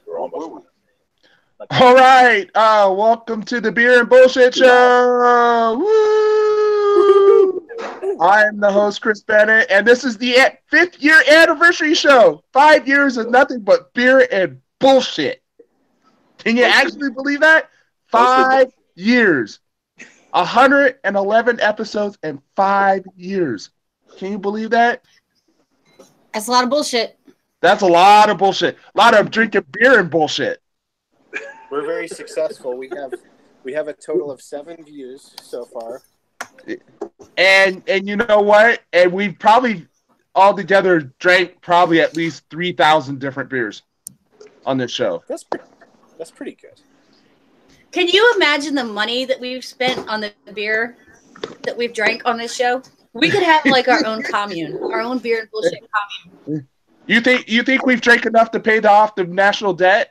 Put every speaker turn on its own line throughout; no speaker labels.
we're almost.
All right. Welcome to the Beer and Bullshit Show. Woo! I'm the host, Chris Bennett, and this is the 5th year anniversary show. 5 years of nothing but beer and bullshit. Can you actually believe that? 5 years. 111 episodes in 5 years. Can you believe that?
That's a lot of bullshit.
That's a lot of bullshit. A lot of drinking beer and bullshit.
We're very successful. We have a total of 7 views so far.
And you know what? And we've probably all together drank probably at least 3,000 different beers on this show.
That's pretty good.
Can you imagine the money that we've spent on the beer that we've drank on this show? We could have like our own commune, our own beer and bullshit commune.
You think we've drank enough to pay off the national debt?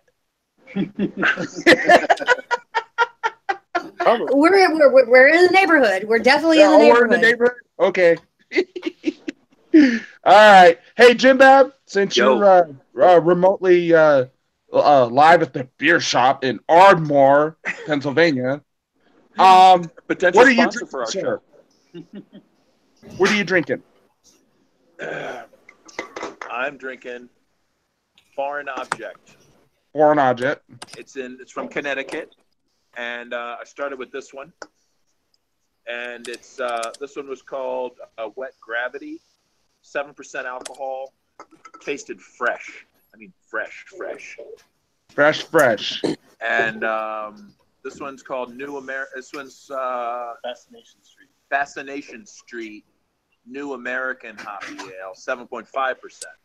We're in the neighborhood. We're definitely in the neighborhood.
We're in the neighborhood? Okay. All right. Hey, Jim Bab, since you're remotely live at the beer shop in Ardmore, Pennsylvania,
Potential sponsor for our show.
What are you drinking?
I'm drinking Foreign Object.
Foreign Object.
It's from Connecticut, and I started with this one, and it's this one was called Wet Gravity, 7% alcohol, tasted fresh. I mean, fresh.
Fresh.
And this one's called New America. This one's Fascination Street New American Hoppy Ale, 7.5%.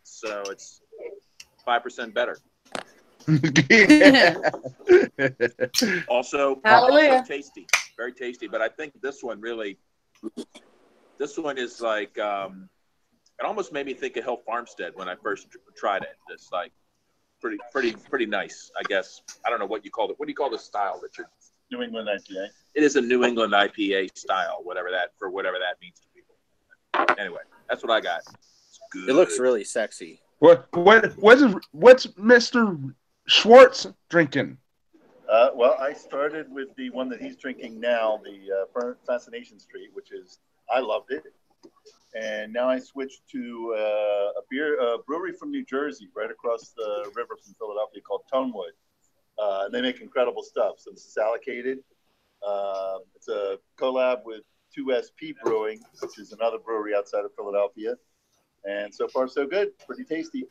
So it's 5% better. Also tasty, very tasty. But I think this one is like it almost made me think of Hill Farmstead when I first tried it. It's like pretty nice, I guess. I don't know what you call it. What do you call this style, Richard?
New England IPA.
It is a New England IPA style, whatever that means to people. Anyway, that's what I got. It's good.
It looks really sexy.
What's Mr. Schwartz drinking?
Well, I started with the one that he's drinking now, the Fascination Street, I loved it. And now I switched to a brewery from New Jersey, right across the river from Philadelphia, called Tonewood. And they make incredible stuff. So this is Allocated. It's a collab with 2SP Brewing, which is another brewery outside of Philadelphia. And so far, so good. Pretty tasty.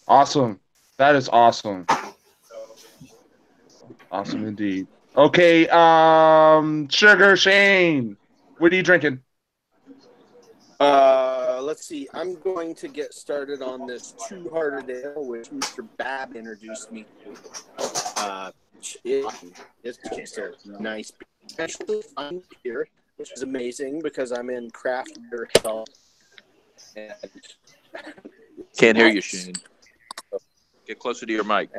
Awesome. That is awesome. Awesome indeed. Okay, Sugar Shane, what are you drinking?
Let's see. I'm going to get started on this Two Hearted Ale, which Mr. Bab introduced me to. It's just a nice beer. Actually fun beer, which is amazing because I'm in craft beer hell. And
can't hear you, Shane. Get closer to your mic.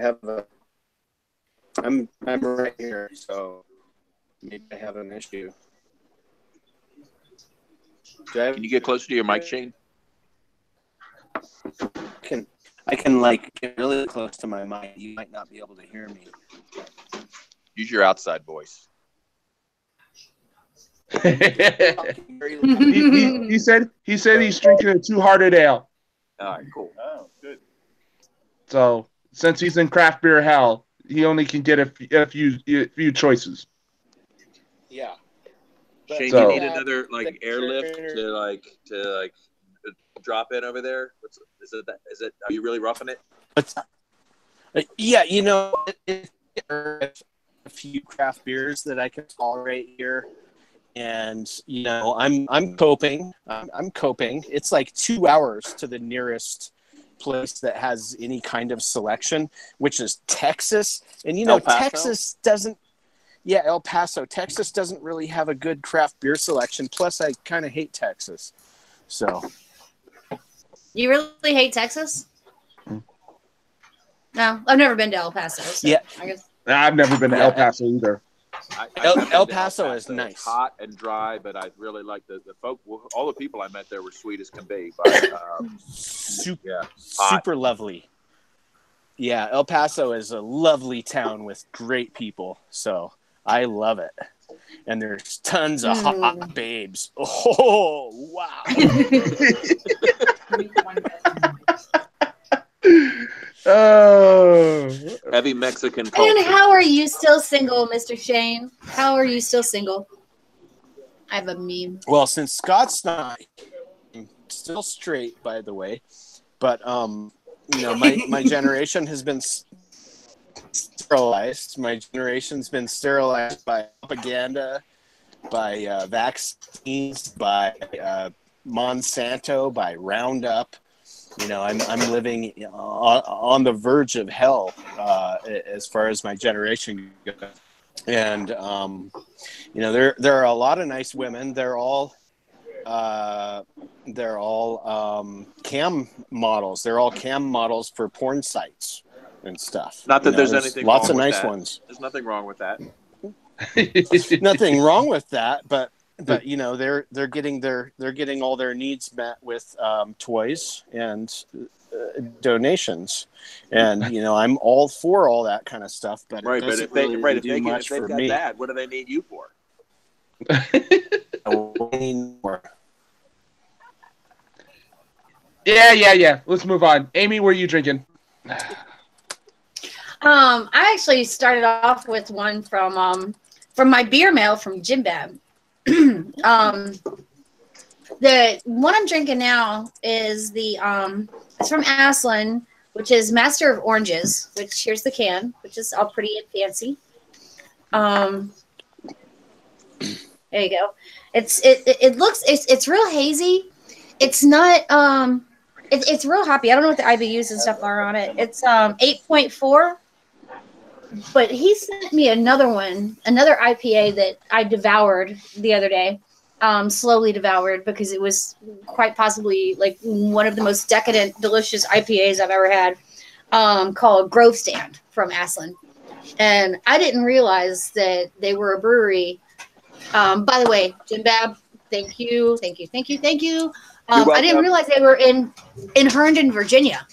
I'm right here, so maybe I have an issue.
Can you get closer to your mic, Shane?
I can like get really close to my mic. You might not be able to hear me.
Use your outside voice.
he said he's drinking a Two Hearted Ale.
All right, cool.
Oh, good.
So since he's in craft beer hell, he only can get a few choices.
Yeah.
Shane, do you need another airlift to drop in over there? Is it? Are you really roughing it?
Yeah, there are a few craft beers that I can tolerate here, and I'm coping. I'm coping. It's like 2 hours to the nearest place that has any kind of selection, which is Texas, and Texas doesn't. Yeah, El Paso, Texas doesn't really have a good craft beer selection. Plus, I kind of hate Texas. So,
you really hate Texas? No, I've never been to El Paso. So
yeah,
I guess.
I've never been to El Paso either.
El Paso is nice.
It's hot and dry, but I really like the folk. All the people I met there were sweet as can be. But
super lovely. Yeah, El Paso is a lovely town with great people, so I love it. And there's tons of hot babes. Oh, wow.
Oh,
heavy Mexican culture.
And how are you still single, Mr. Shane? How are you still single? I have a meme.
Well, since Scott's not, I'm still straight, by the way, but my generation has been sterilized. My generation's been sterilized by propaganda, by vaccines, by Monsanto, by Roundup. I'm living on the verge of hell as far as my generation goes. And there are a lot of nice women. They're all cam models. They're all cam models for porn sites and stuff.
Not that there's anything
lots
wrong
of
with
nice
that.
ones.
There's nothing wrong with that.
Nothing wrong with that, but they're getting all their needs met with toys and donations, and I'm all for all that kind of stuff. But
right, but if they got that, what do they need you for?
Yeah. Let's move on. Amy, where are you drinking?
I actually started off with one from my beer mail from Jim Bab. The one I'm drinking now is it's from Aslan, which is Master of Oranges, which here's the can, which is all pretty and fancy. There you go. It's real hazy. It's not it's real hoppy. I don't know what the IBUs and stuff are on it. It's 8.4. But he sent me another IPA that I devoured the other day, slowly devoured, because it was quite possibly like one of the most decadent, delicious IPAs I've ever had, called Grove Stand from Aslan. And I didn't realize that they were a brewery. By the way, Jim Bab, thank you. I didn't realize they were in Herndon, Virginia.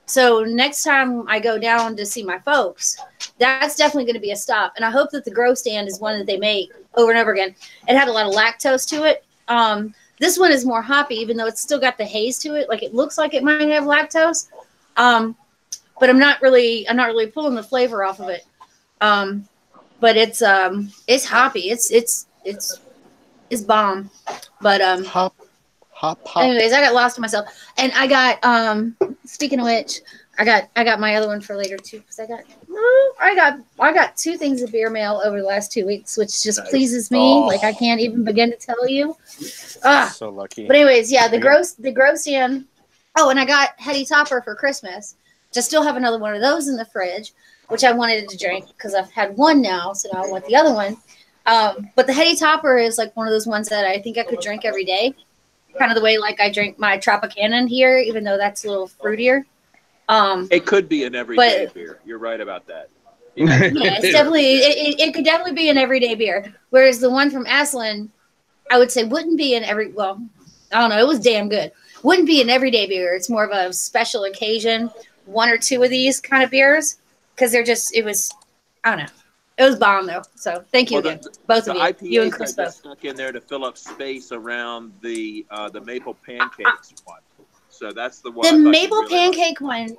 So next time I go down to see my folks, that's definitely going to be a stop. And I hope that the Grove Stand is one that they make over and over again. It had a lot of lactose to it. This one is more hoppy, even though it's still got the haze to it. Like it looks like it might have lactose. But I'm not really pulling the flavor off of it. But it's hoppy. It's bomb. But
hop.
Anyways, I got lost in myself, and I got speaking of which, I got my other one for later too, because I got two things of beer mail over the last 2 weeks, which just pleases me. Like I can't even begin to tell you.
So lucky.
But anyways, yeah, the Grove Stand. Oh, and I got Hetty Topper for Christmas. I still have another one of those in the fridge, which I wanted to drink because I've had one now, so now I want the other one. But the Hetty Topper is like one of those ones that I think I could drink every day. Kind of the way like I drink my Tropicana here, even though that's a little fruitier.
It could be an everyday beer. You're right about that.
Yeah, it's definitely it could definitely be an everyday beer. Whereas the one from Aslan, I would say wouldn't be an I don't know, it was damn good. Wouldn't be an everyday beer. It's more of a special occasion, one or two of these kind of beers, because it was I don't know. It was bomb though. So thank you again, both of you.
IPAs
You and Chris
I
both.
just stuck in there to fill up space around the maple pancakes one. So that's the one.
The maple pancake one.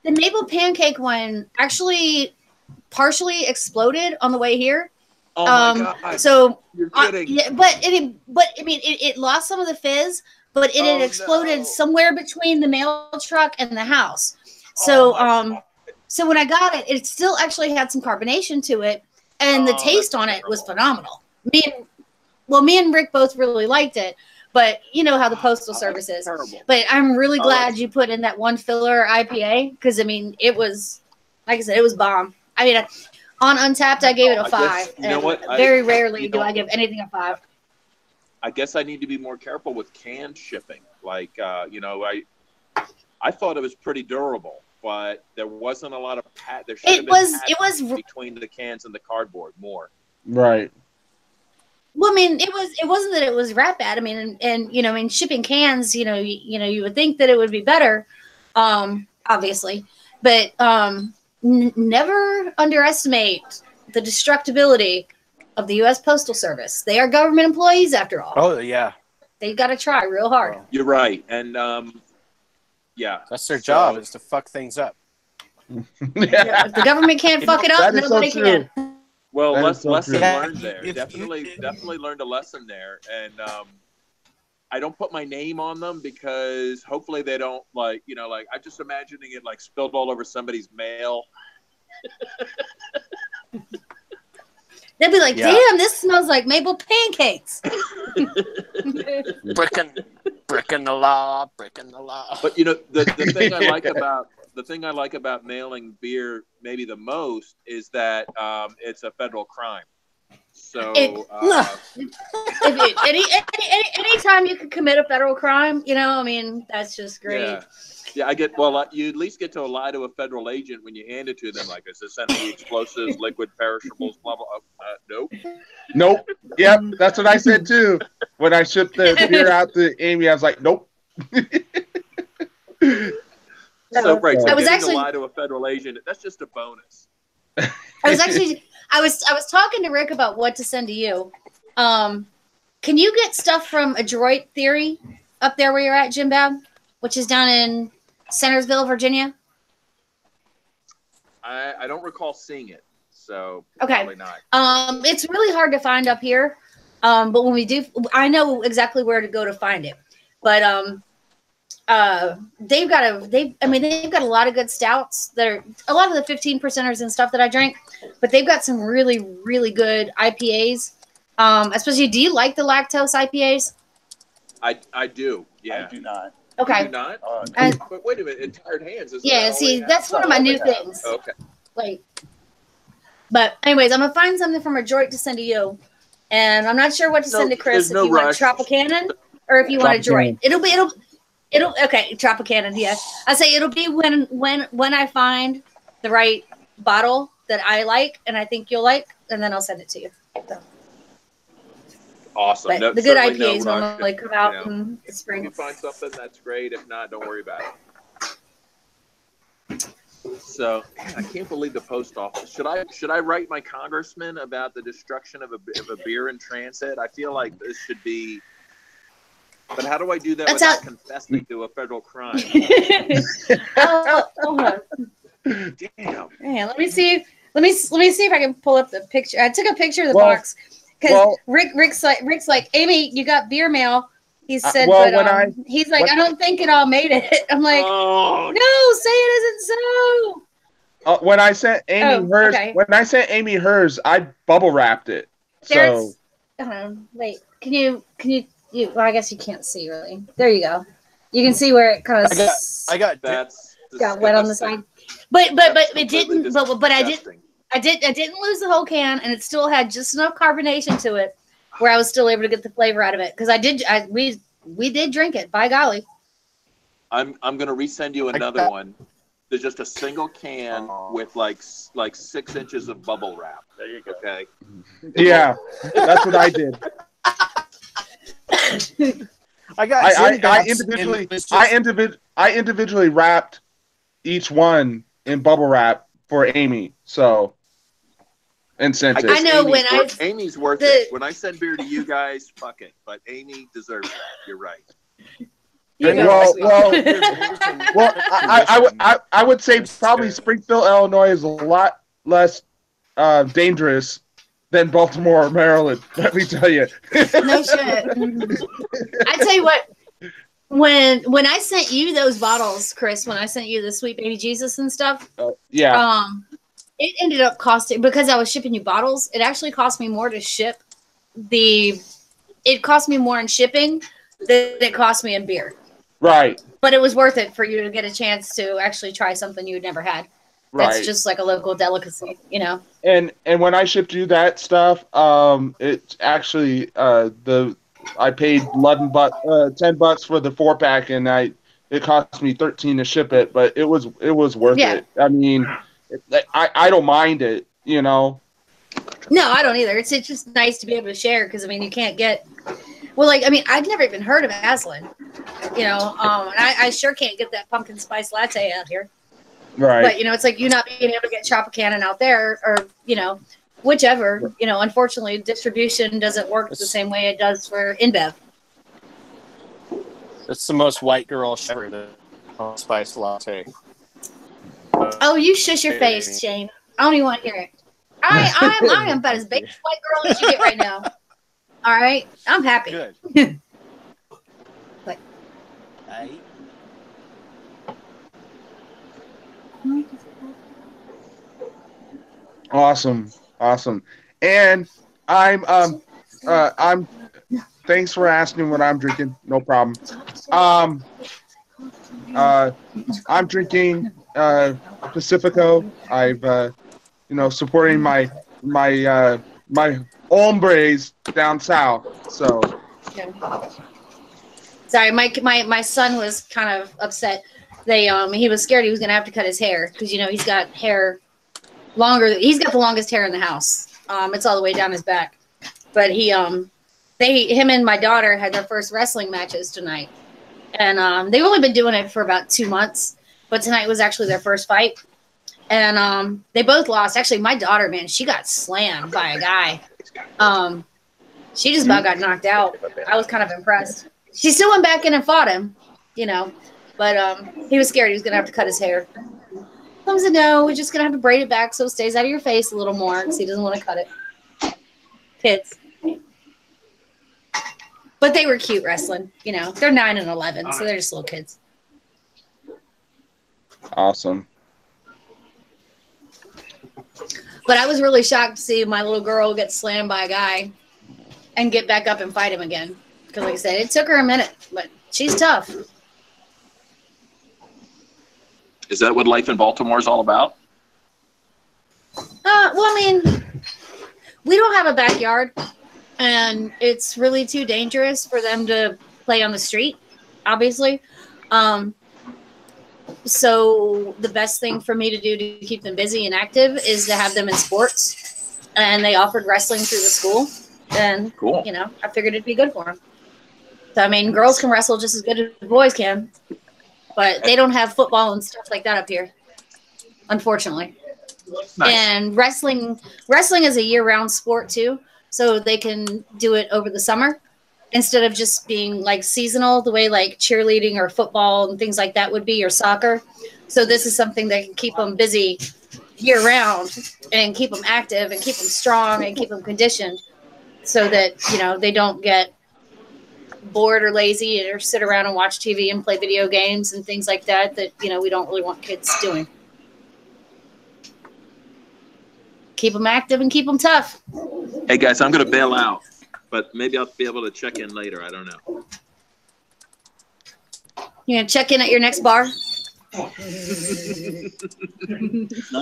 The maple pancake one actually partially exploded on the way here.
Oh my god!
So
you're kidding.
It lost some of the fizz, but it had exploded somewhere between the mail truck and the house. So so when I got it, it still actually had some carbonation to it, and the taste on it was phenomenal. Me and Rick both really liked it, but you know how the Postal Service is.
Terrible.
But I'm really glad you put in that one filler IPA, because it was, like I said, it was bomb. I mean, on Untapped, I gave it a 5.
You know what?
Very rarely do I give anything a 5.
I guess I need to be more careful with canned shipping. Like, I thought it was pretty durable, but there wasn't a lot of there should have
It
been
was
between the cans and the cardboard more.
Right.
Well, I mean, it wasn't that it was rat bad. I mean, and you know, I mean, shipping cans, you know, you would think that it would be better, obviously, but never underestimate the destructibility of the U.S. Postal Service. They are government employees, after all.
Oh yeah,
They got to try real hard.
You're right, and yeah,
that's their job, is to fuck things up.
Yeah.
If the government can't fuck it up,
That is so
nobody
true.
can.
well,
That is so
lesson
true.
learned there.
If
Definitely learned a lesson there, and I don't put my name on them because hopefully they don't like I'm just imagining it like spilled all over somebody's mail.
They'll be like,
Yeah.
"Damn, this smells like maple pancakes."
Breaking the law, breaking the law.
But the thing I like about mailing beer maybe the most is that it's a federal crime. So
Anytime you can commit a federal crime, I mean, that's just great.
yeah, you at least get to lie to a federal agent when you hand it to them, like, is this any explosives, liquid, perishables, blah blah. Nope.
Nope. Yep. That's what I said too. When I shipped the beer out to Amy, I was like, nope.
So right, so
I was
getting
actually-
to lie to a federal agent, that's just a bonus.
I was talking to Rick about what to send to you. Can you get stuff from Adroit Theory up there where you're at, Jim Bab, which is down in Centersville, Virginia?
I don't recall seeing it, so
Okay.
probably not.
It's really hard to find up here. But when we do, I know exactly where to go to find it. But they've got a lot of good stouts that are a lot of the 15%ers and stuff that I drink, but they've got some really, really good IPAs. Especially, do you like the lactose IPAs?
I do. Yeah.
I do not.
Okay.
You do not?
And-
But wait a minute, in Tired Hands. Isn't
Yeah,
that all
see,
they have?
that's one of my new things.
Okay.
Like, but anyways, I'm gonna find something from Adroit to send to you, and I'm not sure what to send to Chris.
there's
If
no
you want
rush.
Tropicana or if you want Adroit.
Tropicana.
It'll okay, Tropicana. Yeah, I say it'll be when I find the right bottle that I like and I think you'll like, and then I'll send it to you. So,
Awesome.
but
No,
the good
certainly no
IPAs
rush.
normally come out
You know,
in the
If
spring.
you find something, that's great. If not, don't worry about it. So I can't believe the post office. Should I write my congressman about the destruction of a beer in transit? I feel like this should be. But how do I do that
That's
without
how-
confessing to a federal crime?
Hold on.
Damn.
Yeah, let me see if I can pull up the picture. I took a picture of the
Well-
box because Rick's like, Amy, you got beer mail. He said,
well,
but he's like,
when-
I don't think it all made it. I'm like,
Oh,
no, say it isn't so.
When I sent Amy hers,
okay.
I bubble wrapped it. So
There's, wait, can you? Well, I guess you can't see really. There you go. You can see where it kind of
I got
that's
got wet on the
disgusting.
side. But
That's
it
completely
didn't. But I did.
disgusting.
I didn't lose the whole can, and it still had just enough carbonation to it where I was still able to get the flavor out of it. Because we did drink it. By golly.
I'm gonna resend you another one. There's just a single can with like 6 inches of bubble wrap.
There you go.
Okay.
yeah, that's what I did.
I got
I individually wrapped each one in bubble wrap for Amy. So and sent it.
I know when
Amy's worth
the-
it. When I send beer to you guys, fuck it. But Amy deserves that. You're right.
You know,
Well, I would say probably Springfield, Illinois is a lot less dangerous than Baltimore, Maryland. Let me tell you.
no shit. I tell you what. When I sent you those bottles, Chris, when I sent you the Sweet Baby Jesus and stuff,
Yeah.
it ended up costing, because I was shipping you bottles, it actually cost me more to ship it cost me more in shipping than it cost me in beer.
Right.
But it was worth it for you to get a chance to actually try something you had never had. That's
Right.
just like a local delicacy, you know?
And when I shipped you that stuff, it's actually I paid $10 for the 4-pack, and it cost me $13 to ship it, but it was worth
Yeah.
it. I mean, I don't mind it, you know.
No, I don't either. It's just nice to be able to share because I mean you can't get. Well, like I mean, I'd never even heard of Aslan. You know, and I sure can't get that pumpkin spice latte out here.
Right.
But you know, it's like you not being able to get Tropicana out there, or you know, whichever. You know, unfortunately, distribution doesn't work the same way it does for InBev.
It's the most white girl shit ever, the spice latte.
Oh, you shush your face, Shane. I don't even want to hear it. I am about as big a white girl as you get right now. All right, I'm happy.
Good.
But
Awesome. And I'm thanks for asking what I'm drinking. No problem. I'm drinking Pacifico. I've you know, supporting my hombres down south. So
sorry, my son was kind of upset. He was scared he was gonna have to cut his hair because you know he's got hair longer. He's got the longest hair in the house. It's all the way down his back. But him and my daughter had their first wrestling matches tonight, and they've only been doing it for about 2 months. But tonight was actually their first fight, and they both lost. Actually, my daughter, man, she got slammed by a guy. She just about got knocked out. I was kind of impressed. She still went back in and fought him, you know, but he was scared he was gonna have to cut his hair. I said, no, we're just gonna have to braid it back so it stays out of your face a little more because he doesn't want to cut it. Kids. But they were cute wrestling, you know. They're 9 and 11, so they're just little kids.
awesome.
But I was really shocked to see my little girl get slammed by a guy and get back up and fight him again. Because, like I said, it took her a minute, but she's tough.
Is that what life in Baltimore is all about?
Well, I mean, we don't have a backyard, and it's really too dangerous for them to play on the street, obviously. So the best thing for me to do to keep them busy and active is to have them in sports. And they offered wrestling through the school. And,
Cool.
you know, I figured it'd be good for them. So, I mean, girls can wrestle just as good as boys can. But they don't have football and stuff like that up here, unfortunately.
Nice.
And wrestling is a year-round sport, too. So they can do it over the summer instead of just being like seasonal, the way like cheerleading or football and things like that would be, or soccer. So this is something that can keep them busy year round and keep them active and keep them strong and keep them conditioned so that, you know, they don't get bored or lazy or sit around and watch TV and play video games and things like that, you know, we don't really want kids doing. Keep them active and keep them tough.
Hey, guys, I'm going to bail out, but maybe I'll be able to check in later. I don't know.
You gonna check in at your next bar?
Not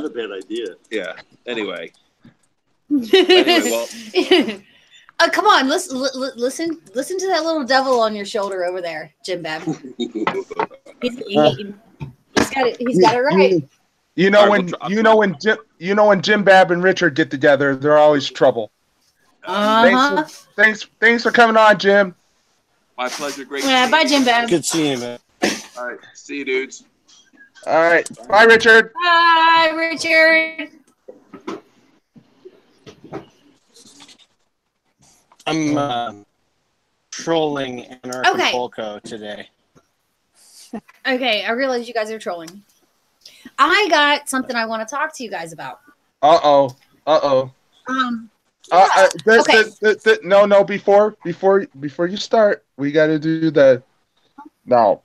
a bad idea.
Yeah. Anyway, well,
Come on, listen to that little devil on your shoulder over there, Jim Bab. He's got it right.
You know when Jim Bab and Richard get together, they're always trouble.
Uh-huh.
Thanks for coming on, Jim.
my pleasure. Great.
Yeah, bye, Jim Bab.
Good seeing you, man.
All right. See you, dudes.
All right. Bye, Richard.
Bye, Richard.
I'm trolling Anarchapulco today.
Okay, I realize you guys are trolling. I got something I want to talk to you guys about.
Uh-oh.
Okay.
No. Before you start, we got to do the. Now,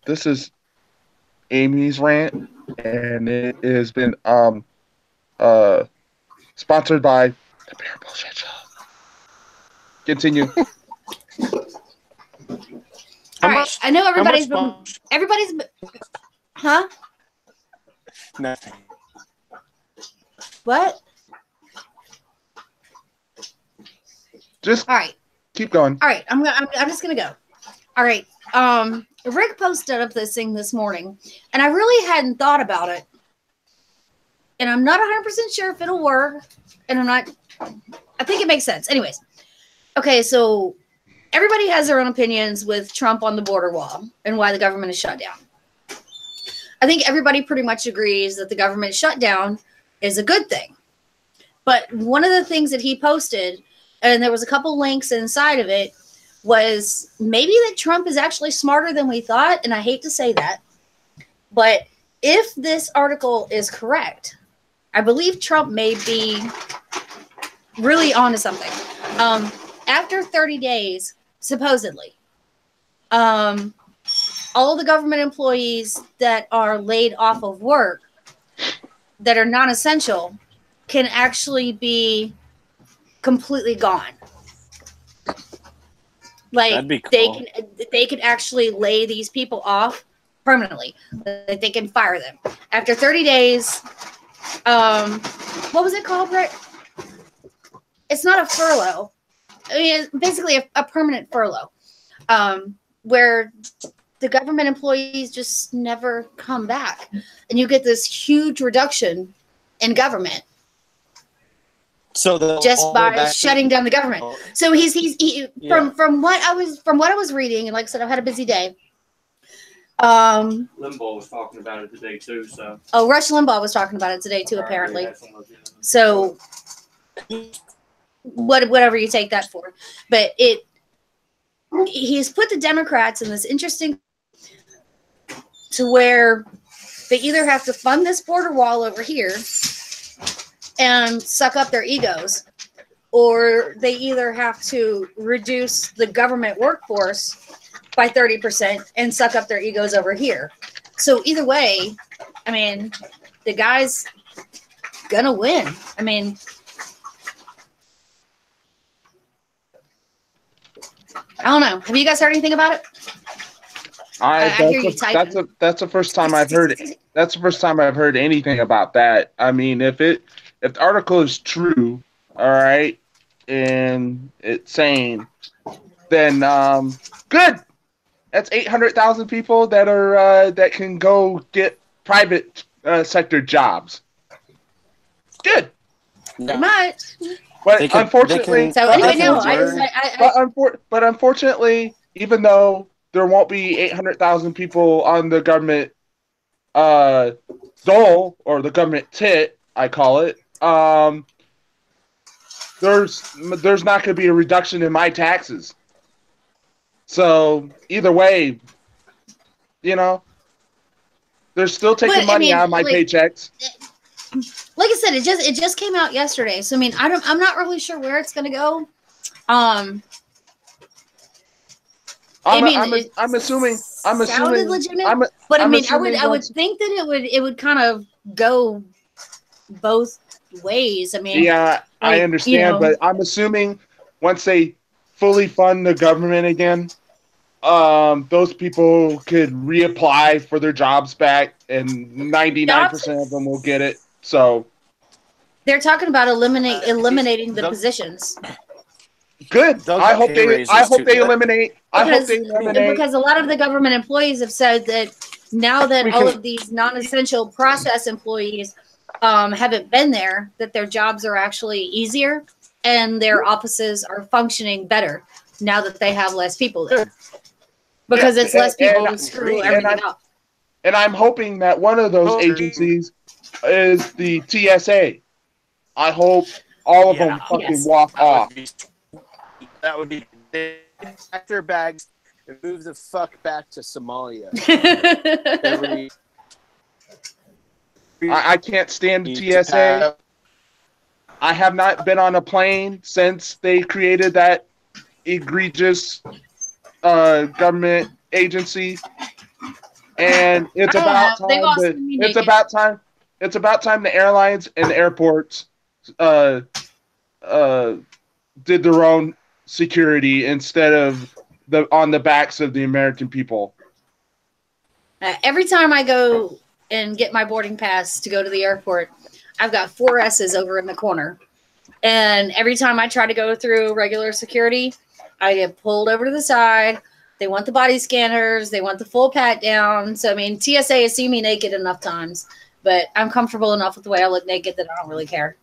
this is Amy's rant, and it has been sponsored by the Beer Bullshit Show. Continue.
All right. I know everybody's huh?
Nothing.
What?
Just
All right.
keep going.
All right. I'm just gonna go. All right. Rick posted up this thing this morning, and I really hadn't thought about it. and I'm not 100% sure if it'll work, and I think it makes sense. Anyways, okay, so everybody has their own opinions with Trump on the border wall and why the government is shut down. I think everybody pretty much agrees that the government shutdown is a good thing. But one of the things that he posted, and there was a couple links inside of it, was maybe that Trump is actually smarter than we thought. And I hate to say that, but if this article is correct, I believe Trump may be really onto something. After 30 days, supposedly, all the government employees that are laid off of work that are non-essential can actually be completely gone. Like,
that'd be cool.
they could actually lay these people off permanently. Like, they can fire them after 30 days. What was it called, Brett? It's not a furlough. I mean, it's basically a permanent furlough, where the government employees just never come back, and you get this huge reduction in government.
So
just by shutting down the government. So
Yeah.
from what I was reading, and like I said, I've had a busy day.
Limbaugh was talking about it today too. So
Rush Limbaugh was talking about it today too, apparently. So whatever you take that for, but he's put the Democrats in this interesting to where they either have to fund this border wall over here and suck up their egos, or they either have to reduce the government workforce by 30% and suck up their egos over here. So either way, I mean, the guy's gonna win. I mean, I don't know. Have you guys heard anything about it? I hear you typing.
That's the first time I've heard it. That's the first time I've heard anything about that. I mean, if the article is true, all right, and it's saying, then good. That's 800,000 people that are that can go get private sector jobs. Good.
Pretty much.
But unfortunately,
so anyway, no.
But unfortunately, even though there won't be 800,000 people on the government dole, or the government tit, I call it, there's not going to be a reduction in my taxes. So either way, you know, they're still taking money out of my paychecks.
Like I said, it just came out yesterday, so I mean, I'm not really sure where it's going to go.
I'm assuming.
Sounded legitimate, but I mean, I would think that it would kind of go both ways. I mean,
yeah, I understand, but I'm assuming once they fully fund the government again, those people could reapply for their jobs back, and 99% of them will get it. So
they're talking about eliminating the positions.
Good. I hope they eliminate.
Because a lot of the government employees have said that now that all of these non-essential process employees haven't been there, that their jobs are actually easier and their offices are functioning better now that they have less people there. Because it's less people to screw everything up.
And I'm hoping that one of those agencies is the TSA. I hope all of them fucking walk off.
That would be pack their bags and move the fuck back to Somalia.
I can't stand the TSA. I have not been on a plane since they created that egregious government agency, and it's about time. It's about time the airlines and the airports did their own security instead of on the backs of the American people.
Every time I go and get my boarding pass to go to the airport, I've got 4 S's over in the corner. And every time I try to go through regular security, I get pulled over to the side. They want the body scanners. They want the full pat down. So, I mean, TSA has seen me naked enough times but I'm comfortable enough with the way I look naked that I don't really care.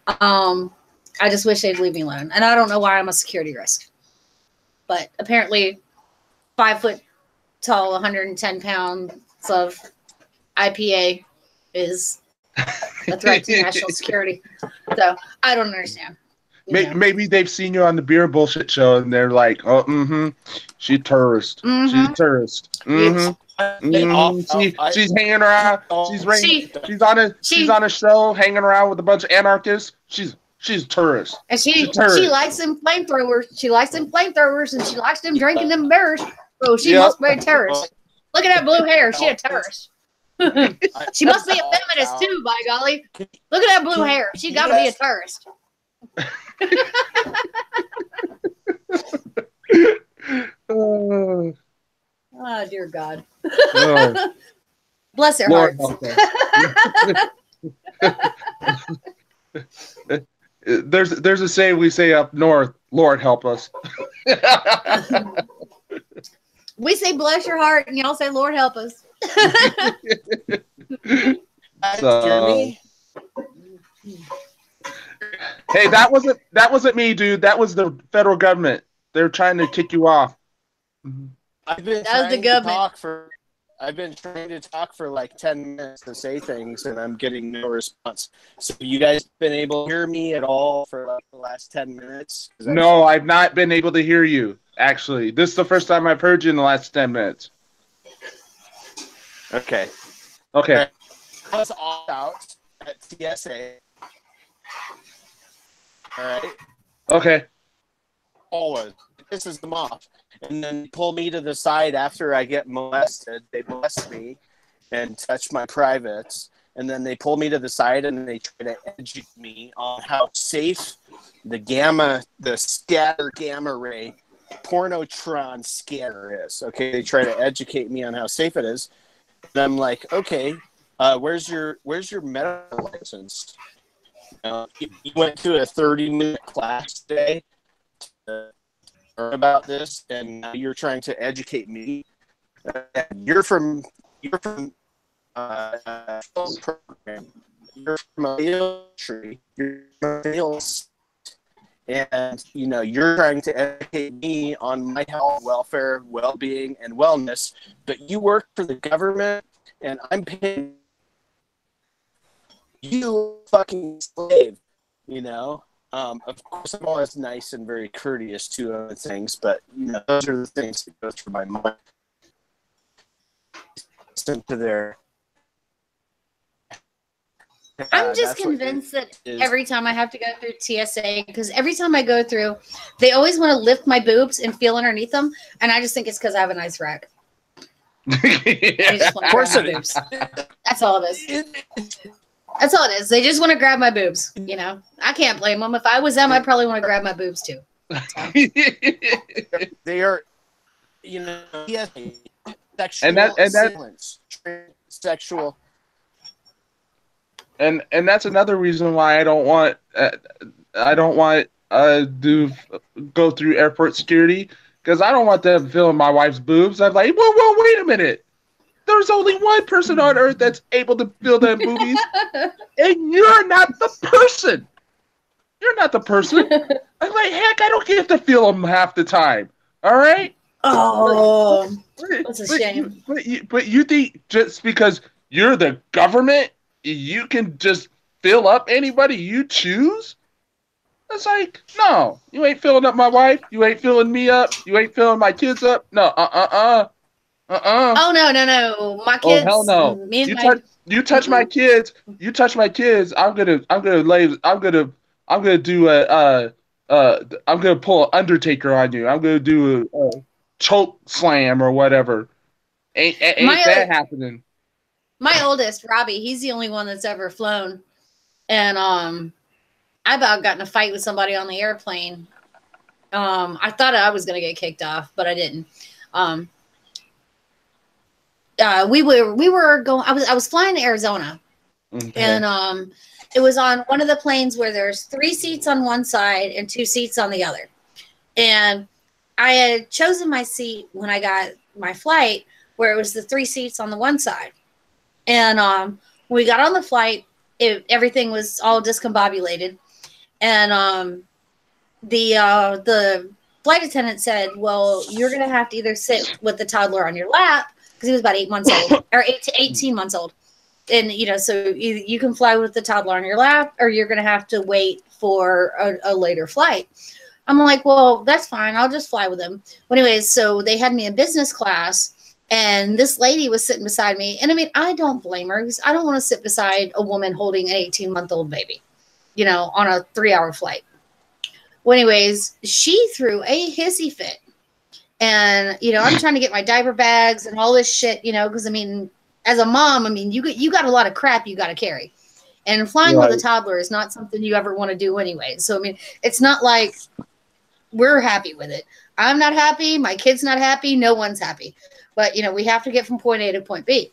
I just wish they'd leave me alone. And I don't know why I'm a security risk. But apparently 5 foot tall, 110 pounds of IPA is a threat to national security. So I don't understand.
Maybe they've seen you on the Beer Bullshit Show and they're like, oh, she's a tourist. She's a tourist. She's hanging around. She's on a show hanging around with a bunch of anarchists. She's a tourist.
And she likes them flamethrowers. She likes them flamethrowers and she likes them drinking them beers. So she must be a terrorist. Look at that blue hair. She a terrorist. She must be a feminist too, by golly. Look at that blue hair. She got to be a terrorist. Oh, dear God. Bless their
Lord
hearts.
There's a saying we say up north, Lord help us.
We say bless your heart and y'all say Lord help us.
So, hey, that wasn't me, dude. That was the federal government. They're trying to kick you off.
I've been trying to talk for like 10 minutes to say things, and I'm getting no response. So you guys been able to hear me at all for like the last 10 minutes?
No, I've not been able to hear you, actually. This is the first time I've heard you in the last 10 minutes.
Okay.
I
was all out at TSA. All right.
Okay.
Always. This is them off. And then they pull me to the side after I get molested. They molest me and touch my privates. And then they pull me to the side and they try to educate me on how safe the scatter gamma ray pornotron scanner is. Okay, they try to educate me on how safe it is. And I'm like, okay, where's your medical license? You went to a 30-minute class today to learn about this, and now you're trying to educate me. You're from film program. You're from a military. You're from sales, and you're trying to educate me on my health, welfare, well-being, and wellness. But you work for the government, and I'm paying you fucking slave. Of course, I'm always nice and very courteous to other things, but those are the things that go through my mind. Listen to their.
I'm just convinced that every time I have to go through TSA, because every time I go through, they always want to lift my boobs and feel underneath them, and I just think it's because I have a nice rack. Of course it is. That's all it is. That's all it is. They just want to grab my boobs. I can't blame them. If I was them, I'd probably want to grab my boobs too. So.
They are, sexual.
And that's another reason why I don't want to go through airport security, because I don't want them feeling my wife's boobs. I'm like, whoa, wait a minute. There's only one person on earth that's able to feel them boobies, and you're not the person. You're not the person. I'm like, heck, I don't get to feel them half the time. All right?
Oh, that's a shame.
But you think just because you're the government, you can just fill up anybody you choose? It's like, no, you ain't filling up my wife. You ain't filling me up. You ain't filling my kids up. No, Oh
no! My kids.
Oh hell no! You touch my kids. You touch my kids. I'm gonna pull an Undertaker on you. I'm gonna do a choke slam or whatever. Ain't that happening?
My oldest, Robbie, he's the only one that's ever flown, and I about got in a fight with somebody on the airplane. I thought I was gonna get kicked off, but I didn't. We were going. I was flying to Arizona, okay. And it was on one of the planes where there's 3 seats on one side and 2 seats on the other. And I had chosen my seat when I got my flight, where it was the 3 seats on the one side. And we got on the flight, everything was all discombobulated. And the flight attendant said, well, you're going to have to either sit with the toddler on your lap, because he was about 8 months old, or 8 to 18 months old. And, so you can fly with the toddler on your lap, or you're going to have to wait for a later flight. I'm like, well, that's fine. I'll just fly with him. Well, anyways, so they had me in business class, and this lady was sitting beside me. And I mean, I don't blame her, because I don't want to sit beside a woman holding an 18-month-old baby, on a 3-hour flight. Well, anyways, she threw a hissy fit. And, I'm trying to get my diaper bags and all this shit, because, I mean, as a mom, I mean, you got a lot of crap you got to carry. And flying with a toddler is not something you ever want to do anyway. So, I mean, it's not like we're happy with it. I'm not happy. My kid's not happy. No one's happy. But, we have to get from point A to point B.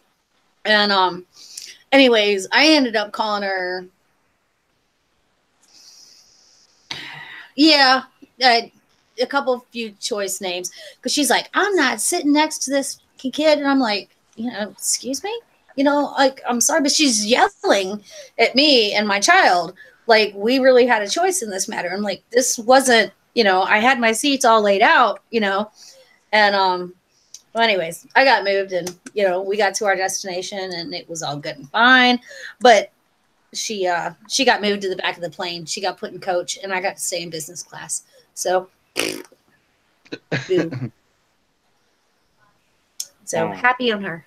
And anyways, I ended up calling her. Yeah, a few choice names. Because she's like, I'm not sitting next to this kid. And I'm like, excuse me? I'm sorry, but she's yelling at me and my child. Like, we really had a choice in this matter. I'm like, this wasn't, I had my seats all laid out, and, well, anyways, I got moved and, we got to our destination and it was all good and fine. But she got moved to the back of the plane. She got put in coach and I got to stay in business class. So, so happy on her.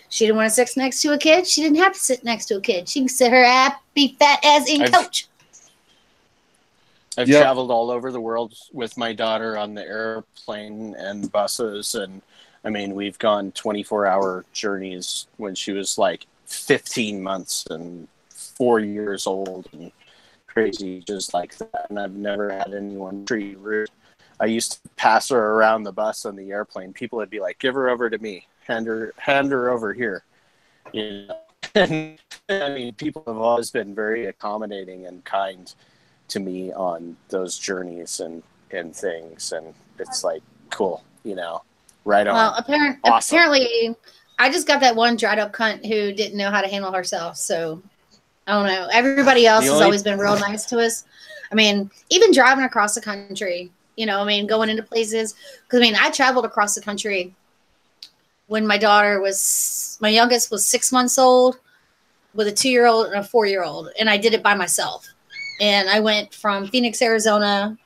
She didn't want to sit next to a kid. She didn't have to sit next to a kid. She can sit her happy fat ass in coach.
I've traveled all over the world with my daughter on the airplane and buses. And I mean, we've gone 24-hour journeys when she was like 15 months and 4 years old and crazy just like that. And I've never had anyone treat rude. I used to pass her around the bus on the airplane. People would be like, give her over to me. Hand her over here. And, I mean, people have always been very accommodating and kind to me on those journeys and things. And it's like, cool, right on.
Well,
awesome.
Apparently, I just got that one dried up cunt who didn't know how to handle herself. So, I don't know. Everybody else has always been real nice to us. I mean, even driving across the country, going into places. Because, I mean, I traveled across the country when my youngest was 6 months old, with a 2-year-old and a 4-year-old. And I did it by myself. And I went from Phoenix, Arizona,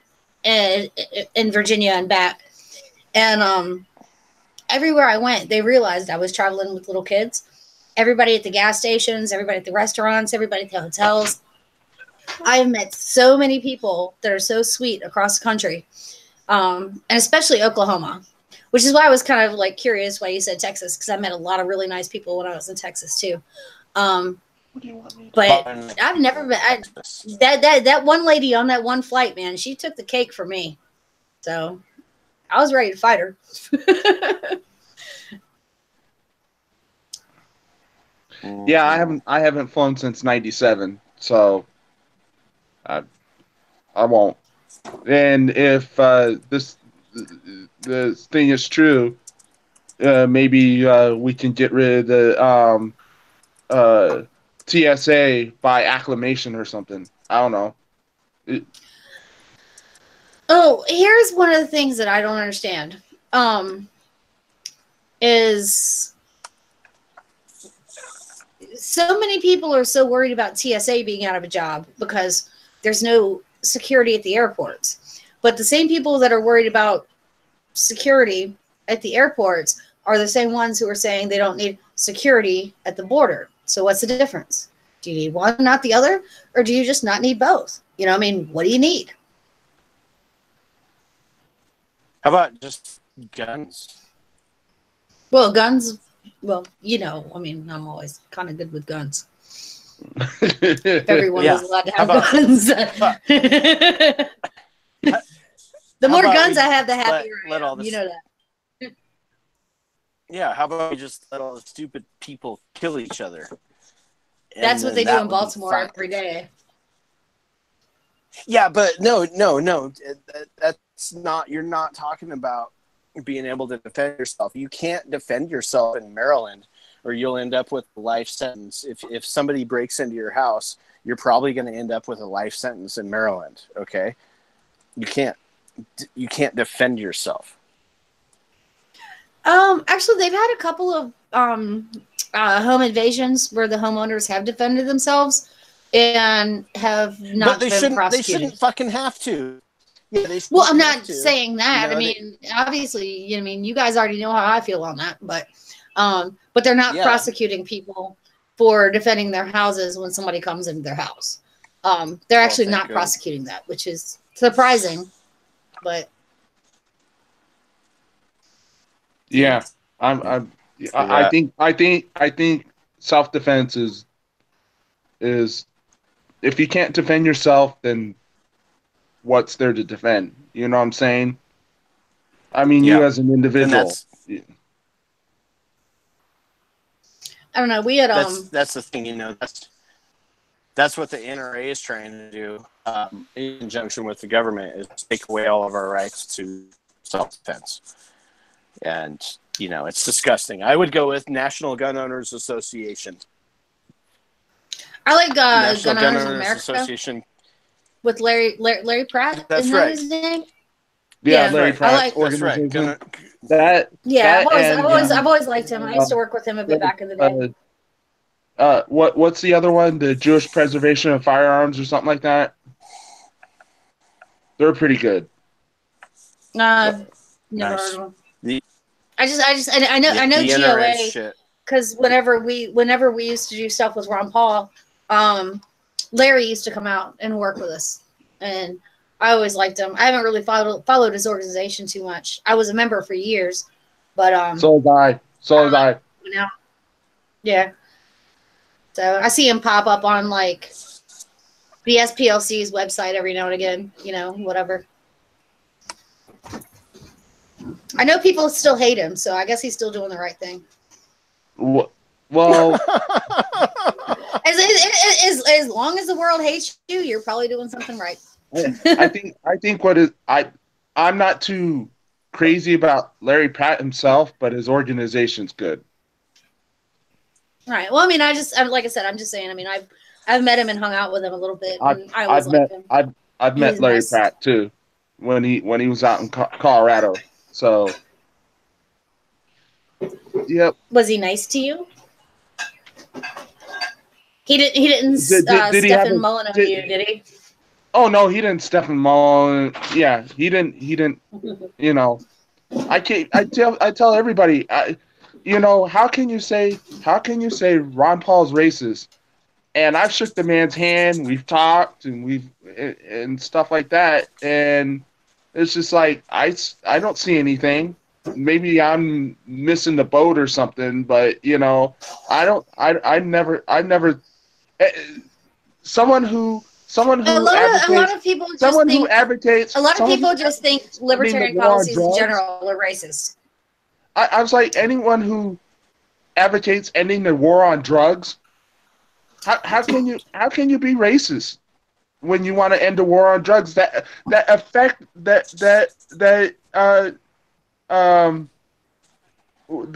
and in Virginia and back. And everywhere I went, they realized I was traveling with little kids. Everybody at the gas stations, everybody at the restaurants, everybody at the hotels. I have met so many people that are so sweet across the country, and especially Oklahoma. Which is why I was kind of like curious why you said Texas, because I met a lot of really nice people when I was in Texas too. But I've never been. That one lady on that one flight, man, she took the cake for me. So I was ready to fight her.
Yeah, I haven't flown since '97, so I won't. And if the thing is true, maybe we can get rid of the TSA by acclamation or something. I don't know.
Here's one of the things that I don't understand. Is so many people are so worried about TSA being out of a job because there's no security at the airports. But the same people that are worried about security at the airports are the same ones who are saying they don't need security at the border. So what's the difference? Do you need one, not the other? Or do you just not need both? I mean, what do you need?
How about just guns?
Well, guns, I mean, I'm always kind of good with guns. Everyone is allowed to have guns. The more guns I have, the happier I am. You know that.
Yeah, how about we just let all the stupid people kill each other?
That's what they do in Baltimore every day.
Yeah, but no. That's not, you're not talking about being able to defend yourself. You can't defend yourself in Maryland or you'll end up with a life sentence. If somebody breaks into your house, you're probably going to end up with a life sentence in Maryland. Okay, you can't defend yourself.
Actually, they've had a couple of home invasions where the homeowners have defended themselves and have not been prosecuted.
They shouldn't fucking have to. Yeah,
well, I'm not saying that. I mean, obviously, you guys already know how I feel on that, but they're not prosecuting people for defending their houses when somebody comes into their house. They're actually not prosecuting that, which is surprising, but
yeah, I think self-defense is if you can't defend yourself, then what's there to defend? You know what I'm saying? I mean, you as an individual.
I don't know. We had
that's the thing, that's what the NRA is trying to do, in conjunction with the government, is take away all of our rights to self-defense. And it's disgusting. I would go with National Gun Owners Association.
I like
National
Gun Owners America
Association
with Larry Pratt.
That's
Isn't
right.
that his name?
Yeah, Larry Pratt's
organization.
That's right.
I've always liked him. I used to work with him a bit back in the day.
What's the other one? The Jewish Preservation of Firearms or something like that. They're pretty good.
Never heard of them. I know GOA because whenever we used to do stuff with Ron Paul, Larry used to come out and work with us, and I always liked him. I haven't really followed his organization too much. I was a member for years, but
so was I.
Yeah. So I see him pop up on like the SPLC's website every now and again. Whatever. I know people still hate him, so I guess he's still doing the right thing.
Well,
as long as the world hates you, you're probably doing something right.
I think I'm not too crazy about Larry Pratt himself, but his organization's good.
Right. Well, I mean, like I said, I'm just saying. I mean, I've met him and hung out with him a little bit. And I always liked him.
I've met Larry Pratt too when he was out in Colorado. So, yep.
Was he nice to you? He didn't Stephen Mullen on you, did he?
Oh no, he didn't Stephen Mullen. Yeah, he didn't. I tell everybody. How can you say Ron Paul's racist? And I've shook the man's hand. We've talked and stuff like that. And it's just like I don't see anything. Maybe I'm missing the boat or something, but I've never someone who advocates.
A lot of people just think libertarian policies in general are racist.
I was like, anyone who advocates ending the war on drugs, how can you be racist when you want to end the war on drugs the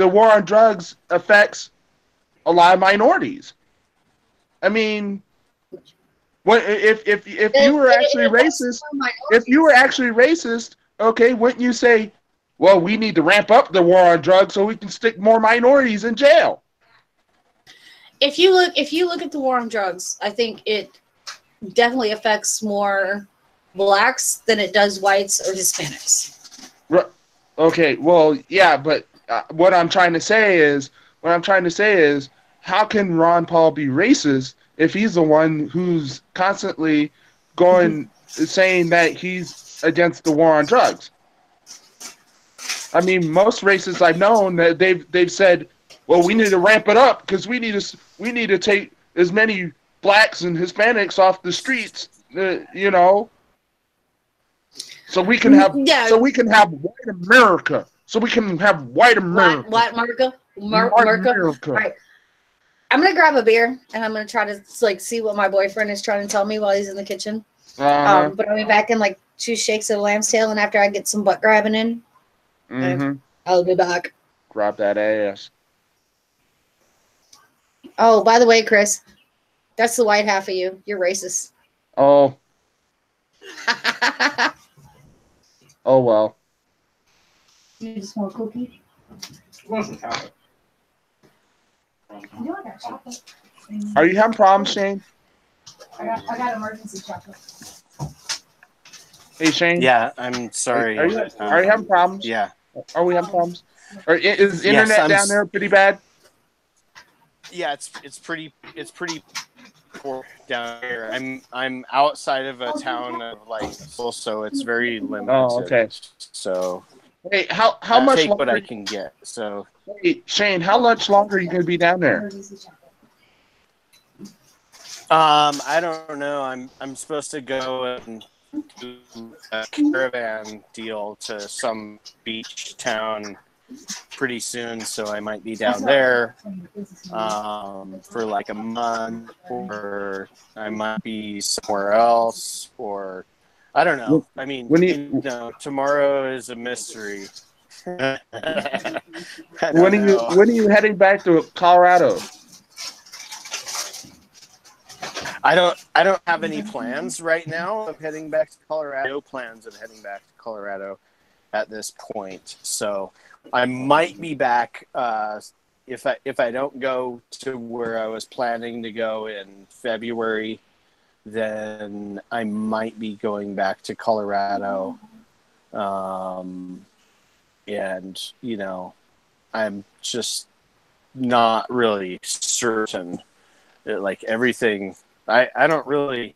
war on drugs affects a lot of minorities. I mean, if you were actually racist, okay, wouldn't you say, well, we need to ramp up the war on drugs so we can stick more minorities in jail?
If you look at the war on drugs, I think it definitely affects more blacks than it does whites or Hispanics.
Okay, well, yeah, but what I'm trying to say is, how can Ron Paul be racist if he's the one who's constantly saying that he's against the war on drugs? I mean, most racists I've known, that they've said, well, we need to ramp it up because we need to take as many blacks and Hispanics off the streets, so we can have white America. So we can have white America.
White America. America. All right. I'm gonna grab a beer and I'm gonna try to see what my boyfriend is trying to tell me while he's in the kitchen. But I'll be back in 2 shakes of lamb's tail, and after I get some butt grabbing in, I'll be back.
Grab that ass.
Oh, by the way, Chris, that's the white half of you. You're racist.
Oh, oh well.
You just want a cookie?
What's the chocolate?
You know I got chocolate.
Are you having problems, Shane?
I got emergency chocolate.
Hey, Shane.
Yeah, I'm sorry.
Are you having problems?
Yeah.
Are we having problems? Or is
Yes,
internet down there pretty bad?
Yeah, it's pretty poor down here. I'm outside of a town of like so it's very limited.
Oh, okay.
So
Hey, how
I
much
take what
longer?
I can get. So
Hey, Shane, how much longer are you going to be down there?
I don't know. I'm supposed to go and do a caravan deal to some beach town pretty soon, so I might be down there for like a month, or I might be somewhere else, or I don't know. I mean, tomorrow is a mystery. I don't know.
When are you heading back to Colorado?
I don't have any plans right now of heading back to Colorado. No plans of heading back to Colorado at this point. So I might be back if I don't go to where I was planning to go in February, then I might be going back to Colorado. And I'm just not really certain. Like everything, I don't really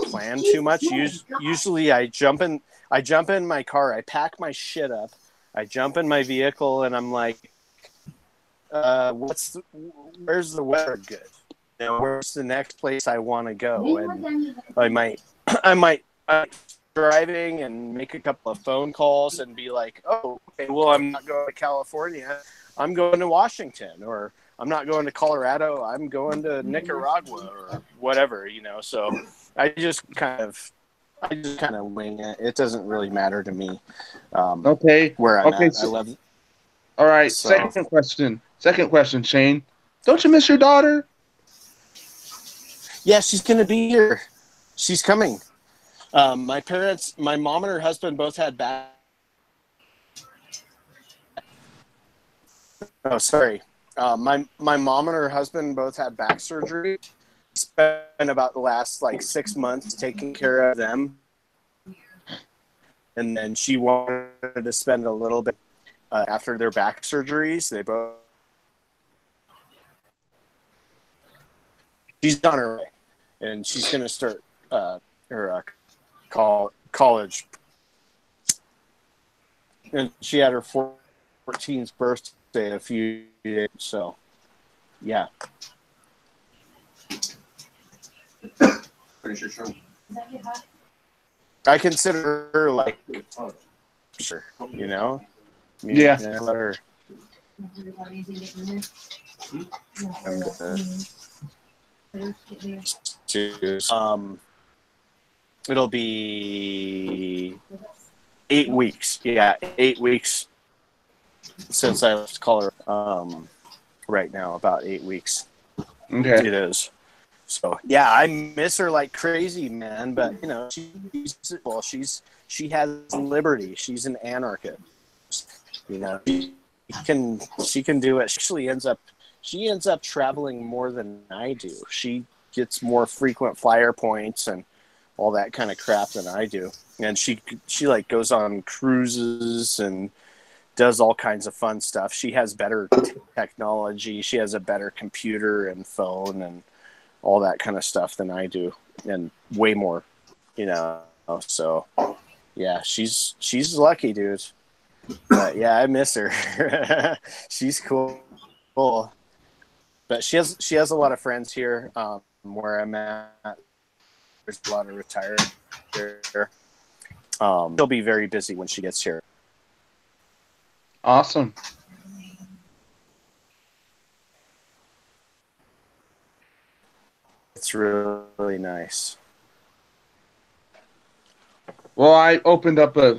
plan too much. Usually I jump in my car, I pack my shit up, I jump in my vehicle, and I'm like, where's the weather good? Where's the next place I want to go? And I might driving and make a couple of phone calls and be like, oh, okay, well, I'm not going to California, I'm going to Washington, or I'm not going to Colorado, I'm going to Nicaragua, or whatever, So I just kind of wing it. It doesn't really matter to me.
Okay.
Where I'm at.
So,
I love.
All right.
So.
Second question, Shane. Don't you miss your daughter?
Yeah, she's gonna be here. She's coming. My mom and her husband both had back. Oh, sorry. My mom and her husband both had back surgery. Spent about the last 6 months taking care of them, and then she wanted to spend a little bit after their back surgeries. They both. She's on her way, and she's going to start her college. And she had her 14th birthday a few days, so yeah.
Pretty sure.
I consider her sure,
Yeah.
Let her. It'll be 8 weeks. Yeah, 8 weeks since I left Colorado. Right now, about 8 weeks.
Okay.
It is. So yeah, I miss her like crazy, man. But she has liberty. She's an anarchist. She can do it. She ends up traveling more than I do. She gets more frequent flyer points and all that kind of crap than I do. And she goes on cruises and does all kinds of fun stuff. She has better technology. She has a better computer and phone and all that kind of stuff than I do, and way more, So yeah, she's lucky, dude. But yeah, I miss her. She's cool. But she has a lot of friends here where I'm at. There's a lot of retired there. She'll be very busy when she gets here.
Awesome.
It's really nice.
Well, I opened up a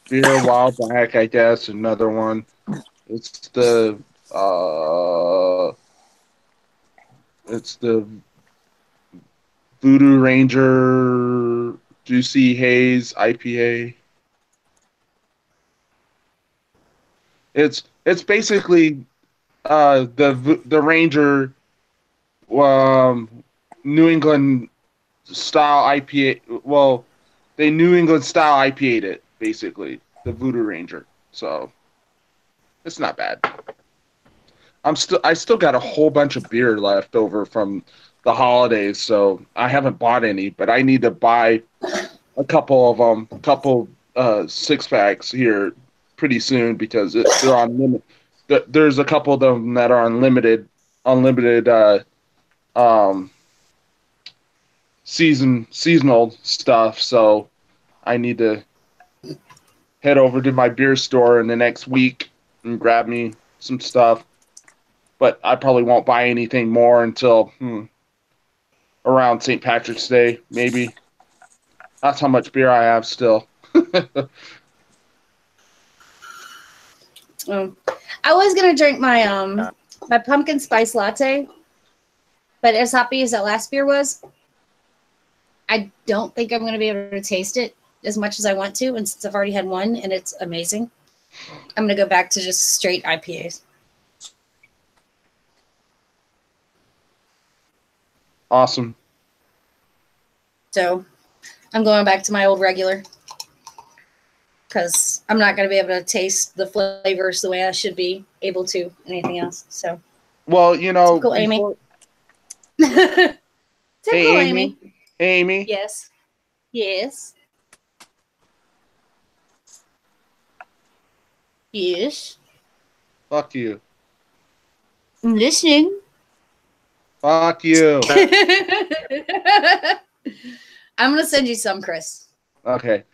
beer a while back, I guess. Another one. It's the It's the Voodoo Ranger Juicy Haze IPA. It's basically the Ranger New England style IPA. Well, they New England style IPA'd it basically, the Voodoo Ranger. So it's not bad. I still got a whole bunch of beer left over from the holidays, so I haven't bought any, but I need to buy a couple of them, six packs here pretty soon because they're on limit. There's a couple of them that are unlimited seasonal stuff, so I need to head over to my beer store in the next week and grab me some stuff. But I probably won't buy anything more until around St. Patrick's Day, maybe. That's how much beer I have still.
I was gonna drink my my pumpkin spice latte, but as hoppy as that last beer was, I don't think I'm gonna be able to taste it as much as I want to. And since I've already had one and it's amazing, I'm gonna go back to just straight IPAs.
Awesome.
So I'm going back to my old regular because I'm not going to be able to taste the flavors the way I should be able to anything else. So,
well, you know,
typical Amy. Typical
hey,
Amy.
Hey, Amy.
Yes. Yes. Yes.
Fuck you.
I'm listening.
Fuck you.
I'm gonna send you some, Chris.
Okay.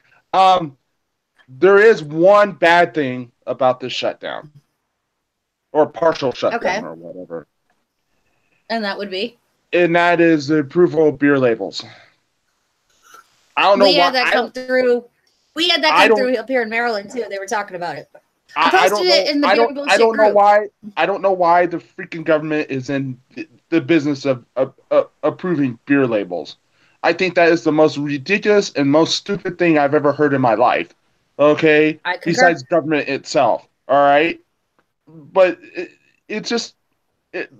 There is one bad thing about this shutdown, or partial shutdown, or whatever,
And that would be?
and that is the approval of beer labels. I don't know
We
why.
had that come through. We had that come through up here in Maryland too. They were talking about it. I posted it in the Beer Bullshit
I don't know
group.
why. I don't know why the freaking government is in the business of approving beer labels. I think that is the most ridiculous and most stupid thing I've ever heard in my life. Okay,
I concur.
besides government itself. All right, but it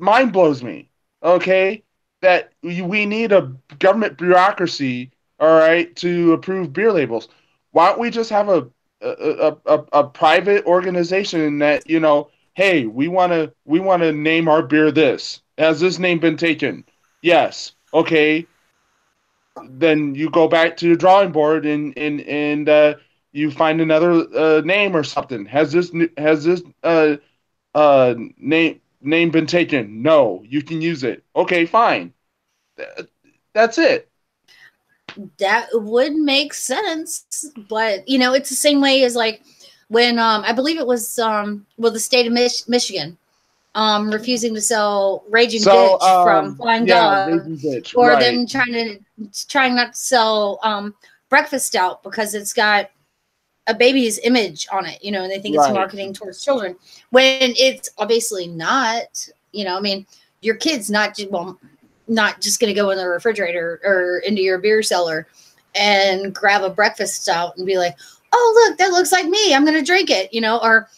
mind blows me. Okay, that we need a government bureaucracy. All right, to approve beer labels. Why don't we just have a private organization that, you know, hey, we want to name our beer this. Has this name been taken? Yes. Okay. Then you go back to the drawing board and you find another name or something. Has this name been taken? No. You can use it. Okay, fine. That's it.
That would make sense, but you know, it's the same way as like when I believe it was the state of Michigan refusing to sell Raging Bitch from Flying Dog, or
right.
them trying not to sell Breakfast Stout because it's got a baby's image on it, you know, and they think it's marketing towards children when it's obviously not. You know, I mean, your kid's not just going to go in the refrigerator or into your beer cellar and grab a breakfast stout and be like, oh, look, that looks like me. I'm going to drink it, you know? Or,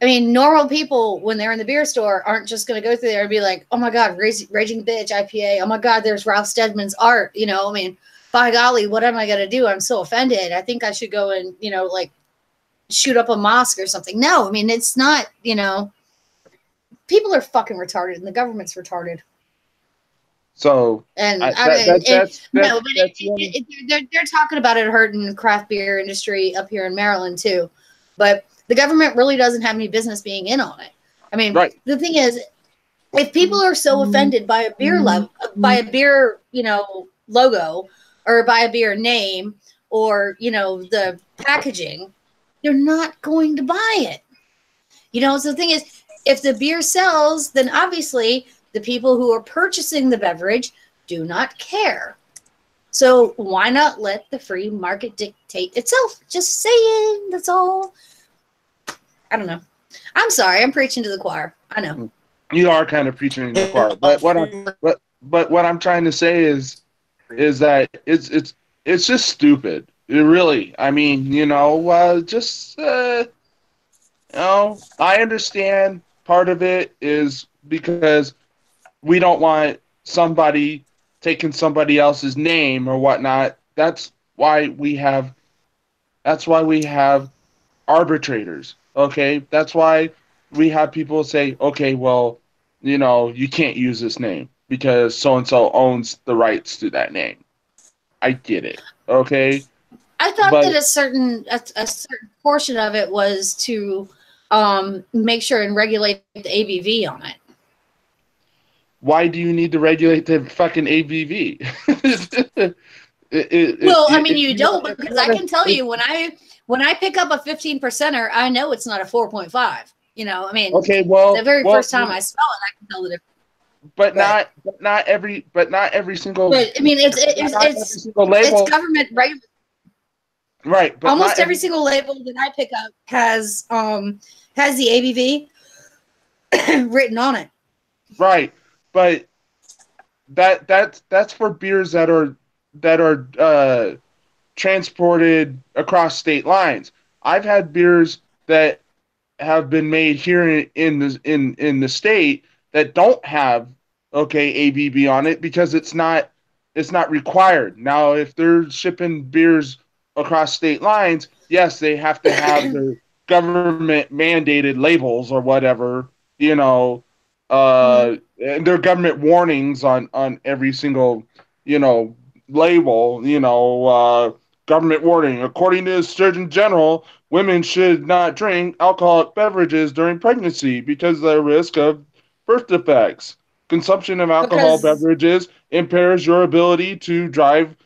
I mean, normal people, when they're in the beer store, aren't just going to go through there and be like, oh, my God, Raging Bitch IPA. Oh, my God, there's Ralph Steadman's art. You know, I mean, by golly, what am I going to do? I'm so offended. I think I should go and, you know, like shoot up a mosque or something. No, I mean, it's not, you know, people are fucking retarded and the government's retarded.
So,
and they're talking about it hurting the craft beer industry up here in Maryland too, but the government really doesn't have any business being in on it. I mean, The thing is, if people are so offended by a beer you know, logo or by a beer name or, you know, the packaging, they're not going to buy it. You know, so the thing is, if the beer sells, then obviously the people who are purchasing the beverage do not care. So why not let the free market dictate itself? Just saying, that's all. I don't know. I'm sorry, I'm preaching to the choir. I know.
You are kind of preaching in the choir. But what I'm trying to say is that it's just stupid. It really. I mean, I understand part of it is because we don't want somebody taking somebody else's name or whatnot. That's why we have arbitrators. Okay, that's why we have people say, okay, well, you can't use this name because so and so owns the rights to that name. I get it. Okay,
I thought
but
that a certain portion of it was to make sure and regulate the ABV on it.
why do you need to regulate the fucking ABV?
I mean, you don't, because I can tell you when I pick up a 15%er, I know it's not a 4.5. I mean,
okay, well,
the very first time I smell it, I can tell the difference.
But not every single.
But I mean,
every single label.
It's government regular.
Right, but
almost every single label that I pick up has the ABV written on it.
Right, but that's for beers that are transported across state lines. I've had beers that have been made here in the state that don't have ABV on it because it's not required. Now, if they're shipping beers across state lines, yes, they have to have their government mandated labels or whatever, and their government warnings on every single, label, government warning. According to the Surgeon General, women should not drink alcoholic beverages during pregnancy because of the risk of birth defects. Consumption of alcohol beverages impairs your ability to drive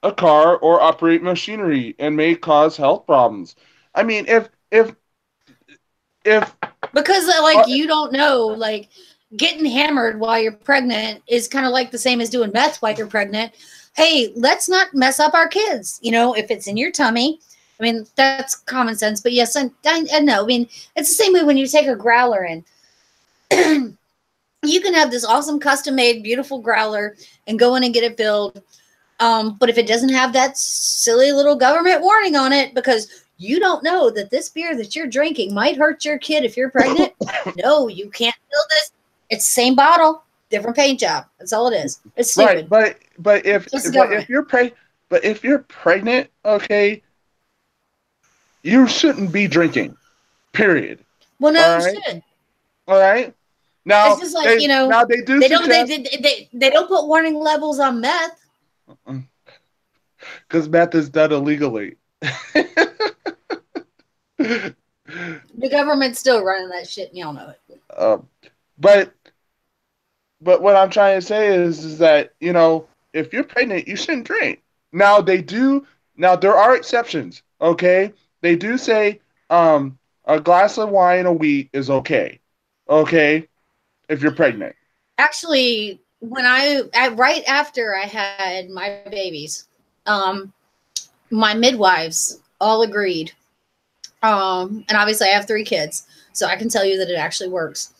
a car or operate machinery and may cause health problems. I mean, if
because you don't know, getting hammered while you're pregnant is kind of like the same as doing meth while you're pregnant. Hey, let's not mess up our kids. If it's in your tummy, I mean, that's common sense. But yes, I know. I mean, it's the same way when you take a growler in. You can have this awesome custom-made, beautiful growler and go in and get it filled. But if it doesn't have that silly little government warning on it, because you don't know that this beer that you're drinking might hurt your kid if you're pregnant, no, you can't fill this. It's the same bottle, different paint job. That's all it is. It's stupid.
Right, but if you're pregnant, okay, you shouldn't be drinking. Period.
Well, no, you shouldn't.
All right. Now
it's just like
now they do.
They don't put warning labels on meth.
Because meth is done illegally.
The government's still running that shit, and y'all know it.
But what I'm trying to say is that if you're pregnant, you shouldn't drink. Now there are exceptions. Okay, they do say a glass of wine a week is okay. Okay, if you're pregnant.
Actually, when right after I had my babies, my midwives all agreed. And obviously I have 3 kids, so I can tell you that it actually works.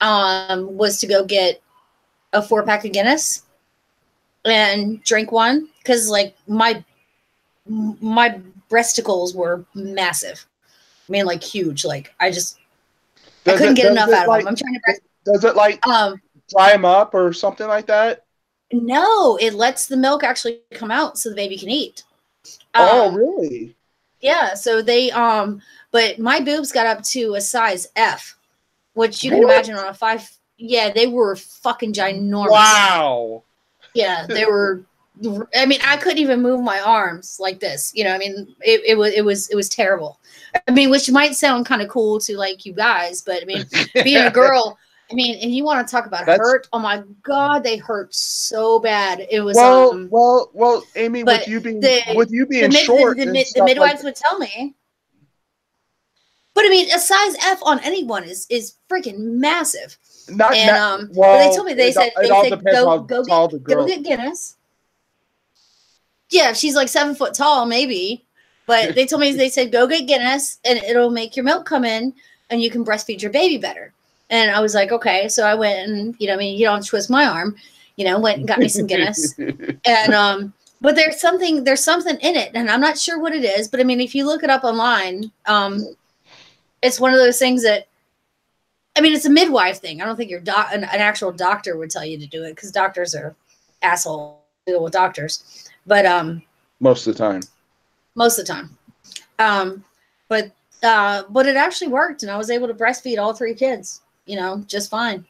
Was to go get a 4-pack of Guinness and drink one, because my breasticles were massive. I mean, huge. I couldn't get enough out of them. I'm trying to.
Does it dry them up or something like that?
No, it lets the milk actually come out so the baby can eat.
Oh, really?
Yeah. So they but my boobs got up to a size F, which you can imagine on a 5. Yeah, they were fucking ginormous.
Wow.
Yeah, they were. I mean, I couldn't even move my arms like this. I mean, it was terrible. I mean, which might sound kind of cool to you guys, but I mean, being a girl, I mean, and you want to talk about hurt? Oh my God, they hurt so bad. It was
well, Amy, with you being short,
the midwives would tell me. But I mean, a size F on anyone is freaking massive. But they told me they said go get Guinness. Yeah, if she's 7 foot tall, maybe. But they told me they said go get Guinness and it'll make your milk come in and you can breastfeed your baby better. And I was like, okay. So I went and, you know, I mean, you don't twist my arm, you know, went and got me some Guinness. And, but there's something in it, and I'm not sure what it is, but I mean, if you look it up online, it's one of those things that, I mean, it's a midwife thing. I don't think an actual doctor would tell you to do it, because doctors are assholes, deal with doctors. But
most of the time.
But it actually worked, and I was able to breastfeed all 3 kids, you know, just fine.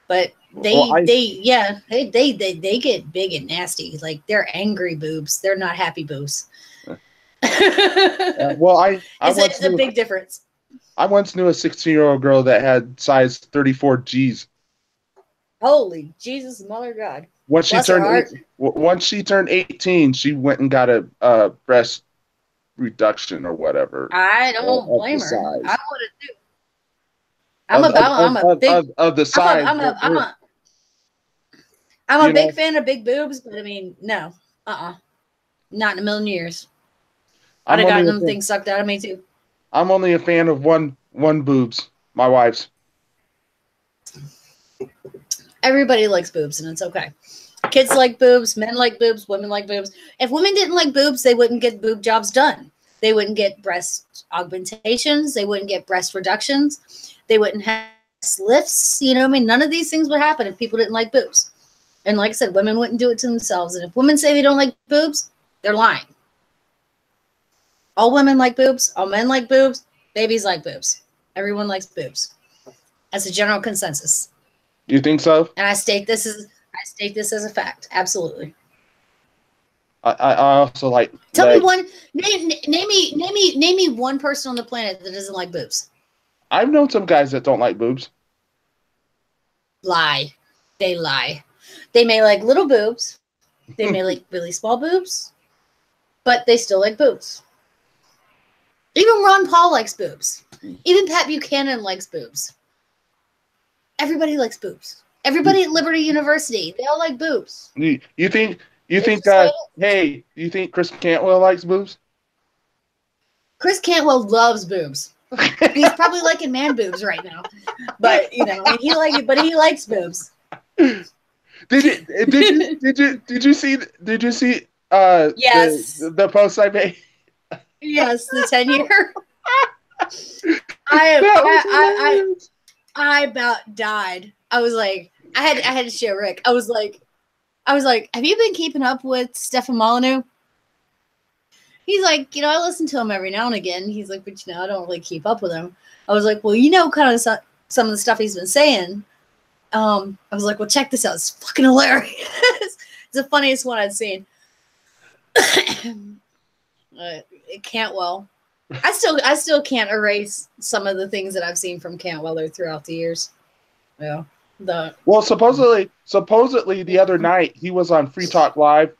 But they get big and nasty. Like, they're angry boobs. They're not happy boobs.
Well,
it's a big difference.
I once knew a 16-year-old girl that had size 34 G's.
Holy Jesus, mother God!
Once she turned 18, she went and got a breast reduction or whatever.
I don't blame her.
Size.
I would have too. I'm a big fan of big boobs, but I mean, no, not in a million years. I'd have gotten them things sucked out of me too.
I'm only a fan of one boobs, my wife's.
Everybody likes boobs, and it's okay. Kids like boobs, men like boobs, women like boobs. If women didn't like boobs, they wouldn't get boob jobs done. They wouldn't get breast augmentations. They wouldn't get breast reductions. They wouldn't have lifts. You know what I mean? None of these things would happen if people didn't like boobs. And like I said, women wouldn't do it to themselves. And if women say they don't like boobs, they're lying. All women like boobs. All men like boobs. Babies like boobs. Everyone likes boobs. That's a general consensus.
You think so?
And I state this as a fact. Absolutely.
I also like.
Tell me one. Name me one person on the planet that doesn't like boobs.
I've known some guys that don't like boobs.
Lie. They lie. They may like little boobs. They may like really small boobs, but they still like boobs. Even Ron Paul likes boobs. Even Pat Buchanan likes boobs. Everybody likes boobs. Everybody at Liberty University, they all like boobs.
You think hey, you think Chris Cantwell likes boobs?
Chris Cantwell loves boobs. He's probably liking man boobs right now. But you know, he likes boobs.
Did you see
yes.
the post I made?
Yes, the 10-year. I about died. I was like, I had to show Rick. I was like, have you been keeping up with Stefan Molyneux? He's like, you know, I listen to him every now and again. He's like, but you know, I don't really keep up with him. I was like, well, you know, kind of some of the stuff he's been saying. I was like, well, check this out. It's fucking hilarious. It's the funniest one I've seen. Cantwell. I still can't erase some of the things that I've seen from Cantwell throughout the years. Yeah.
Well, supposedly the other night he was on Free Talk Live.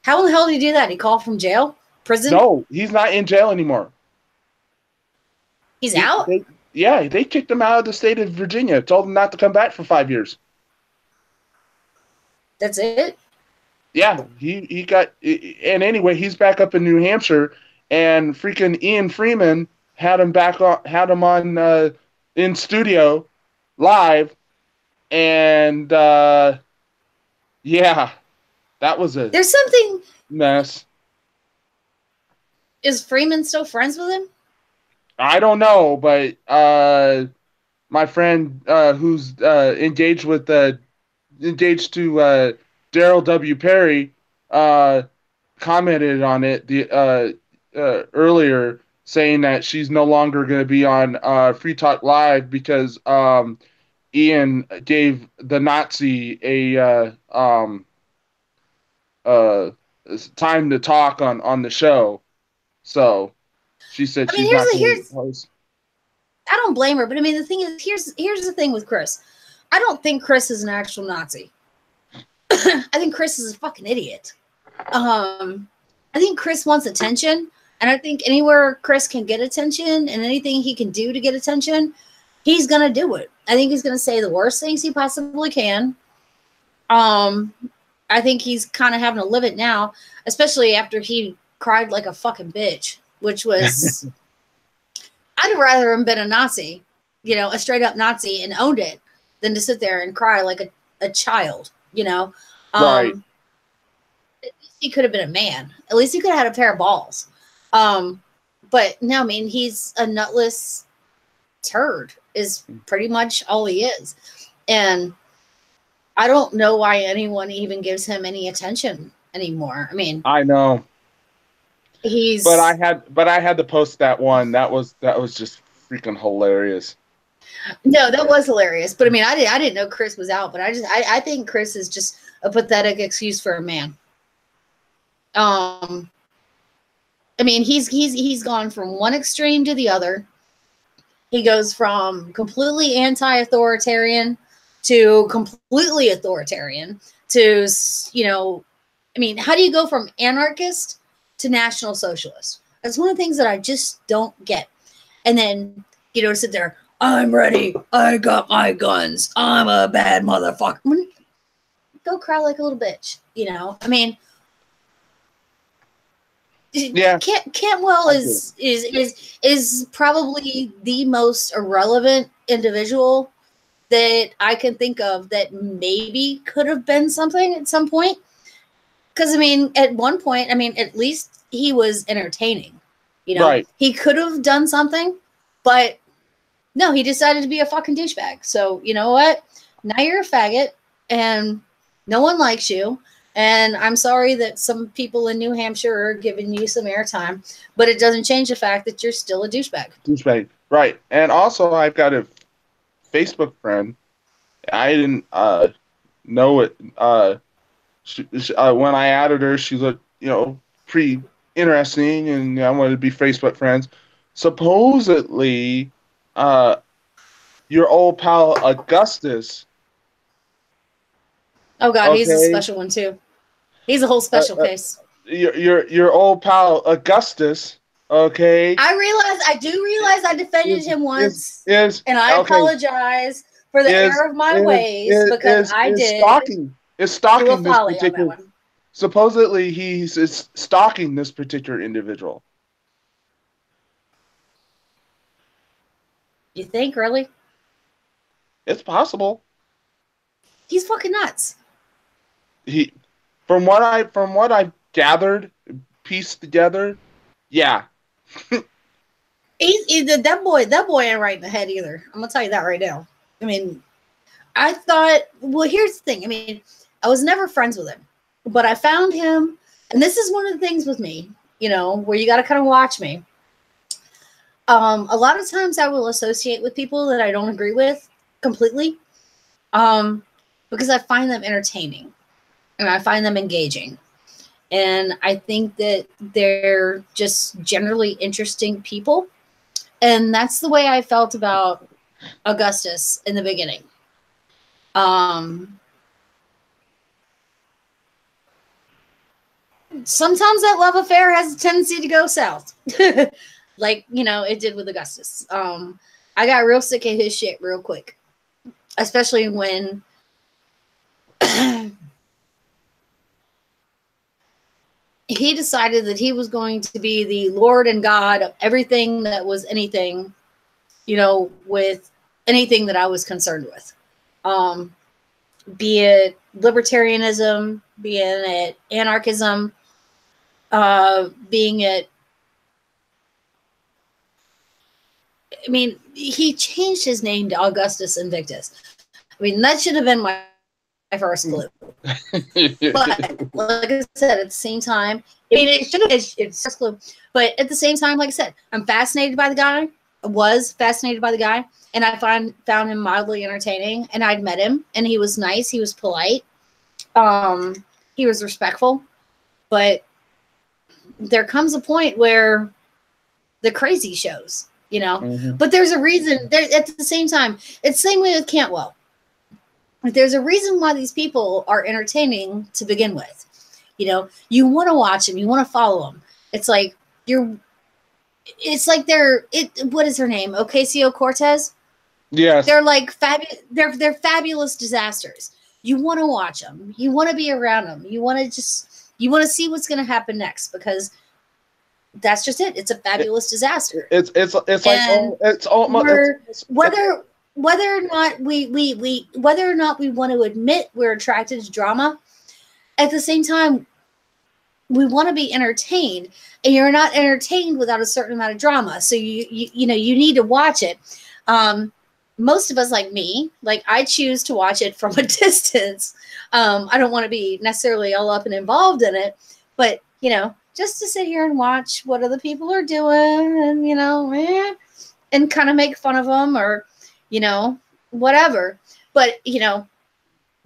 How in the hell did he do that? He called from jail? Prison?
No, he's not in jail anymore.
He's out?
They kicked him out of the state of Virginia. Told him not to come back for 5 years.
That's it?
Yeah, he got, and anyway, he's back up in New Hampshire, and freaking Ian Freeman had him on in studio live, and yeah, that was a
there's something
mess.
Is Freeman still friends with him?
I don't know, but my friend who's engaged to Daryl W. Perry commented on it earlier, saying that she's no longer going to be on Free Talk Live because Ian gave the Nazi a time to talk on the show. So she said she's not going to host.
I don't blame her, but I mean, the thing is, here's the thing with Chris. I don't think Chris is an actual Nazi. I think Chris is a fucking idiot. I think Chris wants attention, and I think anywhere Chris can get attention and anything he can do to get attention, he's gonna do it. I think he's gonna say the worst things he possibly can. I think he's kind of having to live it now, especially after he cried like a fucking bitch, which was I'd rather him been a Nazi you know, a straight up Nazi and owned it than to sit there and cry like a child, you know?
Right.
At least he could have been a man. At least he could have had a pair of balls. But no, I mean, he's a nutless turd is pretty much all he is. And I don't know why anyone even gives him any attention anymore. I mean,
I know.
He's
But I had to post that one. That was just freaking hilarious.
no, that was hilarious. But I mean, I didn't know Chris was out, but I think Chris is just a pathetic excuse for a man. I mean, he's gone from one extreme to the other. He goes from completely anti-authoritarian to completely authoritarian to, you know, I mean, how do you go from anarchist to national socialist? That's one of the things that I just don't get. And then, you know, sit there, I'm ready. I got my guns. I'm a bad motherfucker. Go cry like a little bitch, you know? I mean,
Yeah.
Cantwell is probably the most irrelevant individual that I can think of that maybe could have been something at some point. Because, I mean, at one point, I mean, at least he was entertaining. You know,
Right.
He could have done something, but no, he decided to be a fucking douchebag. So, you know what? Now you're a faggot, and no one likes you. And I'm sorry that some people in New Hampshire are giving you some airtime, but it doesn't change the fact that you're still a douchebag.
Douchebag. Right. And also, I've got a Facebook friend. I didn't know it. When I added her, she looked, you know, pretty interesting, and I wanted to be Facebook friends. Supposedly, your old pal Augustus.
Oh God, he's a
Okay.
special one too. He's a whole special case.
Your old pal Augustus. Okay.
I do realize I defended him once, and I
okay.
apologize for the error of my ways because I did.
Stalking. Is
do a
stalking this
folly on that
particular.
one.
Supposedly, he's stalking this particular individual.
You think really?
It's possible.
He's fucking nuts.
From what I've gathered, pieced together, yeah.
That boy ain't right in the head either. I'm gonna tell you that right now. I mean, I thought, well, here's the thing. I mean, I was never friends with him, but I found him, and this is one of the things with me, you know, where you got to kind of watch me. A lot of times I will associate with people that I don't agree with completely, because I find them entertaining and I find them engaging. And I think that they're just generally interesting people. And that's the way I felt about Augustus in the beginning. Sometimes that love affair has a tendency to go south. Like, you know, it did with Augustus. I got real sick of his shit real quick. Especially when he decided that he was going to be the Lord and God of everything that was anything, you know, with anything that I was concerned with. Be it libertarianism, being it anarchism, being it, I mean, he changed his name to Augustus Invictus. I mean, that should have been my first clue. But like I said, at the same time, I mean, it should have been it's first clue. But at the same time, like I said, I'm fascinated by the guy. I was fascinated by the guy, and I found him mildly entertaining. And I'd met him, and he was nice. He was polite. He was respectful. But there comes a point where the crazy shows. You know, but there's a reason. There at the same time, it's the same way with Cantwell. There's a reason why these people are entertaining to begin with. You know, you want to watch them, you want to follow them. It's like what is her name? Ocasio-Cortez.
Yes.
They're like they're fabulous disasters. You want to watch them. You want to be around them. You want to see what's going to happen next because that's just it. It's a fabulous disaster.
It's like
And
it's almost
whether or not we whether or not we want to admit we're attracted to drama, at the same time, we want to be entertained, and you're not entertained without a certain amount of drama. So you know you need to watch it. Most of us, like me, like I choose to watch it from a distance. I don't want to be necessarily all up and involved in it, but you know, just to sit here and watch what other people are doing, and you know, and kind of make fun of them, or you know, whatever. But you know,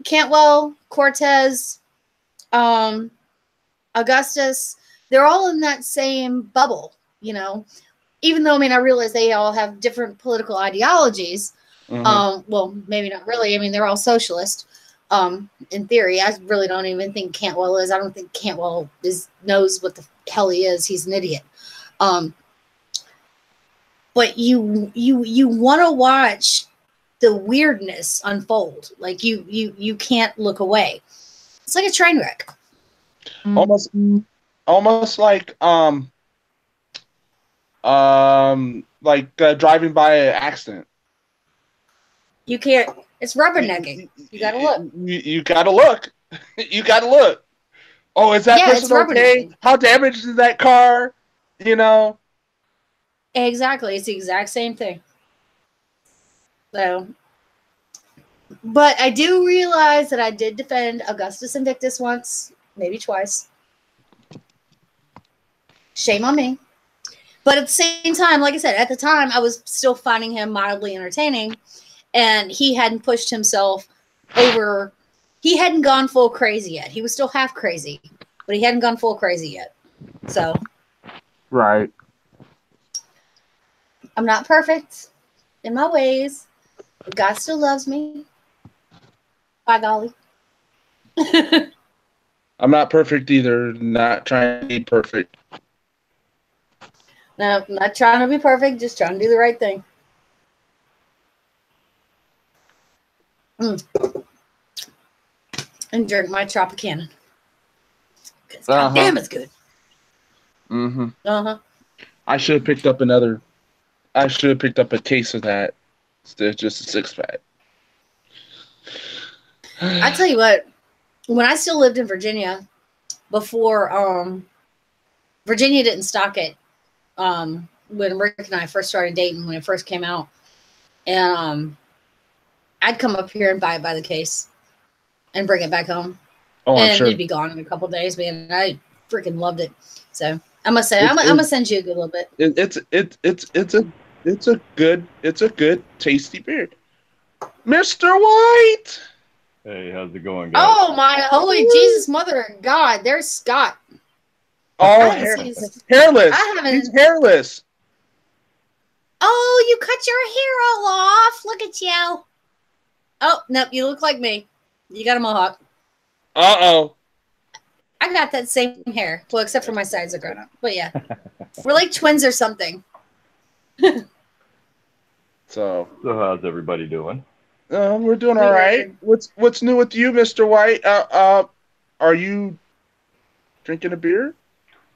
Cantwell, Cortez, Augustus, they're all in that same bubble, you know. Even though, I mean, I realize they all have different political ideologies. Well, maybe not really. I mean, they're all socialist. In theory, I really don't even think Cantwell is. I don't think Cantwell knows what the hell he is. He's an idiot. But you want to watch the weirdness unfold. Like you can't look away. It's like a train wreck.
almost like driving by an accident.
You can't. It's rubbernecking. You gotta look.
You gotta look. You gotta look. Oh, is that person okay? How damaged is that car? You know.
Exactly. It's the exact same thing. So, but I do realize that I did defend Augustus Invictus once, maybe twice. Shame on me. But at the same time, like I said, at the time, I was still finding him mildly entertaining, and he hadn't pushed himself over. He hadn't gone full crazy yet. He was still half crazy, but he hadn't gone full crazy yet. So,
right.
I'm not perfect in my ways. But God still loves me. By golly.
I'm not perfect either. Not trying to be perfect.
No, I'm not trying to be perfect. Just trying to do the right thing. And drink my Tropicana. God damn, it's good.
Mm-hmm.
Uh-huh.
I should have picked up another. I should have picked up a case of that instead of just a 6-pack.
I tell you what, when I still lived in Virginia, before Virginia didn't stock it, when Rick and I first started dating, when it first came out, and I'd come up here and buy it by the case and bring it back home.
Oh,
and
I'm sure.
It'd be gone in a couple of days, man. I freaking loved it. So I must say, I'm gonna send you a good little bit.
It's a good tasty beer. Mr. White.
Hey, how's it going, guys?
Oh my holy Jesus, mother of God! There's Scott.
Oh, hairless. He's hairless.
Oh, you cut your hair all off. Look at you. Oh, nope, you look like me. You got a mohawk.
Uh-oh.
I got that same hair. Well, except for my sides are grown up. But yeah. We're like twins or something.
So
how's everybody doing?
We're doing all right. What's new with you, Mr. White? Are you drinking a beer?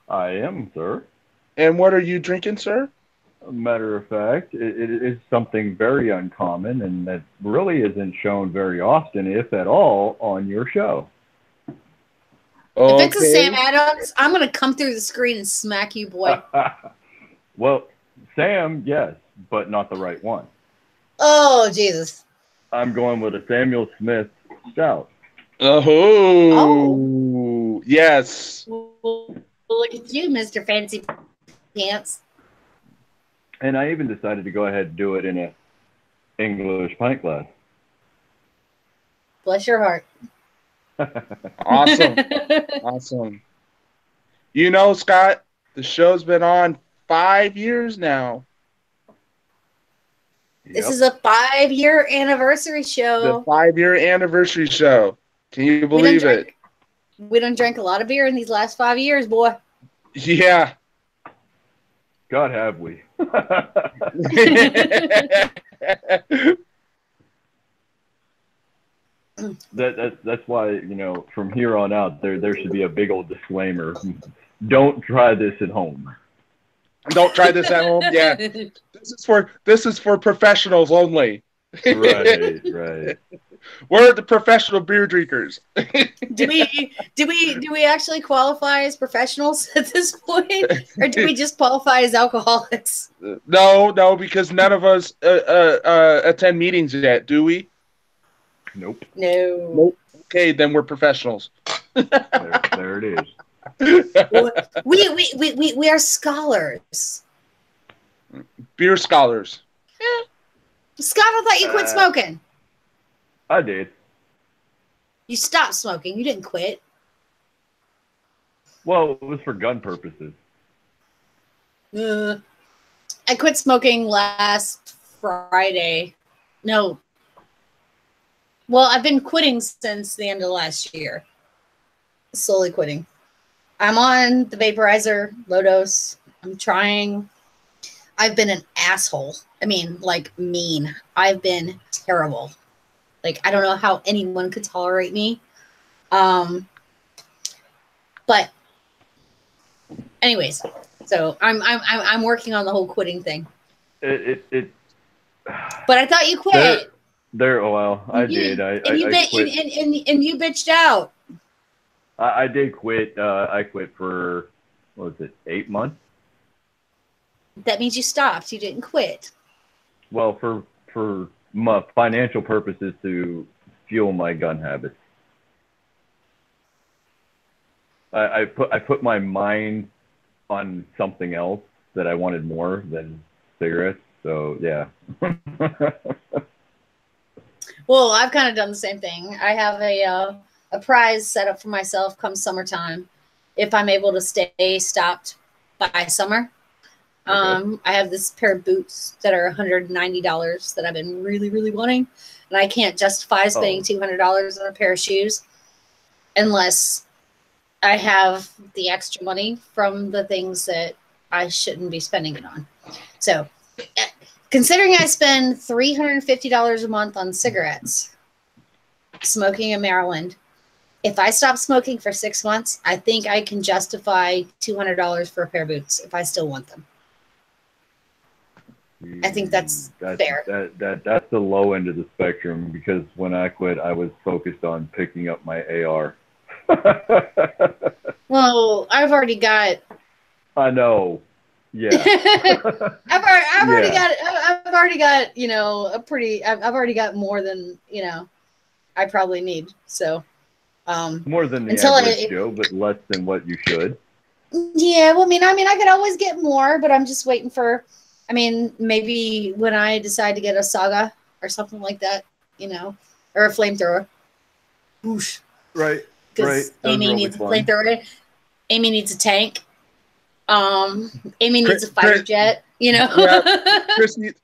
I am, sir.
And what are you drinking, sir?
Matter of fact, it is something very uncommon and that really isn't shown very often, if at all, on your show.
Okay. If it's a Sam Adams, I'm going to come through the screen and smack you, boy.
Well, Sam, yes, but not the right one.
Oh, Jesus.
I'm going with a Samuel Smith Stout.
Oh. Yes.
Well, look at you, Mr. Fancy Pants.
And I even decided to go ahead and do it in a English pint glass.
Bless your heart.
Awesome. Awesome. You know, Scott, the show's been on 5 years now.
This is a 5-year anniversary show.
The 5-year anniversary show. Can you believe it?
We done drank a lot of beer in these last 5 years, boy.
Yeah.
God, have we? That's why, you know, from here on out, there should be a big old disclaimer. Don't try this at home.
Don't try this at home. Yeah, this is for professionals only.
Right.
We're the professional beer drinkers.
Do we actually qualify as professionals at this point, or do we just qualify as alcoholics?
No, because none of us attend meetings yet, do we?
Nope.
No.
Okay, then we're professionals.
There it is.
We are scholars.
Beer scholars.
Scott, I thought you quit smoking.
I did.
You stopped smoking. You didn't quit.
Well, it was for gun purposes.
I quit smoking last Friday. No. Well, I've been quitting since the end of last year. Slowly quitting. I'm on the vaporizer, low dose. I'm trying. I've been an asshole. I mean, like, mean. I've been terrible. Like, I don't know how anyone could tolerate me. But anyways, so I'm working on the whole quitting thing.
But
I thought you quit.
Well, I did. I quit.
And you bitched out.
I did quit. I quit for, what was it, 8 months?
That means you stopped. You didn't quit.
Well, for my financial purposes to fuel my gun habits. I put my mind on something else that I wanted more than cigarettes. So yeah.
Well, I've kind of done the same thing. I have a prize set up for myself come summertime if I'm able to stay stopped by summer. I have this pair of boots that are $190 that I've been really, really wanting. And I can't justify spending $200 on a pair of shoes unless I have the extra money from the things that I shouldn't be spending it on. So considering I spend $350 a month on cigarettes, smoking in Maryland, if I stop smoking for 6 months, I think I can justify $200 for a pair of boots if I still want them. I think that's fair.
That's the low end of the spectrum, because when I quit, I was focused on picking up my AR.
Well, I've already got.
I know. Yeah.
I've already got. You know, I've already got more than I probably need. So.
More than the average Joe, but less than what you should.
Yeah, well, I mean, I could always get more, but I'm just waiting for. I mean, maybe when I decide to get a Saga or something like that, or a flamethrower. Whoosh.
Right.
Because Amy needs a flamethrower. Amy needs a tank. Amy needs a fighter jet.
Yeah,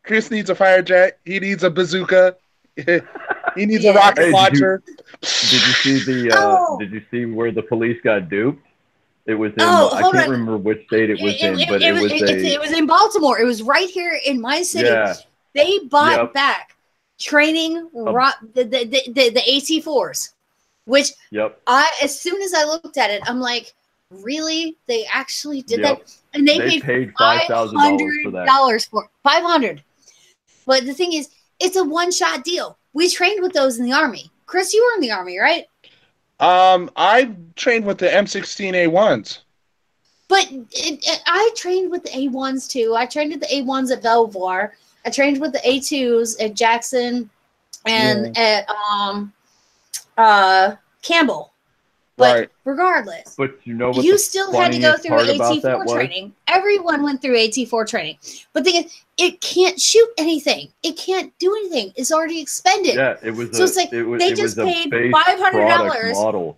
Chris needs a fire jet. He needs a bazooka. He needs a rocket launcher.
Did you see Did you see where the police got duped? It was in. I can't remember which state it was in, but it was
in Baltimore. It was right here in my city. Yeah. They bought back training the AT4s, which as soon as I looked at it, I'm like, really? They actually did that? And they paid $500 for it. $500. But the thing is, it's a one-shot deal. We trained with those in the Army. Chris, you were in the Army, right?
I trained with the M16A1s.
But I trained with the A1s too. I trained with the A1s at Belvoir. I trained with the A2s at Jackson and at Campbell. But regardless, you still had to go through AT4 training. Everyone went through AT4 training. But the thing is, it can't shoot anything. It can't do anything. It's already expended.
Yeah, it was.
So it's like they just paid $500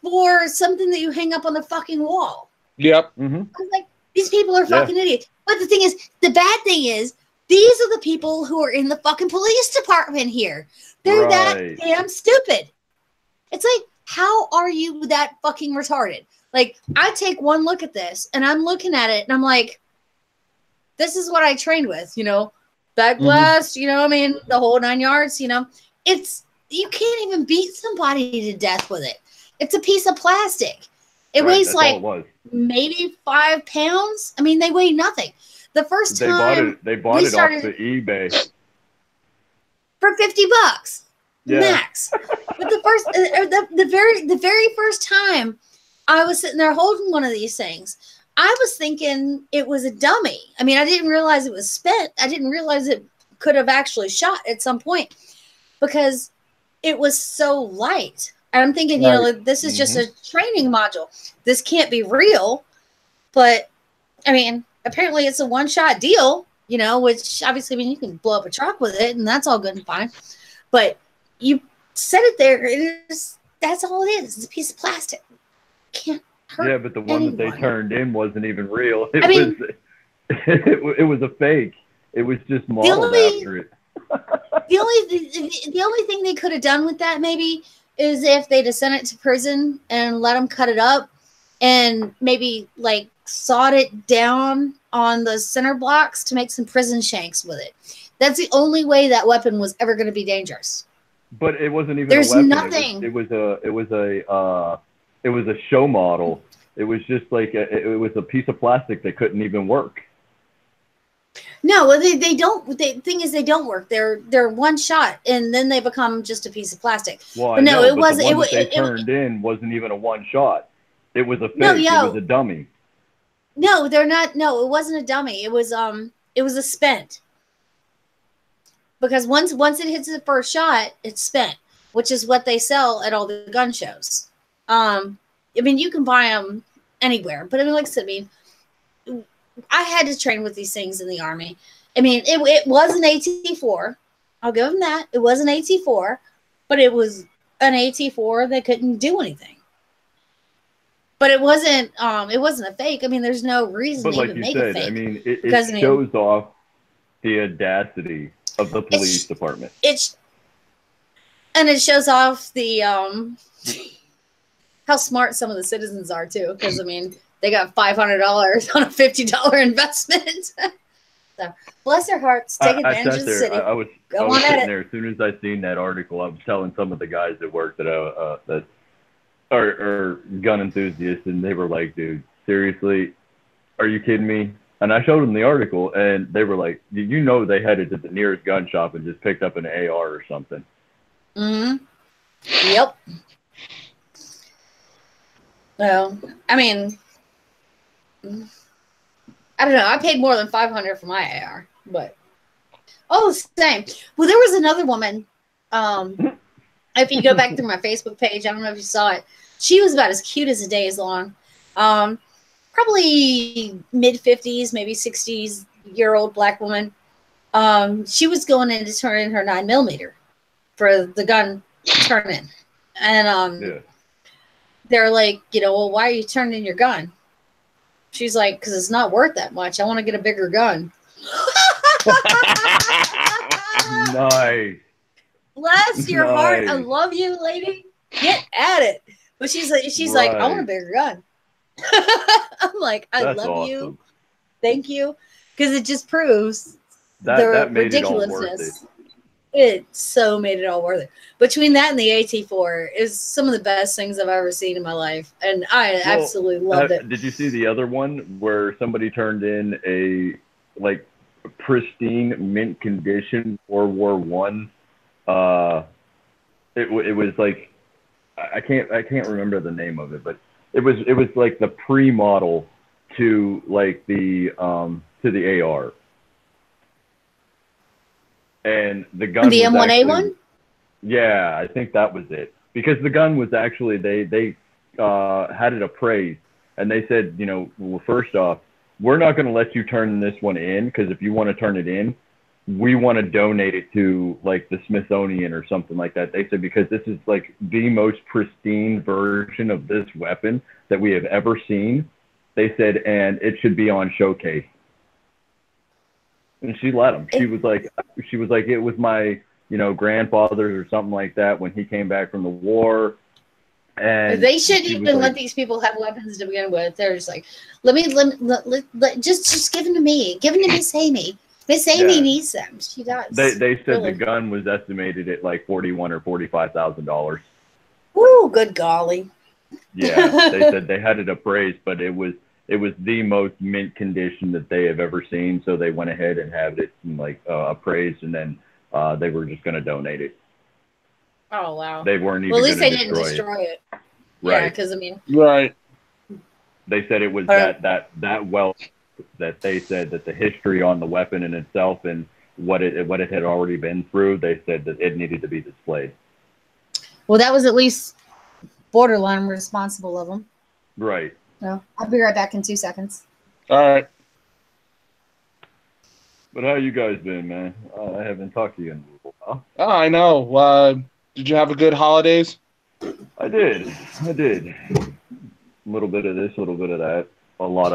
for something that you hang up on the fucking wall.
Yep.
I'm like, these people are fucking idiots. But the thing is, the bad thing is, these are the people who are in the fucking police department here. They're that damn stupid. It's like, how are you that fucking retarded? Like, I take one look at this, and I'm looking at it, and I'm like, this is what I trained with, back blast, I mean, the whole 9 yards, it's, you can't even beat somebody to death with it. It's a piece of plastic. It
Right,
weighs
that's all
like
it was.
maybe 5 pounds. I mean, they weigh nothing. The first
They
time
bought
we
it
started
off the eBay.
for $50
Yeah.
max. But the very first time I was sitting there holding one of these things, I was thinking it was a dummy. I mean, I didn't realize it was spent. I didn't realize it could have actually shot at some point because it was so light. And I'm thinking,
Right.
this is just a training module. This can't be real. But I mean, apparently it's a one-shot deal, which obviously, I mean, you can blow up a truck with it and that's all good and fine. But you set it there, that's all it is. It's a piece of plastic. Can't hurt.
Yeah, but the one that they
anyone.
turned in wasn't even real. It was a fake. It was just modeled after it.
The only thing they could have done with that maybe is if they'd have sent it to prison and let them cut it up and maybe like sawed it down on the center blocks to make some prison shanks with it. That's the only way that weapon was ever going to be dangerous.
But it wasn't even
There's
a weapon.
nothing.
It was a show model. It was just like it was a piece of plastic that couldn't even work.
No, well, they don't. The thing is, they don't work. They're one shot, and then they become just a piece of plastic.
Well,
But no, it wasn't.
The one that they turned in wasn't even a one shot. It was a fake.
No,
it was a dummy.
No, they're not. No, it wasn't a dummy. It was a spent. Because once it hits the first shot, it's spent, which is what they sell at all the gun shows. I mean, you can buy them anywhere, but I mean, like I said, I had to train with these things in the Army. I mean, it was an AT-4. I'll give them that. It was an AT-4, but it was an AT-4 that couldn't do anything. But it wasn't a fake. I mean, there's no reason
But
to
like
even
you
make
said,
a fake.
I mean, it shows off the audacity of the police department.
It shows off the how smart some of the citizens are too. Because I mean, they got $500 on a $50 investment. So bless their hearts, take advantage of the city.
I was
Go on at
sitting
it.
there as soon as I seen that article. I was telling some of the guys that worked that are gun enthusiasts, and they were like, "Dude, seriously, are you kidding me?" And I showed them the article, and they were like, they headed to the nearest gun shop and just picked up an AR or something."
Mm-hmm. Yep. Well, I mean, I don't know. I paid more than $500 for my AR, but same. Well, there was another woman. If you go back through my Facebook page, I don't know if you saw it. She was about as cute as a day is long. Probably mid-50s, maybe 60s-year-old black woman. She was going in to turn in her 9mm for the gun turn-in. And they're like, well, why are you turning in your gun? She's like, because it's not worth that much. I want to get a bigger gun.
Nice.
Bless your heart. I love you, lady. Get at it. But she's like, I want a bigger gun. I'm like, I love you. Thank you. Because it just proves the ridiculousness. It so made it all worth it. Between that and the AT-4 is some of the best things I've ever seen in my life. And I absolutely loved it.
Did you see the other one where somebody turned in a pristine mint condition World War I? It was like, I can't remember the name of it, but it was like the pre-model to like the AR. And the gun,
the M1A one?
Yeah, I think that was it. Because the gun was actually, they had it appraised, and they said, well, first off, we're not going to let you turn this one in, because if you want to turn it in, we want to donate it to like the Smithsonian or something like that. They said, because this is like the most pristine version of this weapon that we have ever seen. They said, and it should be on showcase. And she let them. She was like, it was my, grandfather's or something like that when he came back from the war. And
they shouldn't even let these people have weapons to begin with. They're just like, just give them to me. Give them to Miss Amy. Miss Amy needs them. She does.
They said the gun was estimated at like $41,000 or $45,000.
Woo, good golly.
Yeah, they said they had it appraised, but it was the most mint condition that they have ever seen. So they went ahead and had it appraised, and then they were just going to donate it.
Oh wow!
They weren't even.
Well, at least they
gonna
didn't destroy it.
Right.
Yeah, because I mean.
Right.
They said it was that well that they said that the history on the weapon in itself and what it had already been through. They said that it needed to be displayed.
Well, that was at least borderline responsible of them.
Right.
So I'll be right back in 2 seconds.
All right.
But how you guys been, man? I haven't talked to you in a while.
Oh, I know. Did you have a good holidays?
I did. A little bit of this, a little bit of that. A lot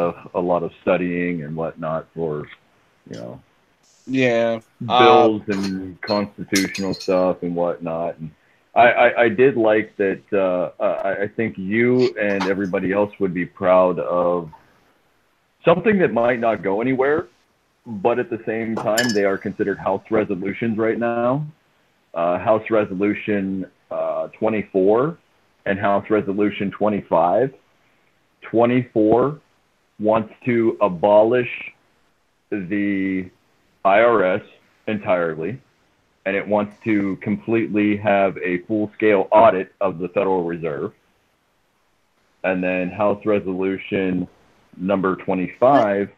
of studying and whatnot for,
Yeah.
bills and constitutional stuff and whatnot. And I did like that. I think you and everybody else would be proud of something that might not go anywhere, but at the same time, they are considered House resolutions right now. House Resolution 24 and House Resolution 25. 24 wants to abolish the IRS entirely, and it wants to completely have a full-scale audit of the Federal Reserve. And then House Resolution number 25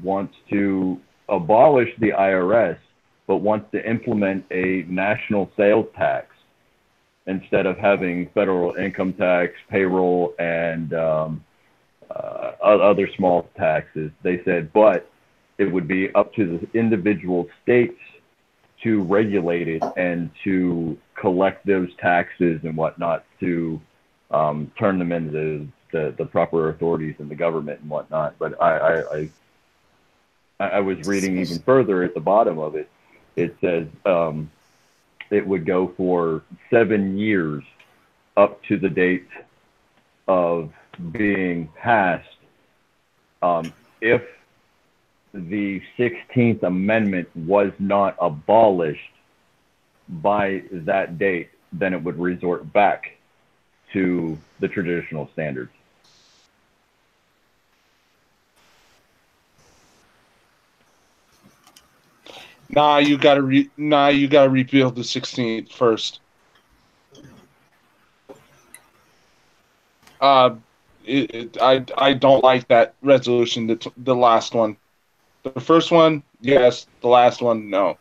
wants to abolish the IRS, but wants to implement a national sales tax instead of having federal income tax, payroll, and other small taxes. They said, but it would be up to the individual states to regulate it and to collect those taxes and whatnot to turn them into the proper authorities in the government and whatnot. But I was reading even further at the bottom of it. It says it would go for 7 years up to the date of being passed. If the 16th Amendment was not abolished by that date, then it would resort back to the traditional standards.
Nah, you gotta repeal the 16th first. I don't like that resolution. The last one, the first one, yes. The last one, no.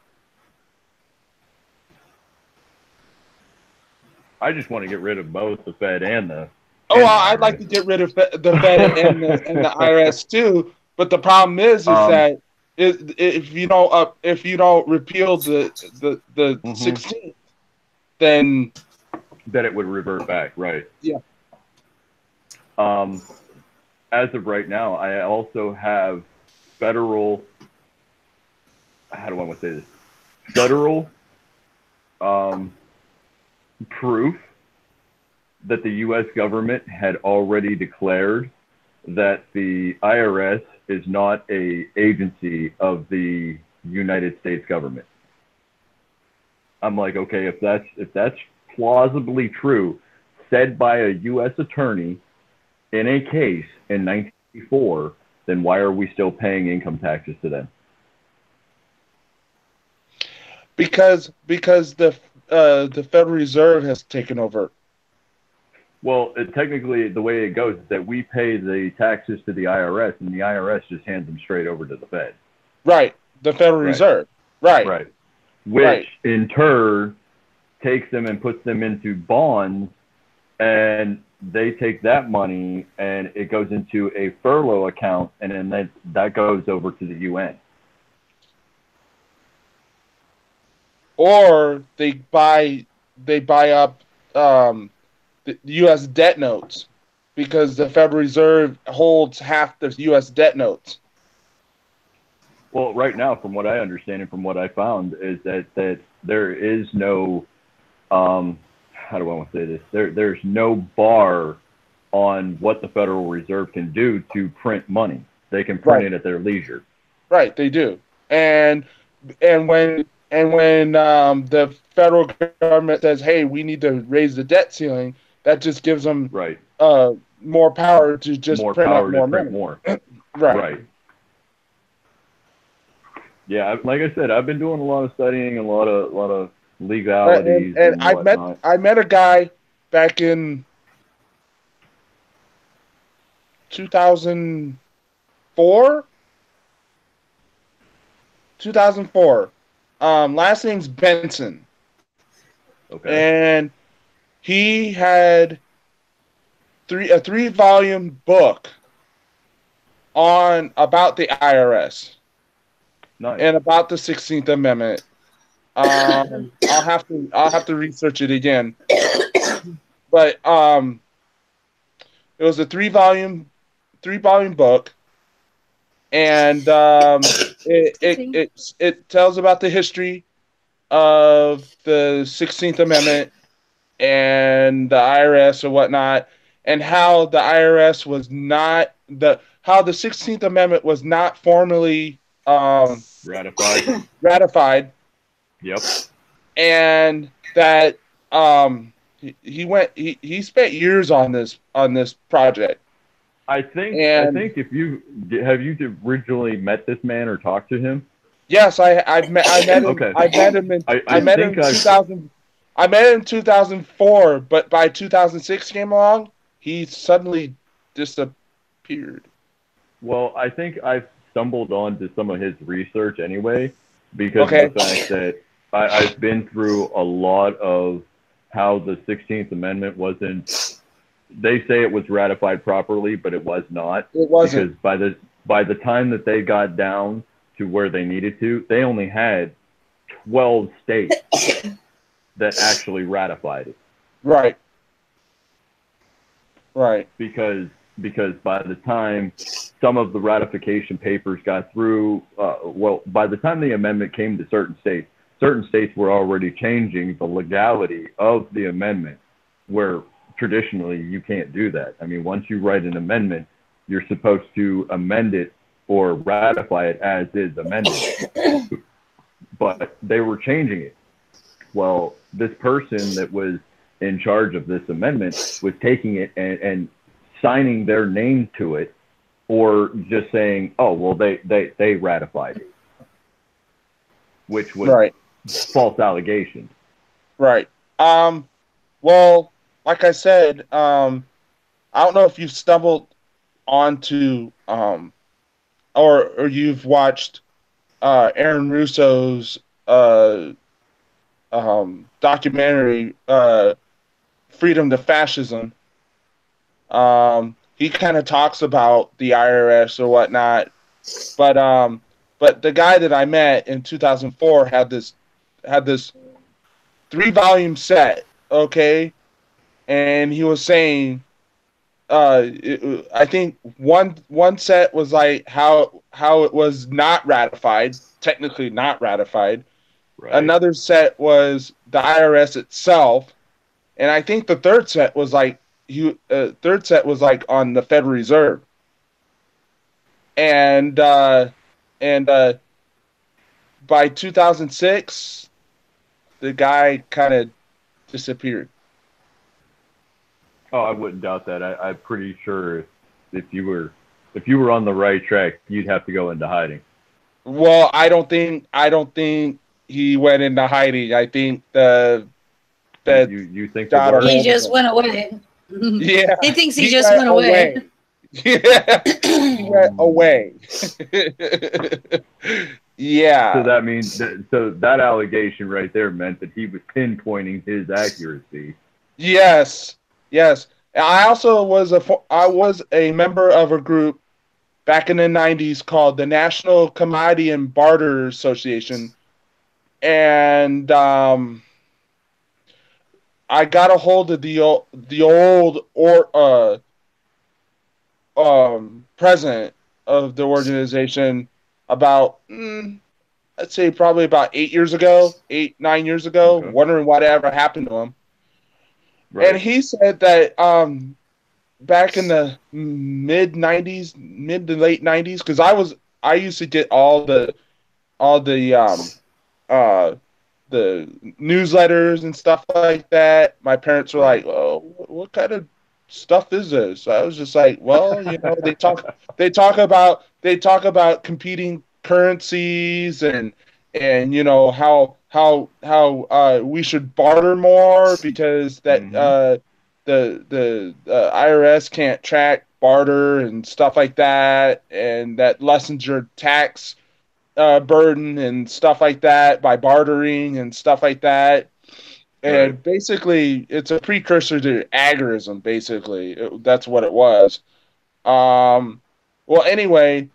I just want to get rid of both the Fed and the.
Oh, well, I'd like to get rid of the Fed and the IRS too. But the problem is that if you don't repeal the 16th, then
it would revert back, right?
Yeah.
As of right now, I also have federal. How do I want to say this? Federal proof that the U.S. government had already declared that the IRS is not an agency of the United States government. I'm like, okay, if that's plausibly true, said by a U.S. attorney in a case in 1994, then why are we still paying income taxes to them?
Because the Federal Reserve has taken over.
Well, technically, the way it goes is that we pay the taxes to the IRS, and the IRS just hands them straight over to the Fed.
Right, the Federal Reserve. Right.
Which in turn takes them and puts them into bonds, and they take that money and it goes into a furlough account, and then that goes over to the UN.
Or they buy up the U.S. debt notes, because the Federal Reserve holds half the U.S. debt notes.
Well, right now, from what I understand and from what I found, is that there is no, how do I want to say this? There's no bar on what the Federal Reserve can do to print money. They can print it at their leisure.
Right, they do. And when the federal government says, "Hey, we need to raise the debt ceiling," that just gives them
Right.
more power to just
More
print
power
out
to
more
print
money.
more.
Right.
Right. Yeah, like I said, I've been doing a lot of studying, a lot of legalities
And
and whatnot.
I met a guy back in 2004. 2004. Last name's Benson,
Okay.
and he had a 3-volume book on about the IRS
Nice.
and about the 16th Amendment. I'll have to research it again, but it was a 3-volume book, and it tells about the history of the 16th Amendment and the IRS or whatnot, and how the IRS was not how the 16th Amendment was not formally
Ratified.
ratified,
Yep.
and that he spent years on this project.
I think
And
if you originally met this man or talked to him.
yes, I met him.
Okay.
I met him in
I
met him
think
in 2000. I met him in 2004, but by 2006 came along, he suddenly disappeared.
Well, I think I've stumbled onto some of his research anyway, because of the fact that I've been through a lot of how the 16th Amendment wasn't. They say it was ratified properly, but it was not.
It wasn't.
Because by the time that they got down to where they needed to, they only had 12 states that actually ratified it.
Right. Right.
Because by the time some of the ratification papers got through, by the time the amendment came to certain states were already changing the legality of the amendment, where traditionally you can't do that. I mean, once you write an amendment, you're supposed to amend it or ratify it as is amended. But they were changing it. Well, this person that was in charge of this amendment was taking it and signing their name to it, or just saying, "Oh, well, they ratified it," which was false allegations.
Right. Well, like I said, I don't know if you've stumbled onto or you've watched Aaron Russo's documentary, Freedom to Fascism. He kind of talks about the IRS or whatnot, but the guy that I met in 2004 had this 3-volume set, okay, and he was saying, I think one set was like how it was not ratified, technically not ratified.
Right.
Another set was the IRS itself, and I think the third set was like on the Federal Reserve, and by 2006, the guy kind of disappeared.
Oh, I wouldn't doubt that. I'm pretty sure if you were on the right track, you'd have to go into hiding.
Well, I don't think he went into hiding. I think that
you think
he just went away.
Yeah,
he thinks he just went away.
Yeah, he went away. Yeah.
So that means that allegation right there meant that he was pinpointing his accuracy.
Yes. I also was a member of a group back in the 90s called the National Commodity and Barter Association, and I got a hold of the old president of the organization about I'd say probably about 9 years ago, okay, wondering whatever happened to him. Right. And he said that back in the mid to late 90s, because I used to get all the newsletters and stuff like that. My parents were like, "Oh, what kind of stuff is this? I was just like, well, they talk about competing currencies and how we should barter more because that the IRS can't track barter and stuff like that, and that lessens your tax burden and stuff like that by bartering and stuff like that. And
Right.
basically, it's a precursor to agorism. Basically, that's what it was. Well, anyway,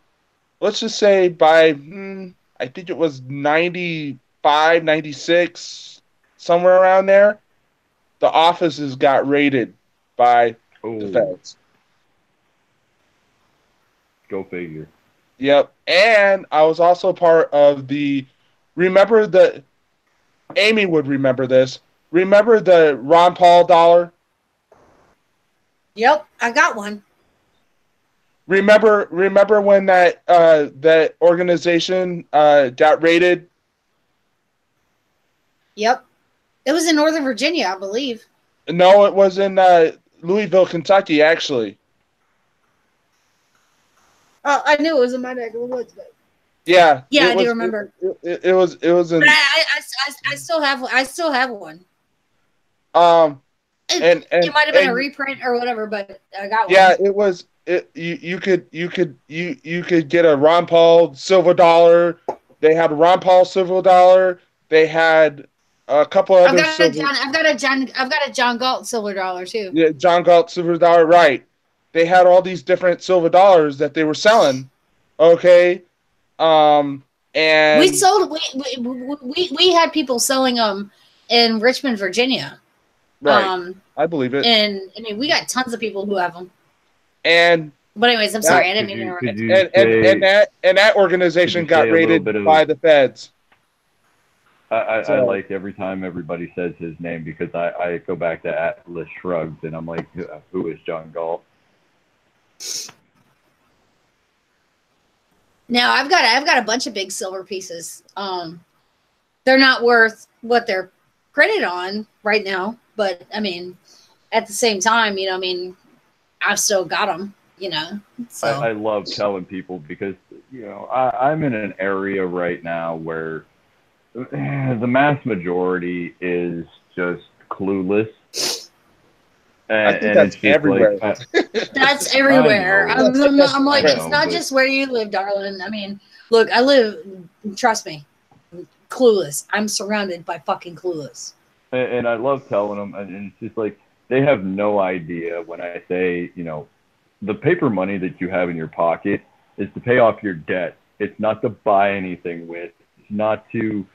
let's just say by I think it was 95, 96, somewhere around there, the offices got raided by the
Oh,
feds.
go figure.
Yep. And I was also part of remember the, Amy would remember this. Remember the Ron Paul dollar?
Yep, I got one.
Remember when that organization got raided?
Yep. It was in Northern Virginia, I believe.
No, it was in Louisville, Kentucky, actually.
Oh, I knew it was in my neck of the woods, but
Yeah.
yeah, I do remember.
It was in.
But I still have one.
And
It might have been a reprint or whatever, but I got one.
Yeah, it was. You could get a Ron Paul silver dollar. They had a Ron Paul silver dollar. They had a couple other.
I've got a John Galt silver dollar too.
Yeah, John Galt silver dollar. Right. They had all these different silver dollars that they were selling. Okay. And
we sold. We had people selling them in Richmond, Virginia.
Right. I believe it.
And I mean, we got tons of people who have them.
And
but anyways, I'm sorry, I didn't mean to
interrupt. And that organization got raided by the feds.
I like every time everybody says his name because I go back to Atlas Shrugged and I'm like, who is John Galt?
Now I've got a bunch of big silver pieces. They're not worth what they're printed on right now, but I mean, at the same time, I mean, I've still got them, So.
I love telling people because I'm in an area right now where the mass majority is just clueless.
I think that's everywhere.
That's everywhere. I'm like, it's not just where you live, darling. I mean, look, I live, trust me, clueless. I'm surrounded by fucking clueless.
And I love telling them, and it's just like, they have no idea when I say, the paper money that you have in your pocket is to pay off your debt. It's not to buy anything with. It's not to,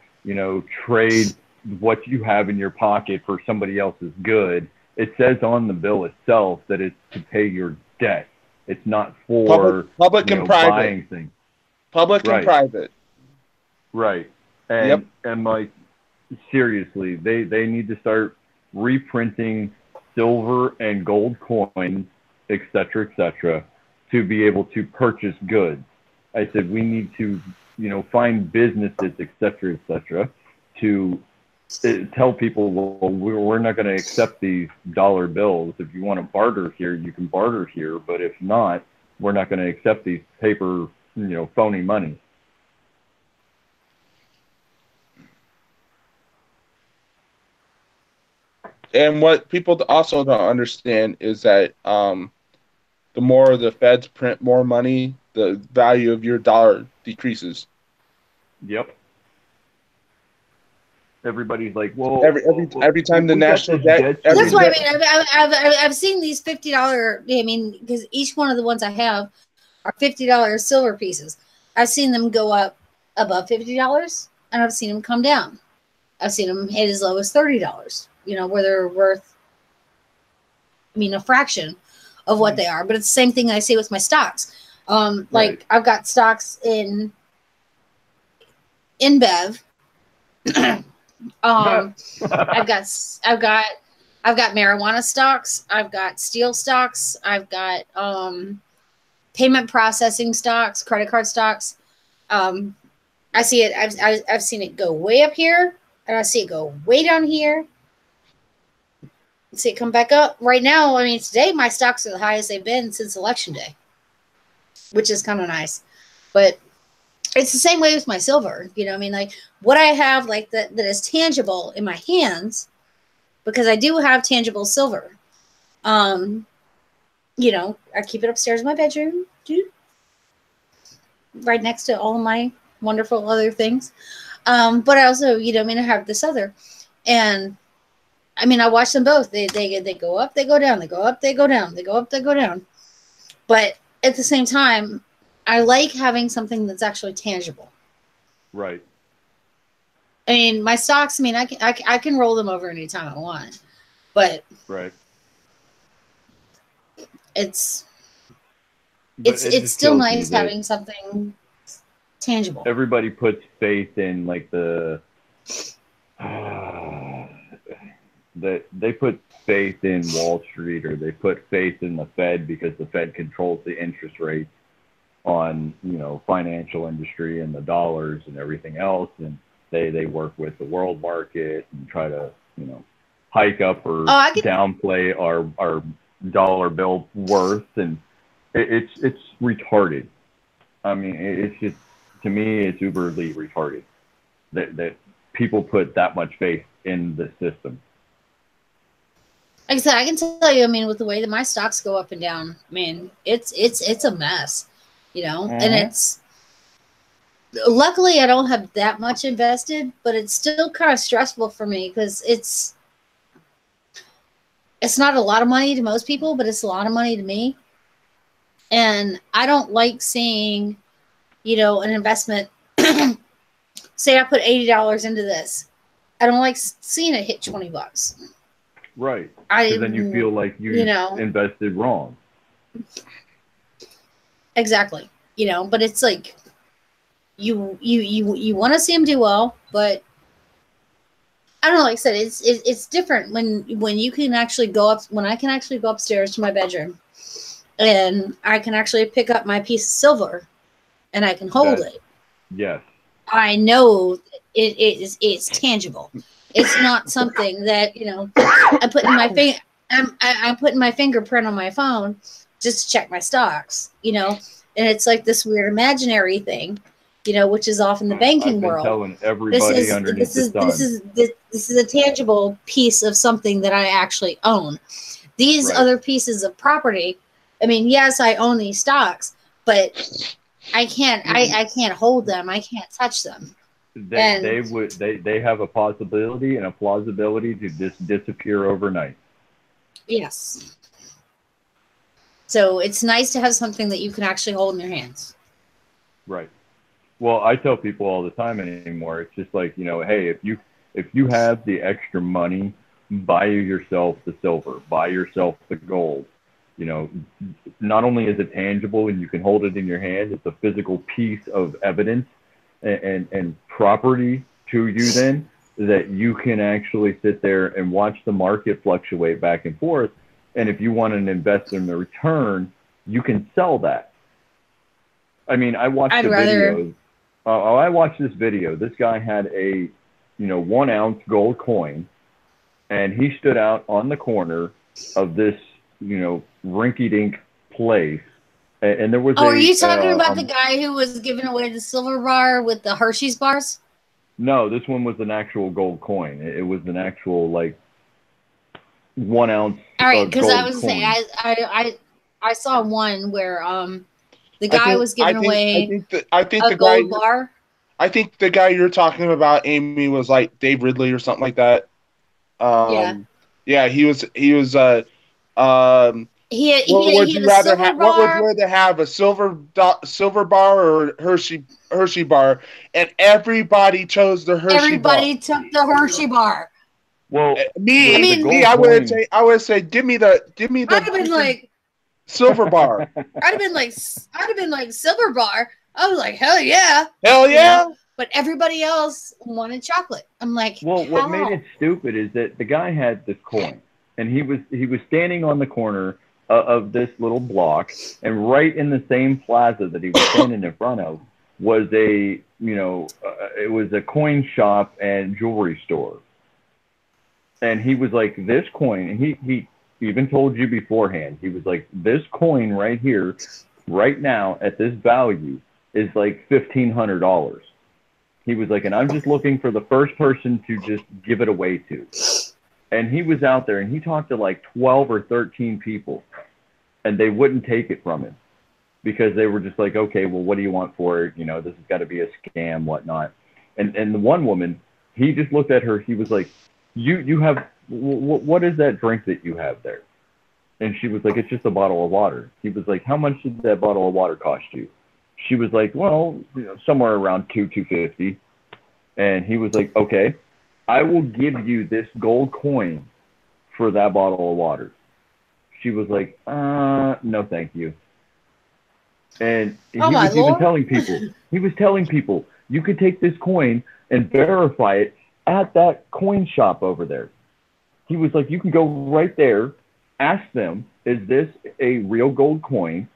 trade what you have in your pocket for somebody else's good. It says on the bill itself that it's to pay your debt. It's not for
public and private.
Buying things.
Public and private.
Right. And like, seriously, they need to start reprinting silver and gold coins, et cetera, to be able to purchase goods. I said we need to, find businesses, et cetera, to tell people, well, we're not going to accept these dollar bills. If you want to barter here, you can barter here, but if not, we're not going to accept these paper, phony money.
And what people also don't understand is that the more the feds print more money, the value of your dollar decreases.
Yep. Everybody's like, well,
every time the national debt.
That's why I've seen these $50. I mean, because each one of the ones I have are $50 silver pieces. I've seen them go up above $50, and I've seen them come down. I've seen them hit as low as $30. Where they're worth, a fraction of what they are. But it's the same thing I say with my stocks. Like I've got stocks in InBev. I've got marijuana stocks. I've got steel stocks. I've got payment processing stocks, credit card stocks. I see it. I've seen it go way up here, and I see it go way down here. see it come back up. Right now, I mean, today my stocks are the highest they've been since election day, which is kind of nice. But it's the same way with my silver. You know, I mean, like what I have like that is tangible in my hands, because I do have tangible silver. You know, I keep it upstairs in my bedroom, dude, right next to all of my wonderful other things. But I also, you know, I mean, I have this other, and I mean, I watch them both. They go up, they go down, they go up, they go down, they go up, they go down. But at the same time, I like having something that's actually tangible.
Right.
I mean, my stocks. I mean, I can roll them over anytime I want, but
Right.
It's
But it
it's
just
still
kills me
nice
that
having something tangible.
everybody puts faith in like the that they put faith in Wall Street, or they put faith in the Fed because the Fed controls the interest rates on, you know, financial industry and the dollars and everything else, and they work with the world market and try to, you know, hike up or downplay our dollar bill worth, and it's retarded. I mean, it's just, to me, it's uberly retarded that people put that much faith in the system.
Like I said, I can tell you, I mean, with the way that my stocks go up and down, I mean, it's a mess, you know. And it's, luckily I don't have that much invested, but it's still kind of stressful for me because it's not a lot of money to most people, but it's a lot of money to me. And I don't like seeing, you know, an investment. Say I put $80 into this. I don't like seeing it hit $20.
Right. Because then you feel like you
know,
invested wrong.
Exactly. You know, but it's like you want to see them do well, but I don't know. Like I said, it's different when you can actually go up. When I can actually go upstairs to my bedroom, and I can actually pick up my piece of silver, and I can hold it.
Yes.
I know it's tangible. It's not something that, you know, I'm putting my fingerprint on my phone just to check my stocks, you know, and it's like this weird imaginary thing, you know, which is off in the banking world.
Telling everybody underneath the sun.
This is a tangible piece of something that I actually own. These other pieces of property, I mean, yes, I own these stocks, but I can't hold them. I can't touch them.
They have a possibility and a plausibility to just disappear overnight.
Yes. So it's nice to have something that you can actually hold in your hands.
Right. Well, I tell people all the time anymore, it's just like, you know, hey, if you have the extra money, buy yourself the silver, buy yourself the gold. You know, not only is it tangible and you can hold it in your hand, it's a physical piece of evidence and property to you then, that you can actually sit there and watch the market fluctuate back and forth. And if you want an investment in the return, you can sell that. I mean, I watched video. I watched this video. This guy had a, 1 ounce gold coin, and he stood out on the corner of this, rinky-dink place. And there was
are you talking about the guy who was giving away the silver bar with the Hershey's bars?
No, this one was an actual gold coin. It was an actual, 1 ounce.
All right, because I was saying, I saw one where the guy was giving away
a gold bar. I think the guy you're talking about, Amy, was like Dave Ridley or something like that. Yeah, he was. What would you rather have? A silver bar or Hershey bar? And everybody chose the Hershey bar.
Everybody took the Hershey bar.
Well,
I would say, give me the.
I'd have been like
silver bar.
I'd have been like silver bar. I was like, hell yeah. But everybody else wanted chocolate. I'm like,
well, what made it stupid is that the guy had this coin, and he was standing on the corner of this little block, and right in the same plaza that he was standing in front of was it was a coin shop and jewelry store. And he was like, this coin, and he even told you beforehand, he was like, this coin right here, right now, at this value, is like $1,500. He was like, and I'm just looking for the first person to just give it away to. And he was out there, and he talked to like 12 or 13 people, and they wouldn't take it from him because they were just like, okay, well, what do you want for it? You know, this has got to be a scam, whatnot. And the one woman, he just looked at her. He was like, you have, what is that drink that you have there? And she was like, it's just a bottle of water. He was like, how much did that bottle of water cost you? She was like, well, you know, somewhere around $250. And he was like, okay, I will give you this gold coin for that bottle of water. She was like, no, thank you. And he was even telling people, you could take this coin and verify it at that coin shop over there. He was like, you can go right there, ask them, is this a real gold coin?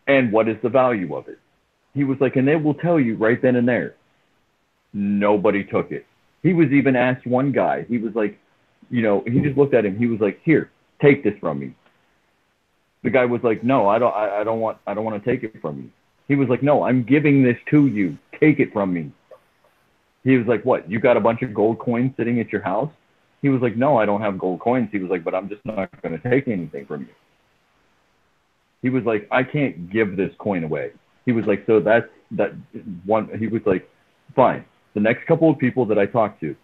And what is the value of it? He was like, and they will tell you right then and there. Nobody took it. He was even asked one guy, he was like, you know, he just looked at him. He was like, here, take this from me. The guy was like, no, I don't want to take it from you. He was like, no, I'm giving this to you. Take it from me. He was like, what? You got a bunch of gold coins sitting at your house? He was like, no, I don't have gold coins. He was like, but I'm just not going to take anything from you. He was like, I can't give this coin away. He was like, so that one, he was like, fine. The next couple of people that I talked to,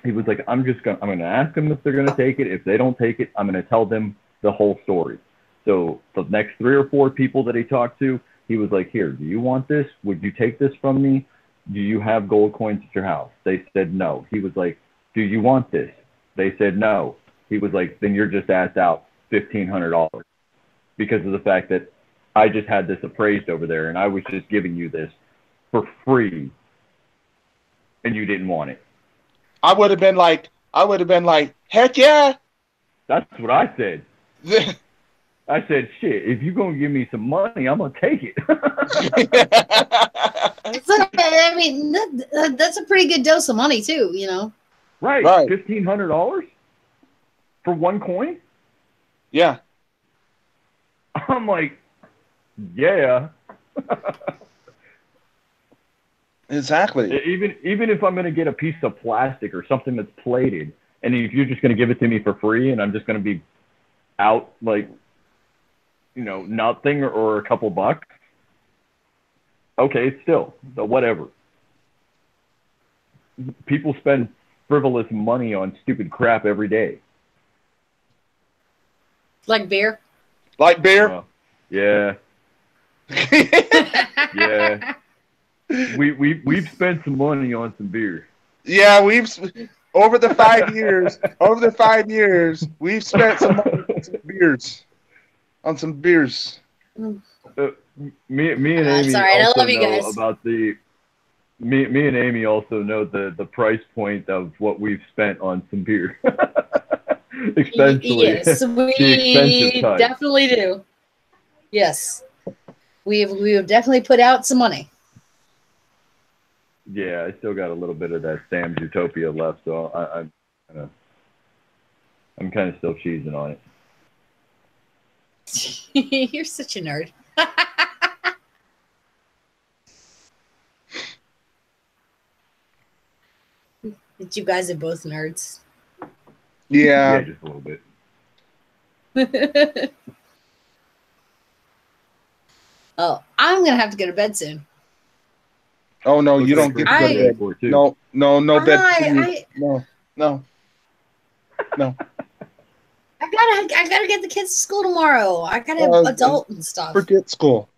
he was like, I'm going to ask them if they're going to take it. If they don't take it, I'm going to tell them the whole story. So the next 3 or 4 people that he talked to, he was like, here, do you want this? Would you take this from me? Do you have gold coins at your house? They said no. He was like, do you want this? They said no. He was like, then you're just asked out $1,500 because of the fact that I just had this appraised over there and I was just giving you this for free and you didn't want it.
I would have been like, heck yeah.
That's what I said. I said, shit, if you're going to give me some money, I'm going to take it.
It's like, I mean, that's a pretty good dose of money, too, you know?
Right. $1,500 for one coin?
Yeah.
I'm like, yeah.
Exactly.
Even if I'm going to get a piece of plastic or something that's plated, and if you're just going to give it to me for free and I'm just going to be out, like, you know, nothing or a couple bucks, okay, still, so whatever. People spend frivolous money on stupid crap every day.
Like beer?
Like beer?
Yeah. Yeah. We've spent some money on some beer.
Yeah, over the 5 years, we've spent some money on some beers.
Me and Amy also know about the. Me and Amy also know the price point of what we've spent on some beer. Essentially,
yes, we definitely do. Yes, we've definitely put out some money.
Yeah, I still got a little bit of that Sam's Utopia left, so I'm kind of still cheesing on it.
You're such a nerd. But you guys are both nerds.
Yeah,
just a little bit.
Oh, I'm gonna have to go to bed soon.
Oh no, you don't get to go to bed. No bed. No.
I gotta get the kids to school tomorrow. I gotta adult and stuff.
Forget school.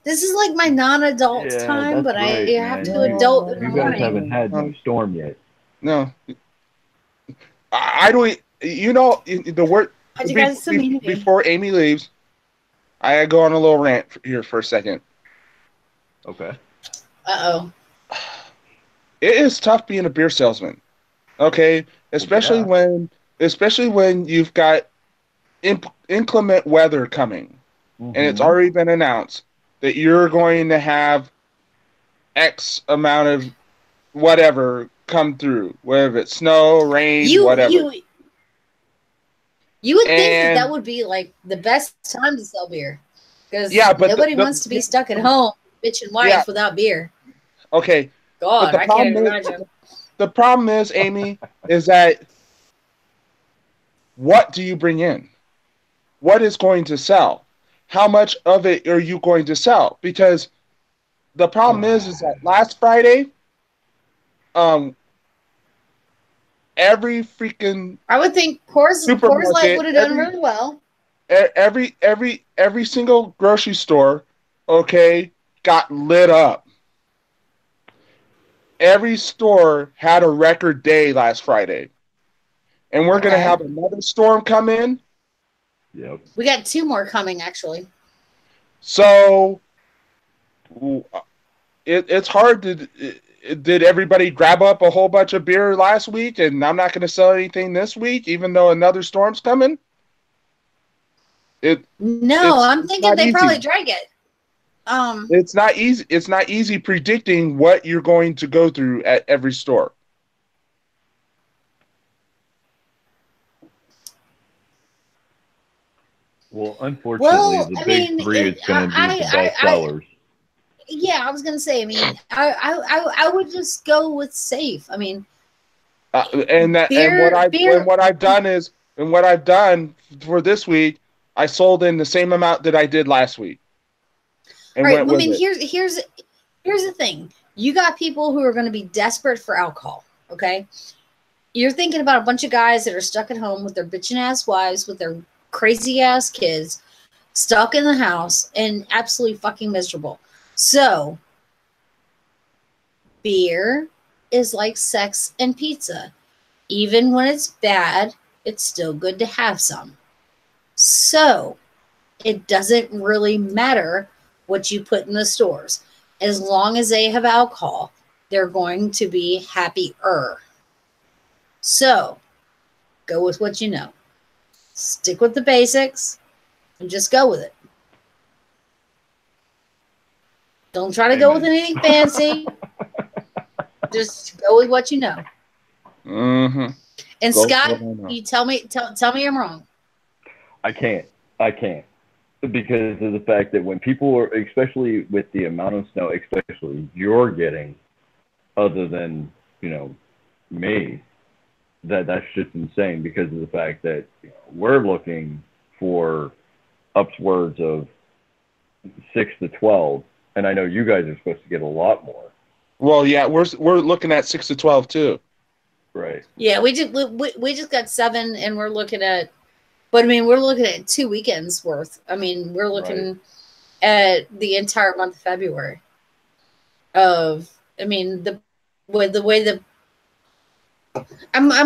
This is like my non-adult time, but I have to adult in the morning.
You guys haven't had no storm yet.
No. I don't. You know the word. Before Amy leaves, I go on a little rant here for a second.
Okay.
Uh-oh.
It is tough being a beer salesman. Okay, especially when you've got inclement weather coming, and it's already been announced that you're going to have X amount of whatever come through, whether it's snow, rain,
You
whatever.
you would think that
And-
that would be like the best time to sell beer, because
Yeah, but
nobody wants to be stuck at home bitching wife
Yeah.
without beer.
Okay,
God,
the
I can't
problem
even
is-
imagine.
the problem is, Amy, is that what do you bring in? What is going to sell? How much of it are you going to sell? Because the problem is that last Friday, every freaking
I would think Coors
Supermarket,
Light would have done
every-
really well.
every single grocery store, okay, got lit up. Every store had a record day last Friday. And we're going to
Okay.
have another storm come in.
Yep.
We got 2 more coming, actually.
So it's hard to. Did everybody grab up a whole bunch of beer last week and I'm not going to sell anything this week, even though another storm's coming?
No, I'm
it's
thinking
not
they
easy.
probably drank it.
It's not easy. It's not easy predicting what you're going to go through at every store.
Well, unfortunately,
Well,
the
I
big
mean,
three is going to be the best sellers.
Yeah, I was gonna say. I mean, I would just go with safe. I mean,
And what I've done for this week, I sold in the same amount that I did last week. And
right.
went
Well, I
with
mean,
it.
here's the thing. You got people who are going to be desperate for alcohol. Okay, you're thinking about a bunch of guys that are stuck at home with their bitching ass wives, with their crazy ass kids, stuck in the house and absolutely fucking miserable. So, beer is like sex and pizza. Even when it's bad, it's still good to have some. So, it doesn't really matter what you put in the stores. As long as they have alcohol, they're going to be happier. So, go with what you know. Stick with the basics and just go with it. Don't try to go with anything fancy. Just go with what you know.
Mm-hmm.
And
Go
Scott,
with what I know.
you tell me I'm wrong.
I can't because of the fact that when people are, especially with the amount of snow, especially you're getting, other than me, that's just insane because of the fact that we're looking for upwards of 6 to 12, and I know you guys are supposed to get a lot more.
Well, yeah, we're looking at 6 to 12 too.
Right.
Yeah, we just got 7, and we're looking at, but I mean, we're looking at 2 weekends worth. I mean, we're looking at the entire month of February. I'm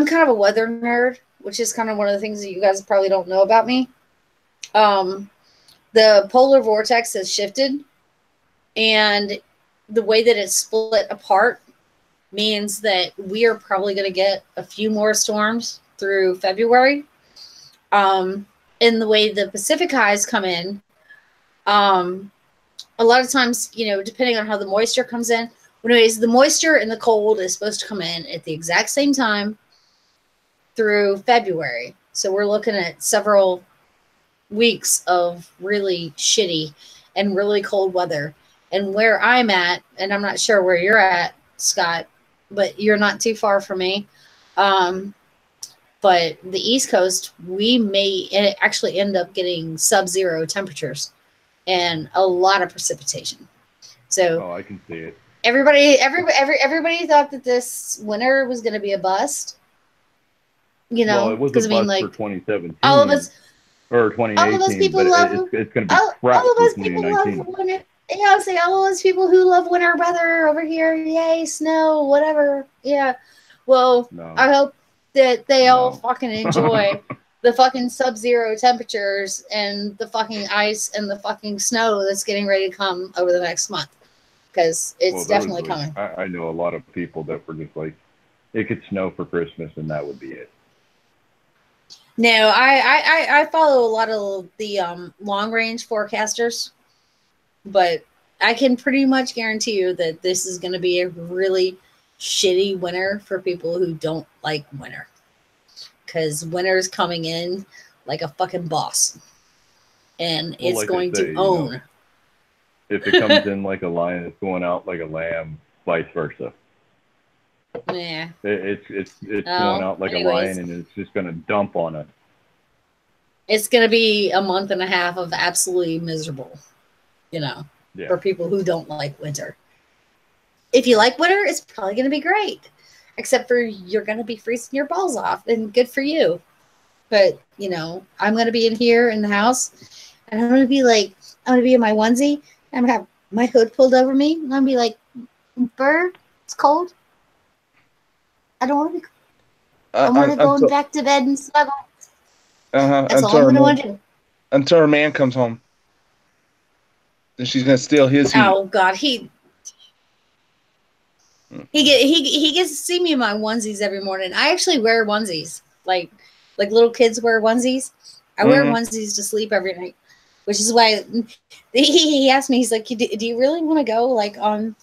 kind of a weather nerd, which is kind of one of the things that you guys probably don't know about me. The polar vortex has shifted, and the way that it's split apart means that we are probably going to get a few more storms through February. In the way the Pacific highs come in, a lot of times, depending on how the moisture comes in. Anyways, the moisture and the cold is supposed to come in at the exact same time through February. So we're looking at several weeks of really shitty and really cold weather. And where I'm at, and I'm not sure where you're at, Scott, but you're not too far from me. But the East Coast, we may actually end up getting sub-zero temperatures and a lot of precipitation. So
Oh, I can see it.
everybody thought that this winter was going to be a bust.
Well, it was a
because
bust for 2017
all of us
or 2018,
all of us people
but
love
it's going to be
all
crap
of
for
us people love
2019.
winter. Yeah, I would say all of us people who love winter weather over here, yay, snow, whatever. Yeah. Well,
No.
I hope that they all
No.
fucking enjoy the fucking sub-zero temperatures and the fucking ice and the fucking snow that's getting ready to come over the next month, because it's
Well, there was
definitely coming.
I know a lot of people that were just like, it could snow for Christmas and that would be it.
No, I follow a lot of the long range forecasters, but I can pretty much guarantee you that this is going to be a really shitty winter for people who don't like winter. Because winter's coming in like a fucking boss. And
Well,
it's
like
going
they say,
to
you
own.
know, if it comes in like a lion, it's going out like a lamb, vice versa.
Yeah.
It's going
Oh,
out like
anyways.
a lion, and it's just going to dump on it.
It's going to be a month and a half of absolutely miserable, you know,
Yeah.
for people who don't like winter. If you like winter, it's probably going to be great. Except for you're going to be freezing your balls off, and good for you. But, you know, I'm going to be in here in the house, and I'm going to be like, I'm going to be in my onesie, and I'm going to have my hood pulled over me, and I'm going to be like, Burr, it's cold. I don't want to be cold. I want to go back to bed and snuggle. That's all I'm going to want to do.
Until her man comes home. Then she's going to steal his heat.
Oh, God, he gets to see me in my onesies every morning. I actually wear onesies, like little kids wear onesies. I wear onesies to sleep every night, which is why he asked me. He's like, "Do you really want to go like on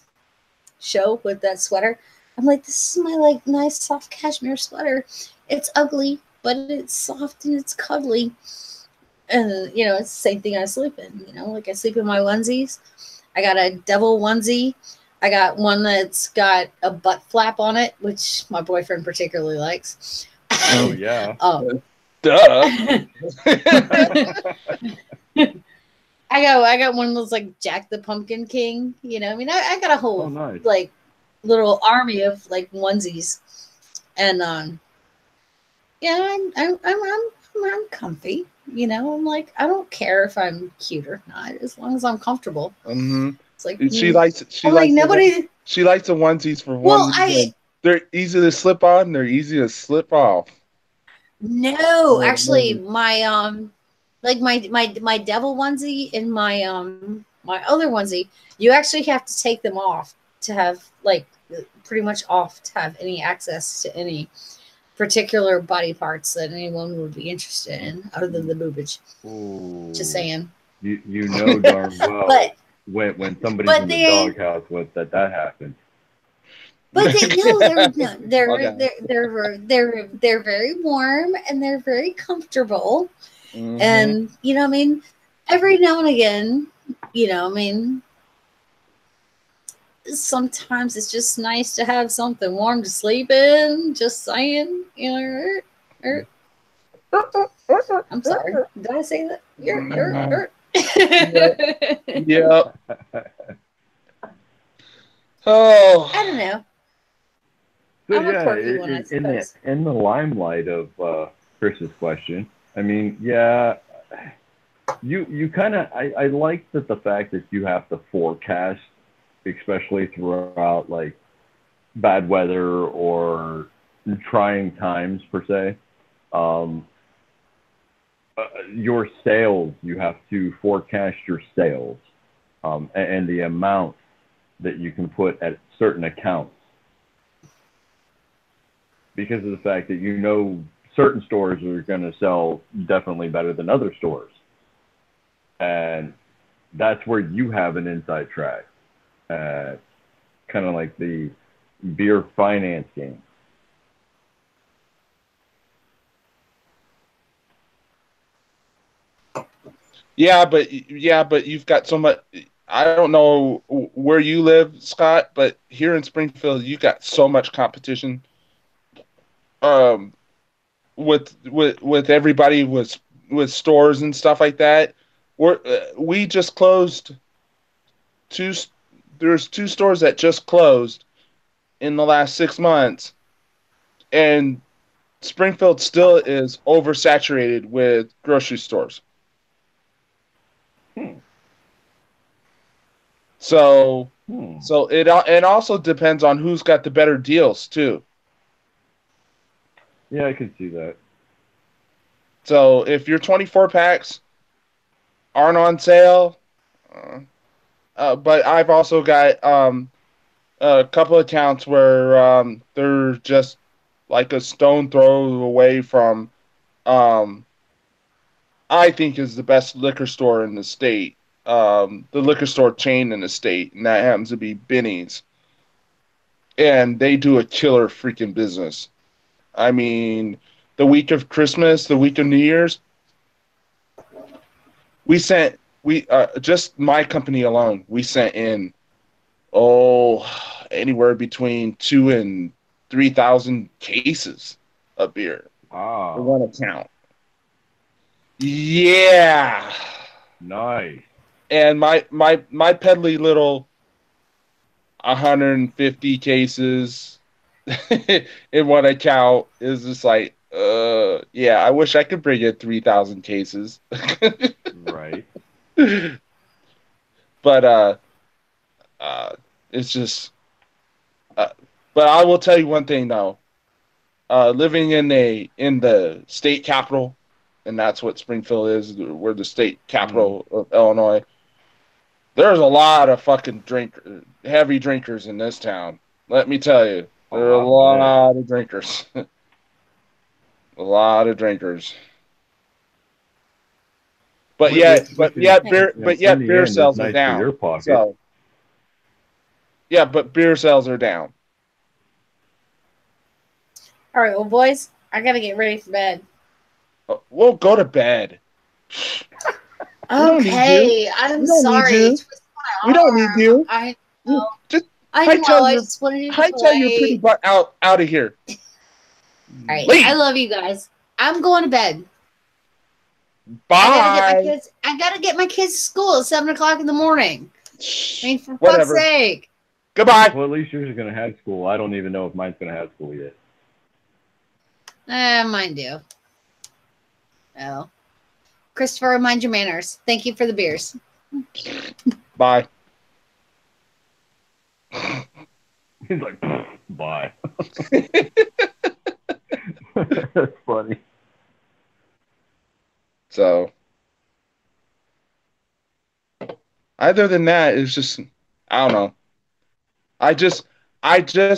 show with that sweater?" I'm like, "This is my like nice soft cashmere sweater. It's ugly, but it's soft and it's cuddly." And you know, it's the same thing I sleep in. You know, like I sleep in my onesies. I got a devil onesie. I got one that's got a butt flap on it, which my boyfriend particularly likes.
Oh, yeah.
Duh.
I got one that's like Jack the Pumpkin King. You know, I mean, I got a whole
nice.
like little army of like onesies, and yeah, I'm comfy. You know, I'm like, I don't care if I'm cute or not, as long as I'm comfortable.
Mm-hmm.
It's like
She likes
like nobody.
She likes the onesies for one
Well,
reason. They're easy to slip on. They're easy to slip off.
No, actually, my like my devil onesie and my my other onesie, you actually have to take them off to have like pretty much off to have any access to any particular body parts that anyone would be interested in, other than the boobage.
Ooh.
Just saying.
You know darn well
But
when somebody's in the doghouse with that happens.
But they're very warm and they're very comfortable.
Mm-hmm.
And you know, I mean, every now and again, you know, I mean, sometimes it's just nice to have something warm to sleep in. Just saying, you know. I'm sorry. Did I say that?
Yep. Oh.
I don't know.
So
I'm a
yeah,
quirky one, I suppose.
in the limelight of Chris's question, I mean, yeah, you kind of I like that the fact that you have to forecast, especially throughout like bad weather or trying times per se. Your sales, you have to forecast your sales and the amount that you can put at certain accounts, because of the fact that you know certain stores are going to sell definitely better than other stores. And that's where you have an inside track, kind of like the beer finance game.
Yeah, but you've got so much. I don't know where you live, Scott, but here in Springfield, you got so much competition. With everybody with stores and stuff like that. We just closed two. There's 2 stores that just closed in the last 6 months, and Springfield still is oversaturated with grocery stores. So it also depends on who's got the better deals too.
Yeah, I can see that.
So if your 24 packs aren't on sale, but I've also got a couple of accounts where they're just like a stone throw away from I think is the best liquor store in the state. The liquor store chain in the state, and that happens to be Benny's. and they do a killer freaking business. I mean, the week of Christmas, the week of New Year's, we just my company alone, we sent in anywhere between 2,000 and 3,000 cases of beer for
Wow.
one account. Yeah.
Nice.
And my peddly little 150 cases in one account is just like, yeah, I wish I could bring in 3,000 cases.
Right.
But it's just but I will tell you one thing though. Living in the state capital, and that's what Springfield is, we're the state capital of Illinois. There's a lot of fucking heavy drinkers in this town. Let me tell you. There are a lot of drinkers. A lot of drinkers. But yet beer sales are down. So yeah, but beer sales are down.
All right, well, boys, I gotta get ready for bed.
We'll go to bed.
Okay, I'm sorry.
We don't need you.
I know.
I
just wanted to
hightail your pretty butt out of here.
All right,
Leave.
I love you guys. I'm going to bed.
Bye.
I gotta get my kids to school at 7:00 in the morning. I mean, for
Whatever.
fuck's sake.
Goodbye.
Well, at least yours is going to have school. I don't even know if mine's going to have school yet.
Mine do. Oh. Christopher, mind your manners. Thank you for the beers.
Bye.
He's like, bye. That's funny.
So, other than that, it's just, I don't know. I just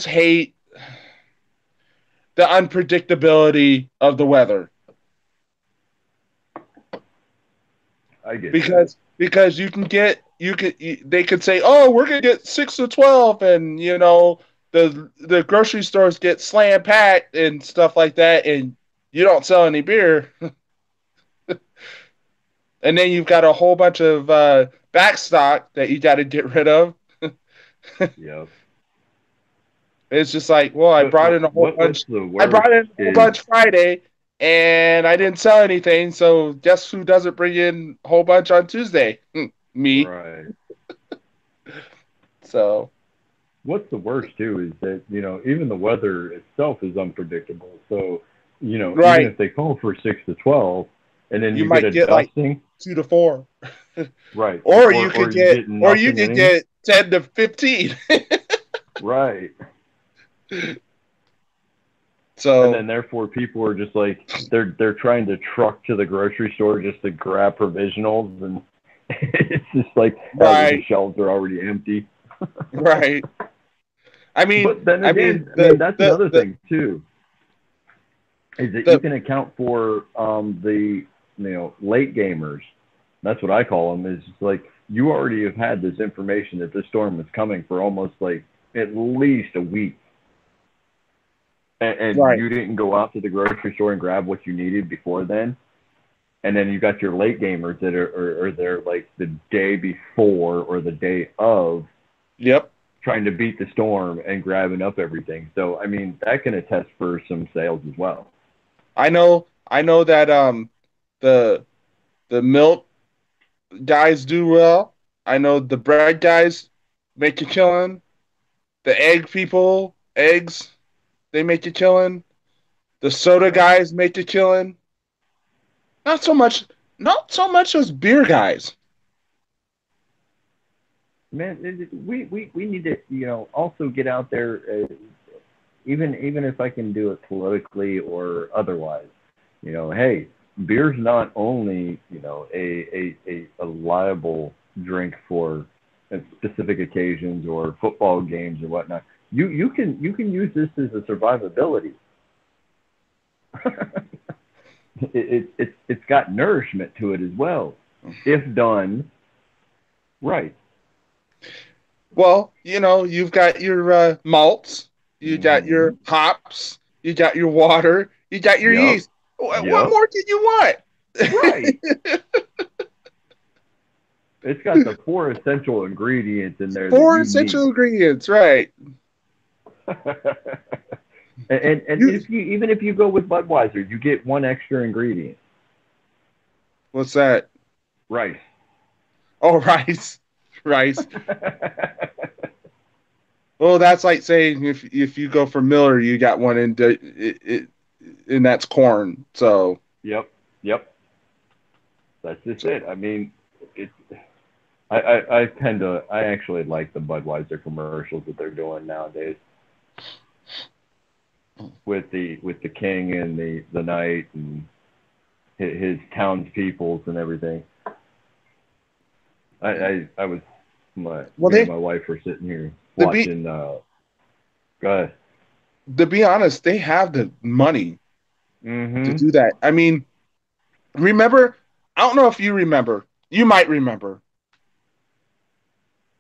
hate the unpredictability of the weather.
I get
because they could say, oh, we're gonna get 6 to 12, and the grocery stores get slam packed and stuff like that, and you don't sell any beer. And then you've got a whole bunch of backstock that you got to get rid of.
Yep.
It's just like, well, I brought in a whole bunch. I brought in a whole bunch Friday, and I didn't sell anything. So guess who doesn't bring in a whole bunch on Tuesday? Me.
Right.
So.
What's the worst too is that even the weather itself is unpredictable. So
right.
Even if they call for 6 to 12, and then
you might get
dusting,
like 2 to 4.
Right.
Or you could get 10 to 15.
Right.
So
and then therefore people are just like they're trying to truck to the grocery store just to grab provisionals, and it's just like the shelves are already empty.
Right. I mean,
but then again, that's another thing too. Is that you can account for the late gamers. That's what I call them. Is like you already have had this information that this storm is coming for almost like at least a week, and
right.
You didn't go out to the grocery store and grab what you needed before then. And then you got your late gamers that are there like the day before or the day of.
Yep.
Trying to beat the storm and grabbing up everything. So I mean that can attest for some sales as well.
I know that the milk guys do well. I know the bread guys make a killing. The eggs, they make a killing. The soda guys make a killing. Not so much as beer guys.
Man, we need to also get out there. Even if I can do it politically or otherwise, hey, beer's not only a liable drink for specific occasions or football games or whatnot. You can use this as a survivability. It's got nourishment to it as well, if done right.
Well, you've got your malts, you got your hops, you got your water, you got your
Yep.
yeast. What
Yep.
more did you want?
Right. It's got the 4 essential ingredients in there.
4
that
essential
you
ingredients, right?
need. and even if you go with Budweiser, you get 1 extra ingredient.
What's that?
Rice.
Oh, rice. Rice. Well, that's like saying if you go for Miller, you got one and that's corn. So
Yep. That's just it. I mean, I actually like the Budweiser commercials that they're doing nowadays with the king and the knight and his townspeoples and everything. Me and my wife were sitting here watching. Go ahead.
To be honest, they have the money to do that. I mean, remember? I don't know if you remember. You might remember.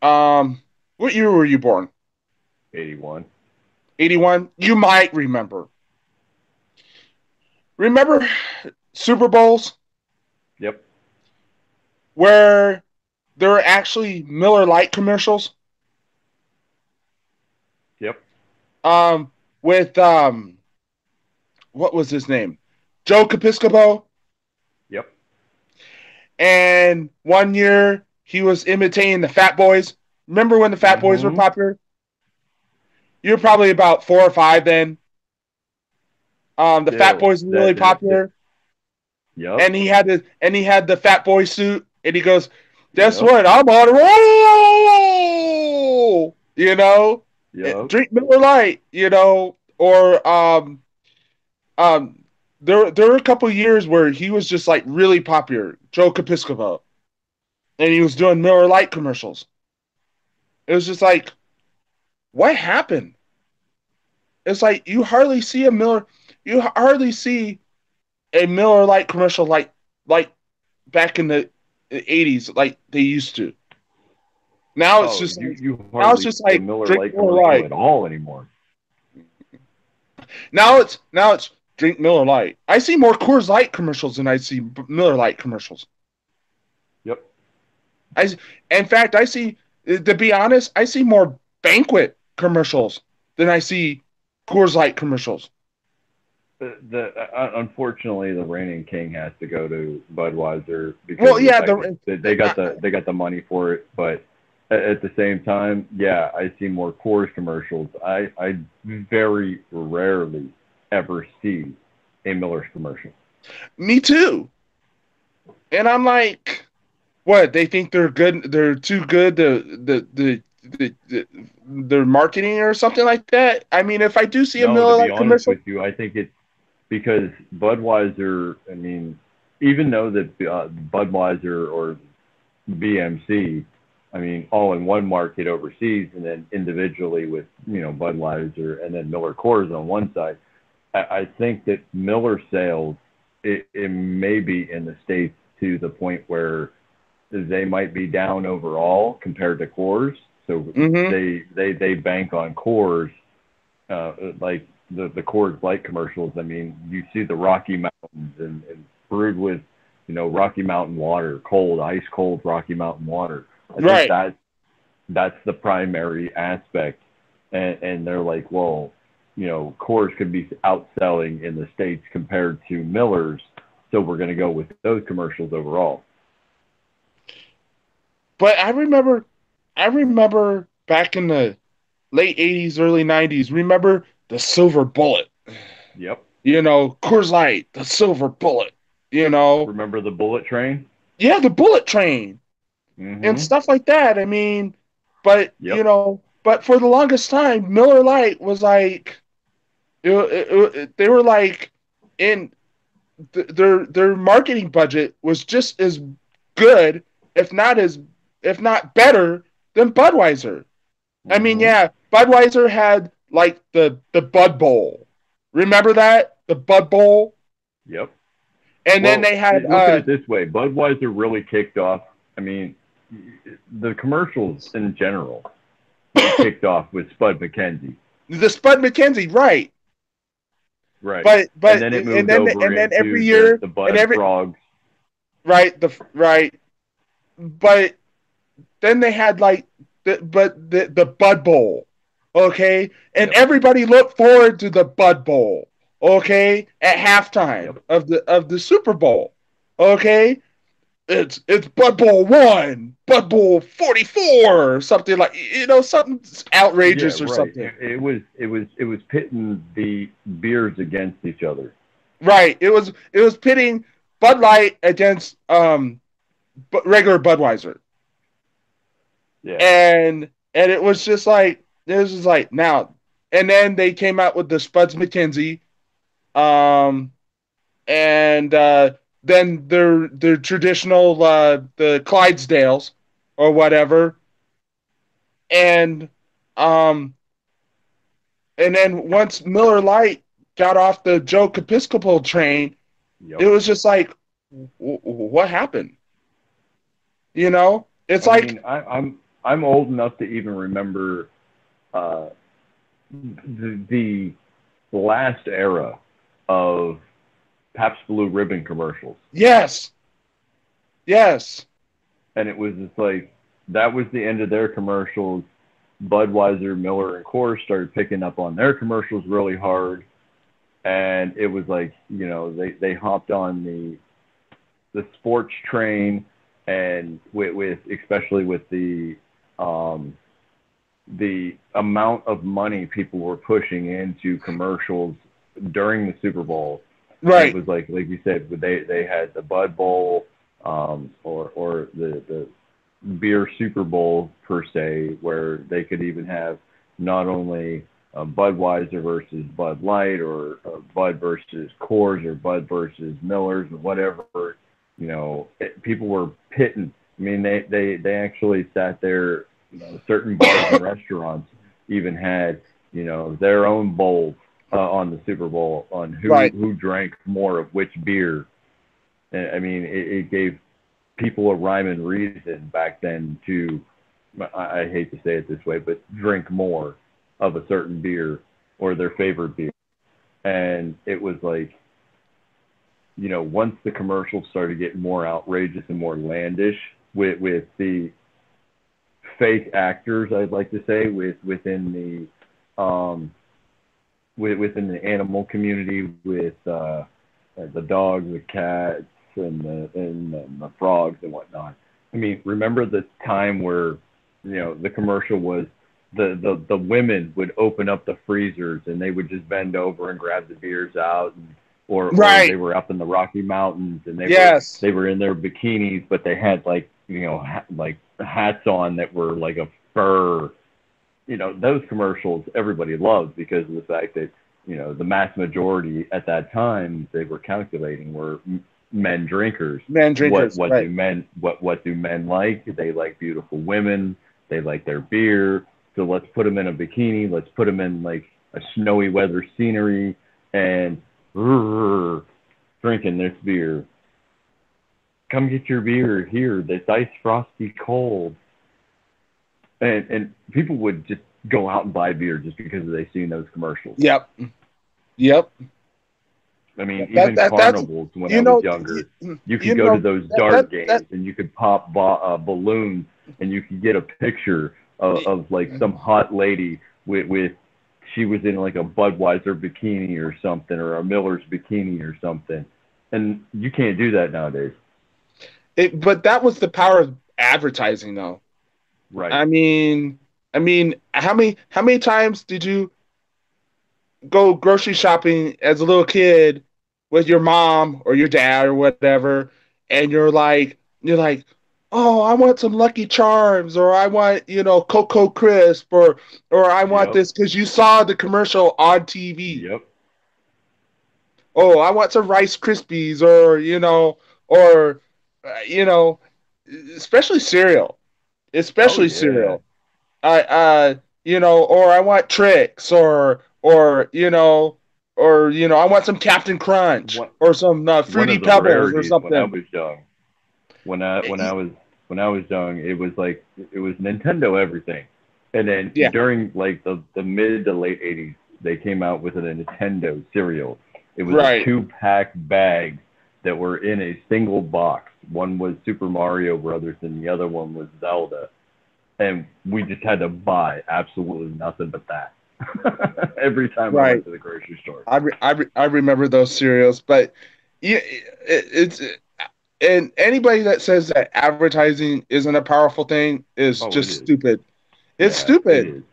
What year were you born?
81.
81? You might remember. Remember Super Bowls?
Yep.
Where there were actually Miller Lite commercials?
Yep.
With what was his name? Joe Capiscopo?
Yep.
And one year he was imitating the Fat Boys. Remember when the Fat Boys were popular? You were probably about 4 or 5 then. The Fat Boys were really popular.
Yep.
And he had the Fat Boy suit, and he goes, "Guess what? I'm on a roll." You know, drink Miller Lite. You know, or there were a couple years where he was just like really popular, Joe Capiscopo, and he was doing Miller Lite commercials. It was just like, what happened? It's like you hardly see a Miller Lite commercial like back in the 80s, like they used to. Now it's just
now it's just like Miller Lite commercial at all anymore.
Now it's drink Miller Lite. I see more Coors Light commercials than I see Miller Lite commercials.
Yep.
In fact, I see, to be honest, I see more Banquet commercials than I see Coors Light commercials.
Unfortunately, the reigning king has to go to Budweiser because they got the money for it. But at the same time, I see more Coors commercials. I very rarely ever see a Miller's commercial.
Me too. And I'm like, what? They think they're good? They're too good? Their marketing or something like that? I mean, if I do see a Miller Lite commercial,
with you, I think it's because Budweiser. I mean, even though that Budweiser or BMC, I mean, all in one market overseas, and then individually with Budweiser and then Miller Coors on one side. I think that Miller sales it may be in the States to the point where they might be down overall compared to Coors. So they bank on Coors, like the Coors Light commercials. I mean, you see the Rocky Mountains and brewed with, Rocky Mountain water, ice cold Rocky Mountain water. I think that's the primary aspect. And they're like, well, Coors could be outselling in the States compared to Miller's. So we're going to go with those commercials overall.
But I remember back in the late 80s, early 90s, remember the Silver Bullet?
Yep.
Coors Light, the Silver Bullet,
Remember the Bullet Train?
Yeah, the Bullet Train. And stuff like that. I mean, but, but for the longest time, Miller Lite was like, they were like, in their marketing budget was just as good, if not better than Budweiser. I mean, Budweiser had like the Bud Bowl. Remember that? The Bud Bowl?
Yep.
And then they had
look at it this way. Budweiser really kicked off. I mean, the commercials in general kicked off with Spud McKenzie.
The Spud McKenzie, right?
Right.
But
and then it moved over
and then
into
every year
the Bud
and every
Frogs.
right but then they had like the Bud Bowl, okay, and
Yep.
everybody looked forward to the Bud Bowl, okay, at halftime
Yep.
of the Super Bowl, okay. It's Bud Bowl 1, Bud Bowl 44, or something like something
Yeah,
outrageous or
right.
something.
It was pitting the beers against each other.
Right. It was pitting Bud Light against regular Budweiser.
Yeah.
And it was just like now, and then they came out with the Spuds McKenzie, and then their traditional the Clydesdales or whatever, and and then once Miller Lite got off the Joe Capiscopo train,
Yep.
it was just like, what happened? It's
I
like
mean, I'm old enough to even remember the last era of Pabst Blue Ribbon commercials,
yes,
and it was just like that was the end of their commercials. Budweiser, Miller, and Coors started picking up on their commercials really hard, and it was like they hopped on the sports train, and with especially with the amount of money people were pushing into commercials during the Super Bowl.
right.
It was like you said, they had the Bud Bowl, or the beer Super Bowl per se, where they could even have not only Budweiser versus Bud Light, or Bud versus Coors, or Bud versus Miller's, or whatever. People were pitting. I mean, they actually sat there. Certain bars and restaurants even had their own bowls on the Super Bowl on who drank more of which beer. And I mean, it gave people a rhyme and reason back then to, I hate to say it this way, but drink more of a certain beer or their favorite beer. And it was like, once the commercials started getting more outrageous and more landish with the fake actors, I'd like to say, within the animal community, with the dogs, the cats, and the frogs and whatnot. I mean, remember the time where the commercial was the women would open up the freezers and they would just bend over and grab the beers out, or they were up in the Rocky Mountains and they were in their bikinis, but they had like hats on that were like a fur. Those commercials everybody loved because of the fact that the mass majority at that time they were calculating were men drinkers. What
right.
do men like? They like beautiful women. They like their beer. So let's put them in a bikini. Let's put them in like a snowy weather scenery and drinking this beer. Come get your beer here. This ice frosty cold. And people would just go out and buy beer just because they seen those commercials.
Yep.
I mean, even carnivals when I was younger, you could go to those dart games and you could pop balloons and you could get a picture of like some hot lady with she was in like a Budweiser bikini or something, or a Miller's bikini or something. And you can't do that nowadays.
But that was the power of advertising, though.
Right.
I mean, how many times did you go grocery shopping as a little kid with your mom or your dad or whatever, and you're like, oh, I want some Lucky Charms, or I want Cocoa Crisp, or I want this because you saw the commercial on TV.
Yep.
Oh, I want some Rice Krispies, or especially cereal. Cereal. Or I want Trix, or I want some Captain Crunch, or some Fruity Pebbles or something.
When I was young, it was like it was Nintendo everything. And then
Yeah.
during like the mid to late 80s, they came out with a Nintendo cereal. It was
Right.
a 2-pack bag that were in a single box. One was Super Mario Brothers and the other one was Zelda. And we just had to buy absolutely nothing but that every time I
Right.
went to the grocery store.
I remember those cereals, but yeah, it's and anybody that says that advertising isn't a powerful thing is
Oh, it
just
is.
stupid. It's
Yeah,
stupid
it is.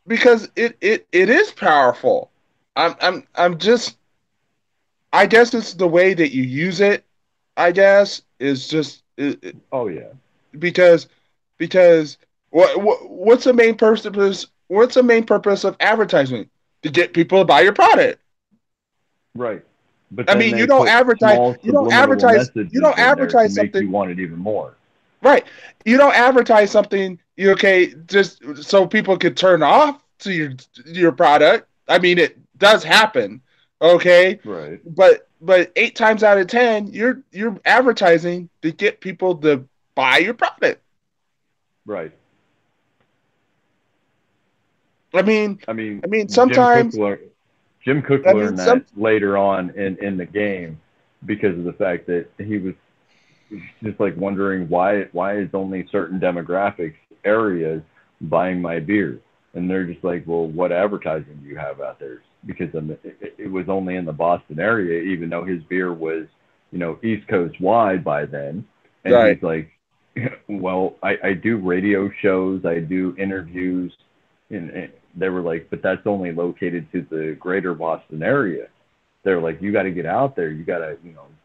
because it is powerful. I'm just, I guess it's the way that you use it. I guess is just
Oh yeah.
because because what's the main purpose? What's the main purpose of advertising? To get people to buy your product.
Right. But
I
then
mean,
they put small
you don't
subliminal
advertise, you
messages
don't
in there to
advertise
make you
something,
want it even more.
right? You don't advertise something, you okay, just so people could turn off to your product. I mean, it does happen, okay?
Right.
But 8 times out of 10, you're advertising to get people to buy your product.
Right.
I mean,
I mean,
I mean,
Jim Cook
sometimes,
learned Jim Cook
I mean,
learned that later on in the game because of the fact that he was just like wondering why is only certain demographics areas buying my beer, and they're just like, well, what advertising do you have out there? Because it was only in the Boston area, even though his beer was East Coast wide by then, and
right,
he's like, well, I do radio shows, I do interviews, and they were like, but that's only located to the greater Boston area. They're like, you got to get out there, you got to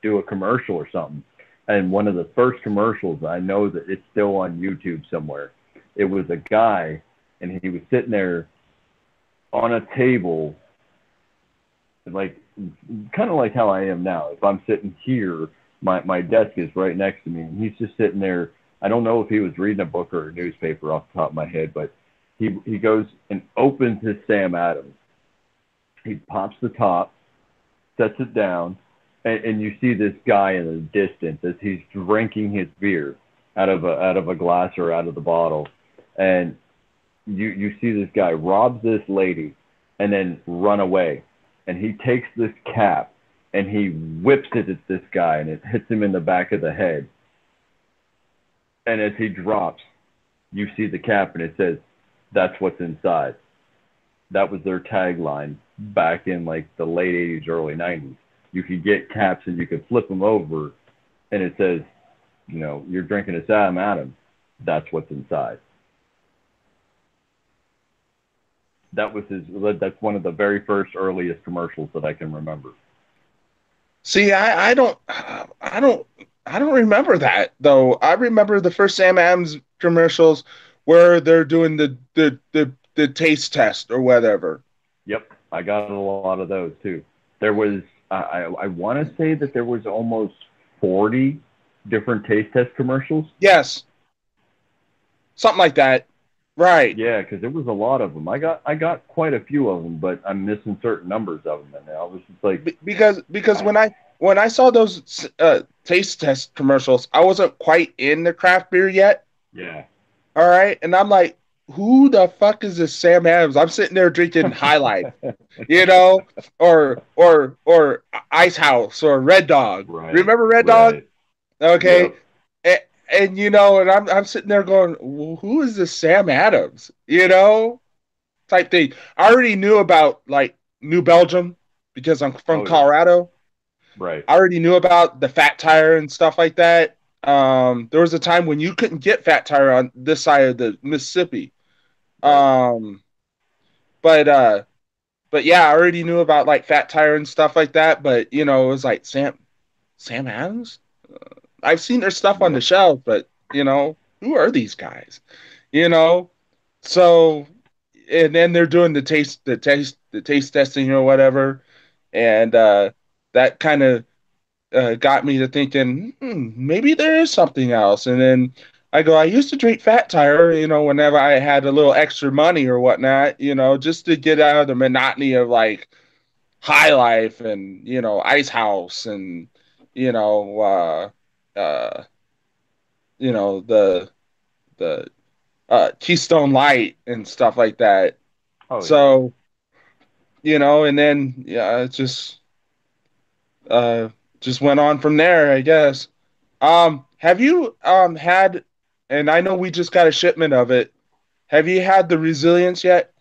do a commercial or something. And one of the first commercials, I know that it's still on YouTube somewhere. It was a guy, and he was sitting there on a table, like kind of like how I am now. If I'm sitting here, my desk is right next to me, and he's just sitting there. I don't know if he was reading a book or a newspaper off the top of my head, but he goes and opens his Sam Adams. He pops the top, sets it down, and you see this guy in the distance as he's drinking his beer out of a glass or out of the bottle, and you see this guy robs this lady and then run away, and he takes this cap and he whips it at this guy and it hits him in the back of the head, and as he drops, you see the cap and it says, "That's what's inside." That was their tagline back in like the late 80s, early 90s. You could get caps and you could flip them over, and it says, you're drinking a Sam Adams. That's what's inside. That's one of the very first earliest commercials that I can remember.
see, I don't remember that though. I remember the first Sam Adams commercials where they're doing the taste test or whatever.
Yep, I got a lot of those too. There was, I want to say that there was almost 40 different taste test commercials.
Yes, something like that. Right.
Yeah, because there was a lot of them. I got quite a few of them, but I'm missing certain numbers of them, and I was just like,
Because when I saw those taste test commercials, I wasn't quite in the craft beer yet.
yeah,
All right, and I'm like, who the fuck is this Sam Adams? I'm sitting there drinking High Life, or Ice House or Red Dog.
right.
Remember Red Dog?
Right.
Okay.
Yep.
And and I'm sitting there going, well, who is this Sam Adams? Type thing. I already knew about like New Belgium because I'm from
Oh, yeah.
Colorado.
Right.
I already knew about the Fat Tire and stuff like that. There was a time when you couldn't get Fat Tire on this side of the Mississippi.
Right.
But yeah, I already knew about like Fat Tire and stuff like that. But it was like Sam Adams. I've seen their stuff on the shelf, but who are these guys? So, and then they're doing the taste testing or whatever, and that kind of got me to thinking, maybe there is something else. And then I used to drink Fat Tire, whenever I had a little extra money or whatnot, just to get out of the monotony of like High Life and Ice House and you know uh, the Keystone Light and stuff like that.
Oh,
So, and then it just went on from there, I guess. Have you had, and I know we just got a shipment of it. Have you had the Resilience yet?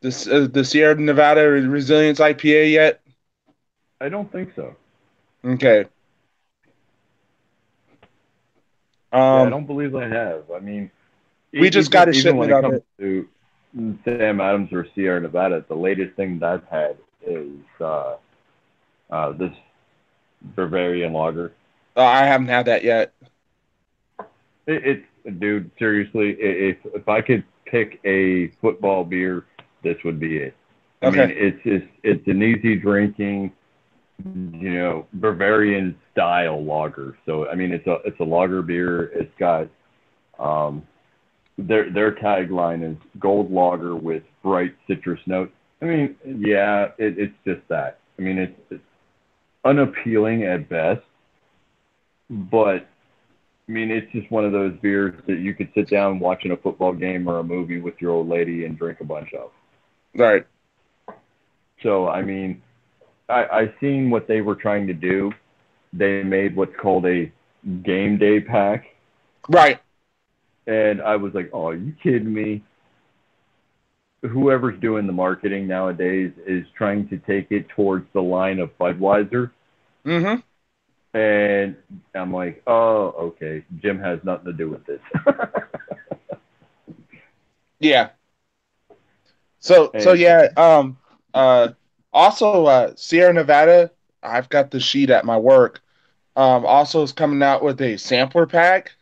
The Sierra Nevada Resilience IPA yet?
I don't think so.
Okay.
Yeah, I don't believe I have. I mean,
we just got a
even when
shipment
it
of
comes
it.
to Sam Adams or Sierra Nevada, the latest thing that I've had is this Bavarian lager.
I haven't had that yet.
It's dude, seriously, if I could pick a football beer, this would be it. I mean, it's an easy drinking, Bavarian style lager. So I mean, it's a lager beer. It's got their tagline is gold lager with bright citrus notes. I mean, yeah, it's just that. I mean, it's unappealing at best, but I mean, it's just one of those beers that you could sit down watching a football game or a movie with your old lady and drink a bunch of.
Right.
So, I mean, I seen what they were trying to do. They made what's called a game day pack.
Right.
And I was like, oh, are you kidding me? Whoever's doing the marketing nowadays is trying to take it towards the line of Budweiser.
Mm-hmm.
And I'm like, oh, okay. Jim has nothing to do with this.
Yeah. So yeah. Also, Sierra Nevada, I've got the sheet at my work. Also is coming out with a sampler pack.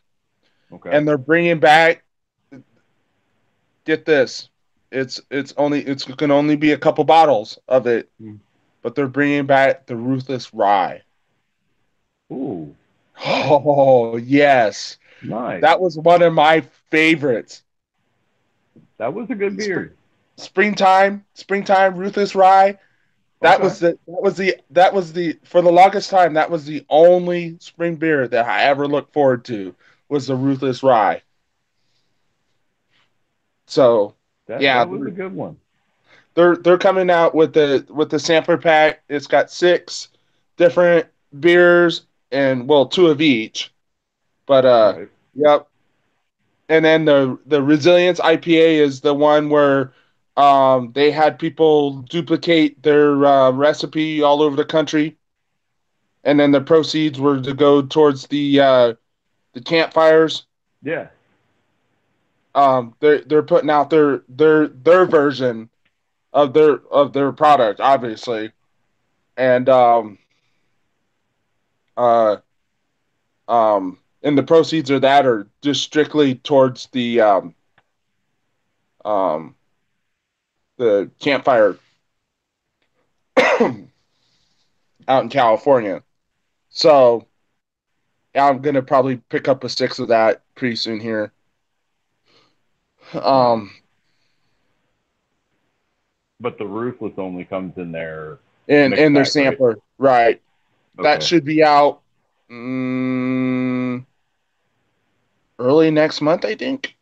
Okay.
And they're bringing back. Get this, it's can only be a couple bottles of it, but they're bringing back the Ruthless Rye.
Ooh.
Oh yes.
Nice.
That was one of my favorites.
That was a good beer.
Springtime, Ruthless Rye. That was the for the longest time, that was the only spring beer that I ever looked forward to, was the Ruthless Rye. So
that was a good one.
They're coming out with the sampler pack. It's got 6 different beers and 2 of each. But
Right.
Yep. And then the Resilience IPA is the one where they had people duplicate their recipe all over the country, and then the proceeds were to go towards the campfires.
Yeah.
They're putting out their version of their product, obviously, and and the proceeds of that are just strictly towards the campfire out in California. So I'm gonna probably pick up a 6 of that pretty soon here.
But the Ruthless only comes in there
in their
pack,
sampler, right?
Okay.
That should be out early next month, I think.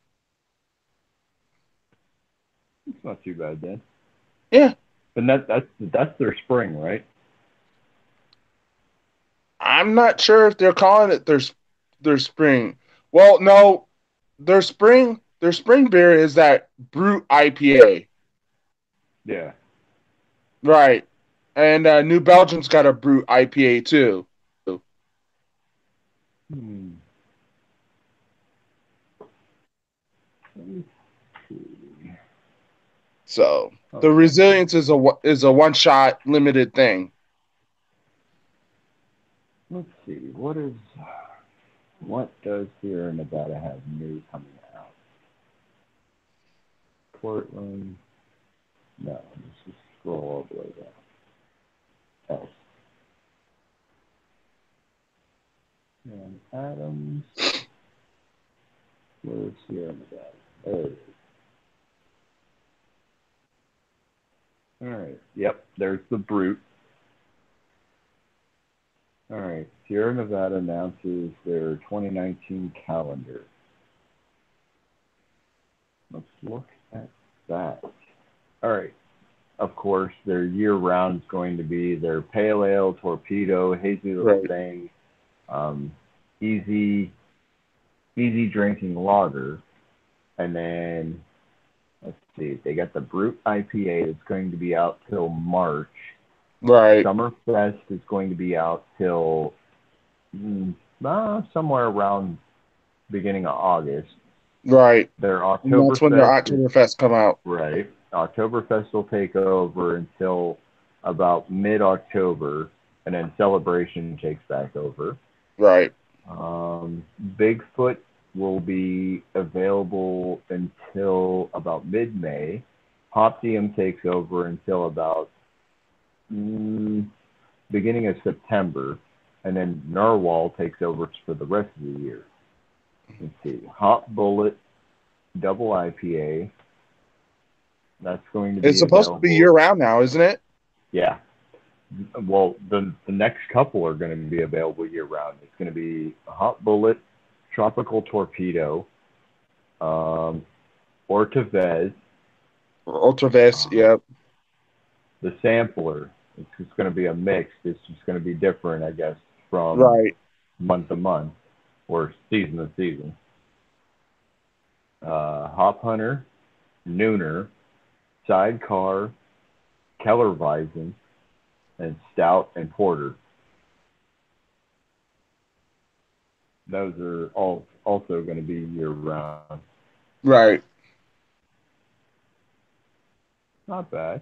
It's not too bad then.
Yeah.
And that's their spring, right?
I'm not sure if they're calling it their spring. Well, no, their spring beer is that Brute IPA.
Yeah.
Right. And New Belgium's got a Brute IPA too. So the Resilience is a one-shot limited thing.
Let's see. What does Sierra Nevada have new coming out? Portland. No, let's just scroll all the way down. Else. And Adams. Where's Sierra Nevada? There it is. All right. Yep. There's the Brute. All right. Sierra Nevada announces their 2019 calendar. Let's look at that. All right. Of course, their year-round is going to be their pale ale, torpedo, hazy little
Right.
thing, easy drinking lager, and then let's see, they got the Brute IPA that's going to be out till March.
Right.
Summerfest is going to be out till somewhere around beginning of August.
Right.
Their
And that's when their
Oktoberfest
Oktoberfest come out.
right. Oktoberfest will take over until about mid-October, and then Celebration takes back over.
Right.
Bigfoot will be available until about mid-May. Hoptium takes over until about beginning of September, and then Narwhal takes over for the rest of the year. Let's see, Hot Bullet Double IPA. That's going to be
It's supposed to be
available.
year-round now, isn't it?
Yeah. Well, the next couple are going to be available year-round. It's going to be Hot Bullet, Tropical Torpedo, Ortavez,
Ultravest, yep.
the Sampler. It's just going to be a mix. It's just going to be different, I guess, from
Right.
month to month or season to season. Hop Hunter, Nooner, Sidecar, Kellerweizen, and Stout and Porter. Those are all also going to be year-round.
Right.
Not bad.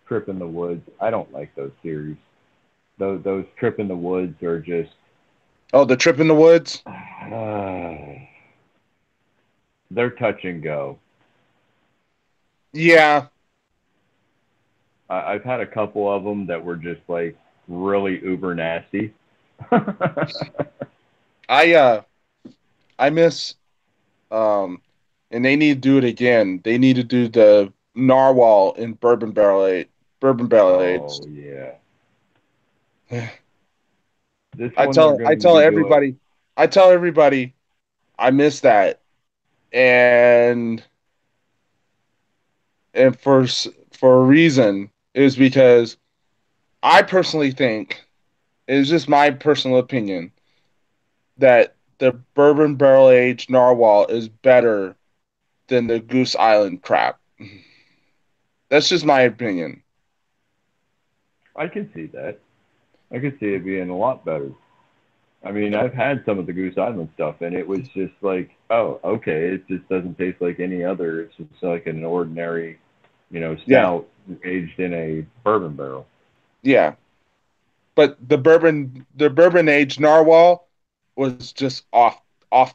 Trip in the Woods. I don't like those series. Those Trip in the Woods are just.
Oh, the Trip in the Woods?
They're touch and go.
Yeah.
I've had a couple of them that were just like really uber nasty.
I miss and they need to do it again. They need to do the Narwhal in bourbon barrel aged.
Oh yeah. This
I
one
tell
they're going to be
everybody I miss that. And for a reason is because I personally think, it's just my personal opinion, that the bourbon barrel aged Narwhal is better than the Goose Island crap. That's just my opinion.
I can see that. I can see it being a lot better. I mean, I've had some of the Goose Island stuff, and it was just like, oh, okay, it just doesn't taste like any other. It's just like an ordinary, stout aged in a bourbon barrel.
Yeah. But the bourbon aged Narwhal was just off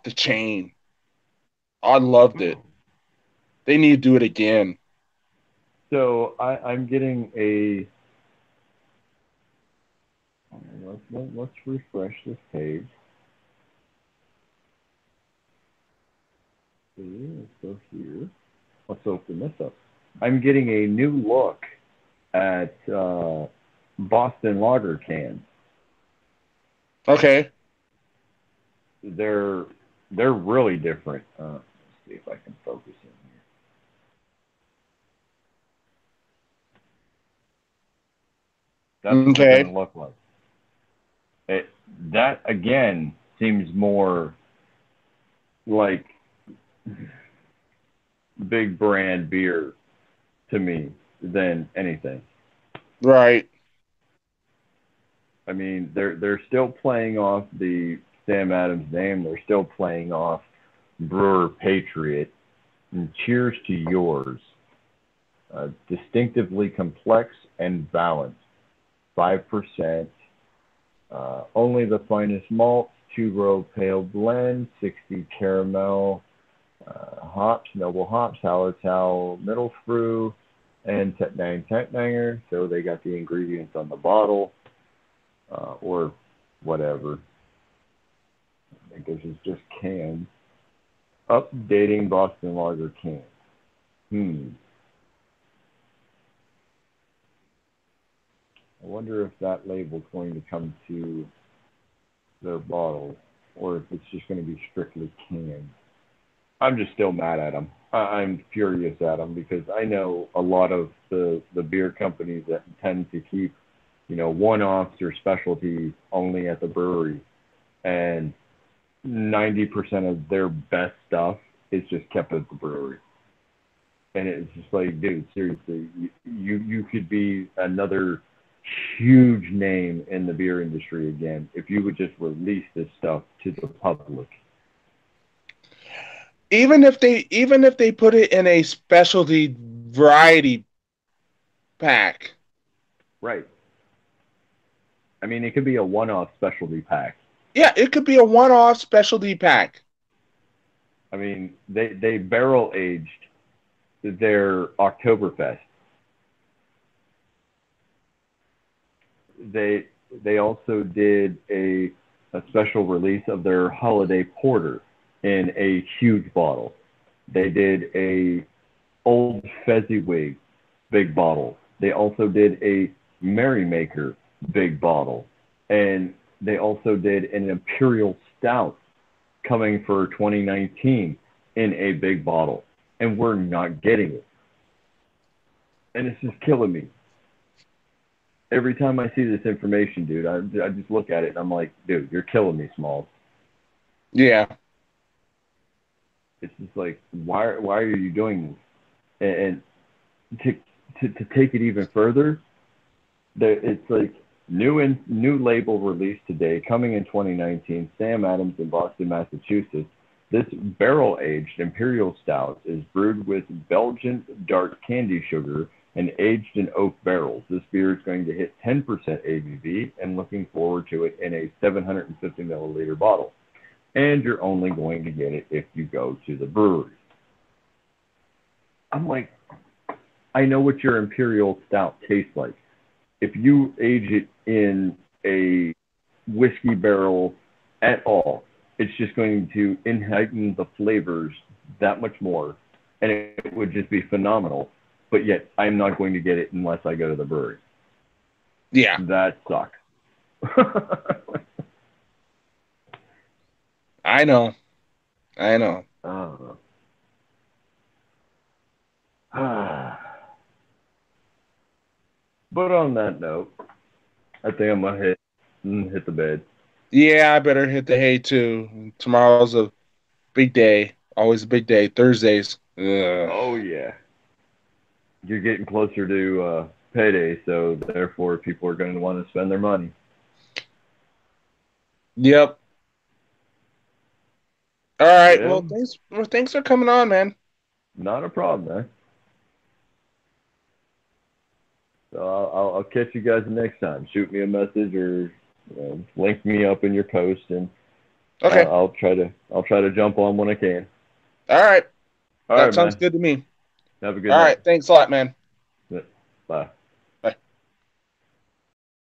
the chain. I loved it. They need to do it again.
So I'm getting a. Let's refresh this page. Let's go here. Let's open this up. I'm getting a new look at Boston Lager cans.
Okay.
They're really different. Let's see if I can focus in here. That's what they're going to look like. That again seems more like big brand beer to me than anything.
Right.
I mean, they're still playing off the Sam Adams name. They're still playing off Brewer Patriot. And cheers to yours. Distinctively complex and balanced. 5%. Only the finest malts, 2-row pale blend, 60 caramel hops, noble hops, Hallertau, middle fruit, and Tettnanger. So they got the ingredients on the bottle, or whatever. I think this is just cans. Updating Boston Lager cans. I wonder if that label's going to come to their bottles, or if it's just going to be strictly canned. I'm just still mad at them. I'm furious at them because I know a lot of the beer companies that tend to keep, one-offs or specialties only at the brewery, and 90% of their best stuff is just kept at the brewery. And it's just like, dude, seriously, you could be another huge name in the beer industry again if you would just release this stuff to the public.
Even if they put it in a specialty variety pack.
Right. I mean, it could be a one-off specialty pack.
Yeah, it could be a one-off specialty pack.
I mean, they barrel aged their Oktoberfest. They also did a special release of their holiday porter in a huge bottle. They did a Old Fezziwig big bottle. They also did a Merrymaker big bottle. And they also did an Imperial Stout coming for 2019 in a big bottle. And we're not getting it. And it's just killing me. Every time I see this information, dude, I just look at it and I'm like, dude, you're killing me, Smalls.
Yeah.
It's just like, why are you doing this? And to take it even further, it's like new label released today, coming in 2019. Sam Adams in Boston, Massachusetts. This barrel-aged Imperial Stout is brewed with Belgian dark candy sugar and aged in oak barrels. This beer is going to hit 10% ABV, and looking forward to it in a 750 milliliter bottle. And you're only going to get it if you go to the brewery. I'm like, I know what your Imperial Stout tastes like. If you age it in a whiskey barrel at all, it's just going to heighten the flavors that much more, and it would just be phenomenal. But yet, I'm not going to get it unless I go to the brewery.
Yeah.
That sucks.
I know.
But on that note, I think I'm going to hit the bed.
Yeah, I better hit the hay too. Tomorrow's a big day. Always a big day. Thursdays. Ugh.
Oh, yeah. You're getting closer to payday, so therefore people are going to want to spend their money.
Yep. All right.
Yeah.
Well, thanks for coming on, man.
Not a problem, man. So I'll catch you guys next time. Shoot me a message or link me up in your post, and
okay.
I'll try to jump on when I can.
All right.
All
that
right,
sounds
man.
good to me.
Have a good
night.
night.
All right. Thanks a lot, man.
Bye.